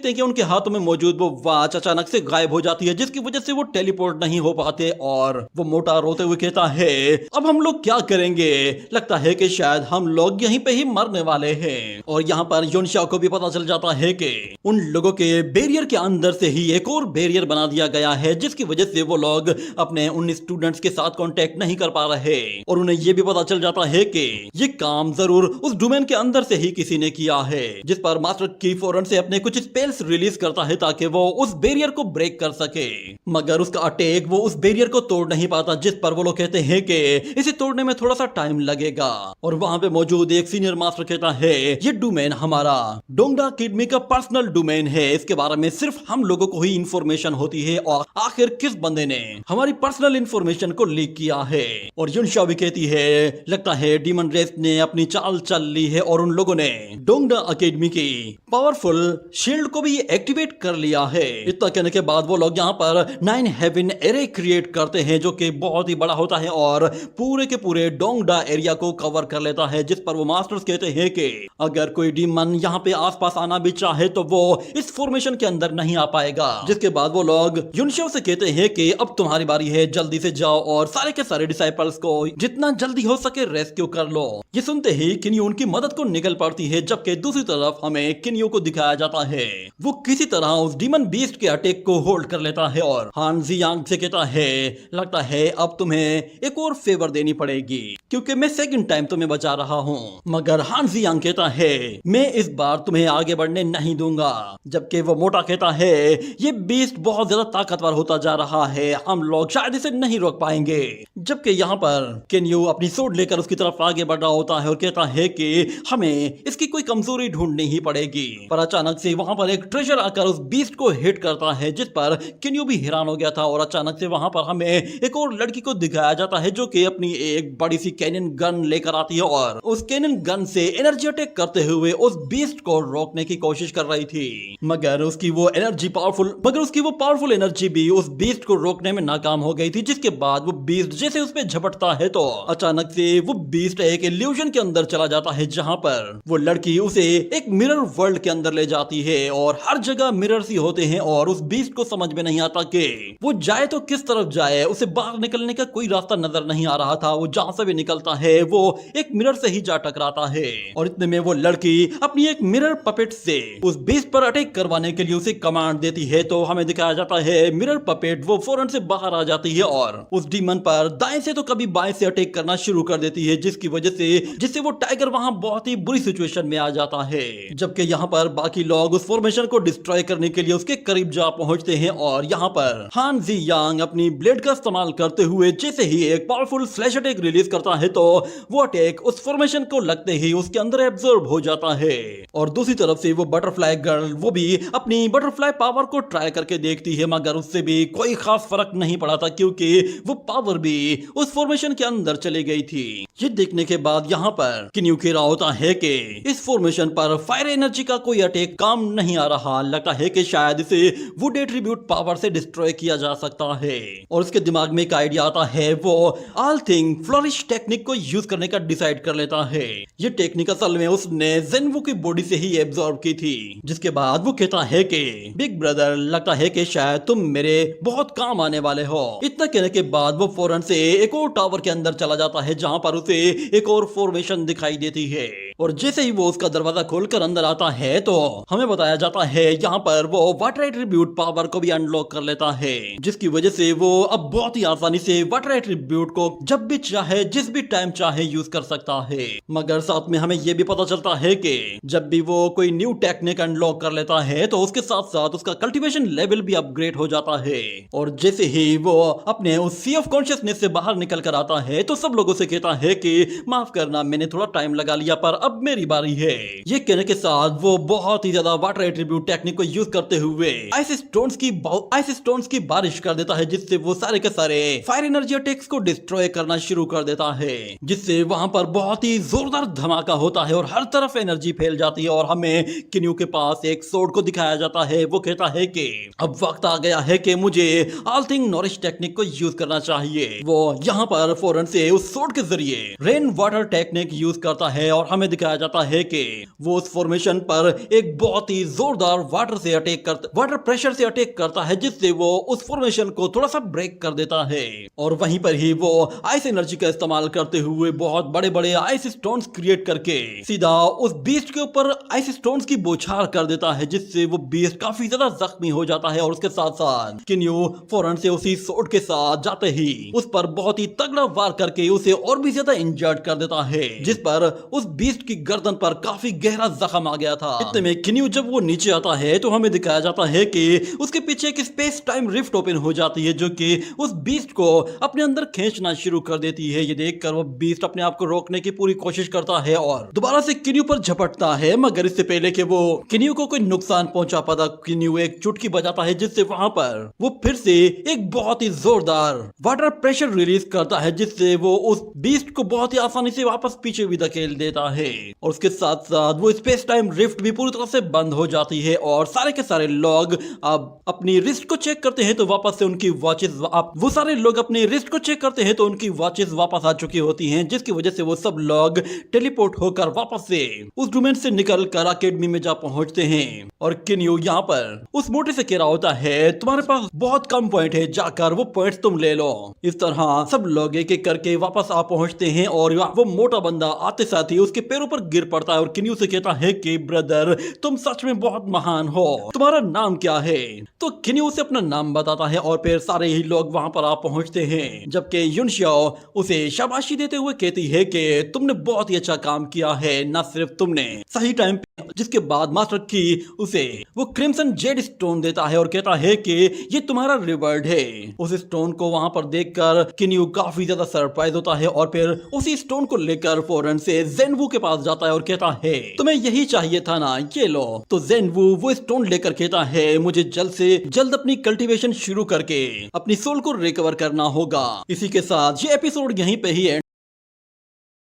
कि उनके हाथों में मौजूद वो वॉच अचानक से गायब हो जाती है, जिसकी वजह से वो टेलीपोर्ट नहीं हो पाते और वो मोटा रोते हुए कहता है अब हम लोग क्या करेंगे, लगता है कि शायद हम लोग यहीं पे ही मरने वाले हैं। और यहाँ पर योनशा को भी पता चल जाता है कि उन लोगों के बैरियर के अंदर से ही एक और बैरियर बना दिया गया है, जिसकी वजह से वो लोग अपने उन स्टूडेंट्स के साथ कांटेक्ट नहीं कर पा रहे और उन्हें ये भी पता चल जाता है कि ये काम जरूर उस डोमेन के अंदर से ही किसी ने किया है, जिस पर मास्टर की फौरन से अपने कुछ स्पेल्स रिलीज करता है ताकि वो उस बैरियर को ब्रेक कर सके। मगर उसका अटैक वो उस बैरियर को तोड़ नहीं पाता, जिस पर वो लोग कहते हैं कि इसे तोड़ने में थोड़ा सा टाइम लगेगा। और वहां पे मौजूद एक सीनियर मास्टर कहता है ये डोमेन हमारा डोंगडा अकेडमी का पर्सनल डोमेन है, इसके बारे में सिर्फ हम लोगों को ही इंफॉर्मेशन होती है और आखिर किस बंदे ने हमारी पर्सनल इंफॉर्मेशन को लीक किया है। और युनशा भी कहती है लगता है डीमन रेस ने अपनी चाल चल ली है और उन लोगों ने डोंगडा अकेडमी की पावरफुल शील्ड को भी एक्टिवेट कर लिया है। इतना कहने के बाद वो लोग यहाँ पर 9 हेवन एरे क्रिएट करते हैं जो कि बहुत ही बड़ा होता है और पूरे के पूरे डोंगडा एरिया को कवर कर लेता है, जिस पर वो मास्टर्स कहते हैं कि अगर कोई डीमन यहाँ पे आसपास आना भी चाहे तो वो इस फॉर्मेशन के अंदर नहीं आ पाएगा। जिसके बाद वो लोग युनशा से कहते हैं कि अब तुम्हारी बारी है, जल्दी से जाओ और सारे के सारे डिसाइपल्स को जितना जल्दी हो सके रेस्क्यू कर लो। ये सुनते ही किन्यू उनकी मदद को निकल पड़ती है, जबकि दूसरी तरफ हमें किन्यू को दिखाया जाता है वो किसी तरह उस डीमन बीस्ट के अटैक को होल्ड कर लेता है और हान जियांग से कहता है लगता है अब तुम्हें एक और फेवर देनी पड़ेगी क्योंकि मैं सेकंड टाइम तुम्हें बचा रहा हूँ। मगर हान जियांग कहता है मैं इस बार तुम्हें आगे बढ़ने नहीं दूंगा, जबकि वो मोटा कहता है ये बीस्ट बहुत ज्यादा ताकतवर होता जा रहा है, हम लोग शायद इसे नहीं रोक पाएंगे। जबकि यहाँ पर केन्यू अपनी सोड लेकर उसकी तरफ आगे बढ़ रहा होता है और कहता है कि हमें इसकी कोई कमजोरी ढूंढनी ही पड़ेगी। पर अचानक से वहां पर एक ट्रेजर आकर उस बीस्ट को हिट करता है, जिस पर केन्यू भी हैरान हो गया था। और अचानक से वहां पर हमें एक और लड़की को दिखाया जाता है जो कि अपनी एक बड़ी सी कैनन गन लेकर आती है और उस कैनन गन से एनर्जी अटैक करते हुए उस बीस्ट को रोकने की कोशिश कर रही थी। मगर उसकी वो पावरफुल एनर्जी भी उस बीस्ट को रोकने में नाकाम हो गई थी, जिसके बाद वो बीस्ट जैसे से उस पे झपटता है तो अचानक से वो बीस्ट एक इल्यूजन के अंदर चला जाता है, जहां पर वो लड़की उसे एक मिरर वर्ल्ड के अंदर ले जाती है और हर जगह मिरर्स ही होते हैं और उस बीस्ट को समझ में नहीं आता कि वो जाए तो किस तरफ जाए। उसे बाहर निकलने का कोई रास्ता नजर नहीं आ रहा था। वो जहां से भी निकलता है वो एक मिरर से ही जा टकराता है और इतने में वो लड़की अपनी एक मिरर पपेट से उस बीस्ट पर अटैक करवाने के लिए उसे कमांड देती है। तो हमें दिखाया जाता है मिरर पपेट वो फौरन से बाहर आ जाती है और उस डीमन पर दाएं से तो कभी बाएं से अटैक करना शुरू कर देती है, जिसकी वजह से जिससे वो टाइगर वहां बहुत ही बुरी सिचुएशन में आ जाता है। जबकि यहाँ पर बाकी लोग उस फॉर्मेशन को डिस्ट्रॉय करने के लिए उसके करीब जा पहुंचते हैं और यहाँ पर हान जी यांग अपनी ब्लेड का इस्तेमाल करते हुए जैसे ही एक पावरफुल फ्लैश अटैक रिलीज करता है तो वो अटैक उस फॉर्मेशन को लगते ही उसके अंदर एब्जॉर्ब हो जाता है। और दूसरी तरफ से वो बटरफ्लाई गर्ल वो भी अपनी बटरफ्लाई पावर को ट्राई करके देखती है, मगर उससे भी कोई खास फर्क नहीं पड़ा था क्योंकि वो पावर भी उस फॉर्मेशन के अंदर चली गई थी। ये देखने के बाद यहाँ पर किन्यू कह रहा होता है कि इस फॉर्मेशन पर फायर एनर्जी का कोई अटैक काम नहीं आ रहा, लगता है कि शायद इसे वुड एट्रीब्यूट पावर से डिस्ट्रॉय किया जा सकता है। और उसके दिमाग में एक आइडिया आता है, वो ऑल थिंग फ्लोरिश टेक्निक को यूज करने का डिसाइड कर लेता है। ये टेक्निक असल में उसने ज़ेनवू की बॉडी से ही एब्जॉर्ब की थी। जिसके बाद वो कहता है कि बिग ब्रदर लगता है कि शायद तुम मेरे बहुत काम आने वाले हो। इतना कहने के बाद वो फौरन से एक और टावर के अंदर चला जाता है जहां पर उसे एक और फॉर्मेशन दिखाई देती है और जैसे ही वो उसका दरवाजा खोलकर अंदर आता है तो हमें बताया जाता है यहाँ पर वो वाटर एट्रीब्यूट पावर को भी अनलॉक कर लेता है, जिसकी वजह से वो अब बहुत ही आसानी से वाटर एट्रीब्यूट को जब भी चाहे जिस भी टाइम चाहे यूज कर सकता है। मगर साथ में हमें यह भी पता चलता है कि जब भी वो कोई न्यू टेक्निक अनलॉक कर लेता है तो उसके साथ साथ उसका कल्टीवेशन लेवल भी अपग्रेड हो जाता है। और जैसे ही वो अपने उस सी ऑफ कॉन्शियसनेस से बाहर निकल कर आता है तो सब लोगों से कहता है कि माफ करना मैंने थोड़ा टाइम लगा लिया पर अब मेरी बारी है। ये कहने के साथ वो बहुत ही ज्यादा वाटर एट्रीब्यूट टेक्निक को यूज करते हुए आइस स्टोन्स की बारिश कर देता है, जिससे वो सारे के सारे फायर एनर्जी अटैक्स को डिस्ट्रॉय करना शुरू कर देता है, जिससे वहां पर बहुत ही जोरदार धमाका होता है और हर तरफ एनर्जी फैल जाती है। और हमें किन्यू के पास एक सोर्ड को दिखाया जाता है। वो कहता है कि अब वक्त आ गया है कि मुझे ऑल थिंग नॉरिश टेक्निक को यूज करना चाहिए। वो यहाँ पर फौरन से उस सोर्ड के जरिए रेन वाटर टेक्निक यूज करता है और हमें दिखाया जाता है कि वो उस फॉर्मेशन पर एक बहुत ही जोरदार वाटर प्रेशर से अटैक करता है, जिससे वो उस फॉर्मेशन को थोड़ा सा ब्रेक कर देता है। और वहीं पर ही वो आइस एनर्जी का इस्तेमाल करते हुए बहुत बड़े बड़े आइस स्टोन्स क्रिएट करके सीधा उस बीस्ट के ऊपर आइस स्टोन्स की बौछार कर देता है, जिससे वो बीस्ट काफी ज्यादा जख्मी हो जाता है। और उसके साथ साथ किन्यू फौरन से उसी सोर्ड के साथ जाते ही उस पर बहुत ही तगड़ा वार करके उसे और भी ज्यादा इंजर्ड कर देता है, जिस पर उस बीस्ट की गर्दन पर काफी गहरा जख्म आ गया था। इतने में किन्यू जब वो नीचे आता है तो हमें दिखाया जाता है कि उसके पीछे एक स्पेस टाइम रिफ्ट ओपन हो जाती है, जो कि उस बीस्ट को अपने अंदर खींचना शुरू कर देती है। ये देखकर वो बीस्ट अपने आप को रोकने की पूरी कोशिश करता है और दोबारा से किन्यू पर झपटता है, मगर इससे पहले कि वो किन्यू को कोई नुकसान पहुंचा पाता, किन्यू एक चुटकी बजाता है, जिससे वहां पर वो फिर से एक बहुत ही जोरदार वाटर प्रेशर रिलीज करता है, जिससे वो उस बीस्ट को बहुत ही आसानी से वापस पीछे भी धकेल देता है। और उसके साथ साथ वो स्पेस टाइम रिफ्ट भी पूरी तरह से बंद हो जाती है और सारे के सारे लोग अब अपनी रिस्ट को चेक करते हैं तो वापस से उनकी वॉचेस वो सारे लोग अपनी रिस्ट को चेक करते हैं तो उनकी वॉचेस वापस आ चुकी होती हैं, जिसकी वजह से वो सब लोग टेलीपोर्ट होकर वापस से उस डोमेन से निकल कर अकेडमी में जा पहुंचते हैं। और किन्यू यहाँ पर उस मोटे से कह रहा होता है तुम्हारे पास बहुत कम पॉइंट है, जाकर वो पॉइंट्स तुम ले लो। इस तरह सब लोग एक एक करके वापस आ पहुंचते हैं और वो मोटा बंदा आते साथ ही उसके पैरों पर गिर पड़ता है और किन्यू से कहता है कि ब्रदर तुम सच में बहुत महान हो, तुम्हारा नाम क्या है? तो किन्यू उसे अपना नाम बताता है और फिर सारे ही लोग वहां पर आ पहुंचते हैं, जबकि युनशियाओ उसे शाबाशी देते हुए कहती है कि तुमने बहुत ही अच्छा काम किया है, न सिर्फ तुमने सही टाइम पे। जिसके बाद मास्टर की उसे वो क्रिम्सन जेड स्टोन देता है और कहता है कि ये तुम्हारा रिवॉर्ड है। उस स्टोन को वहां पर देखकर किन्यू काफी ज्यादा सरप्राइज होता है और फिर उसी स्टोन को लेकर फौरन से ज़ेनवू के पास जाता है और कहता है तुम्हें यही चाहिए था ना, ये लो। तो ज़ेनवू वो स्टोन लेकर कहता है मुझे जल्द से जल्द अपनी कल्टीवेशन शुरू करके अपनी सोल को रिकवर करना होगा। इसी के साथ ये एपिसोड यहीं पे ही एंड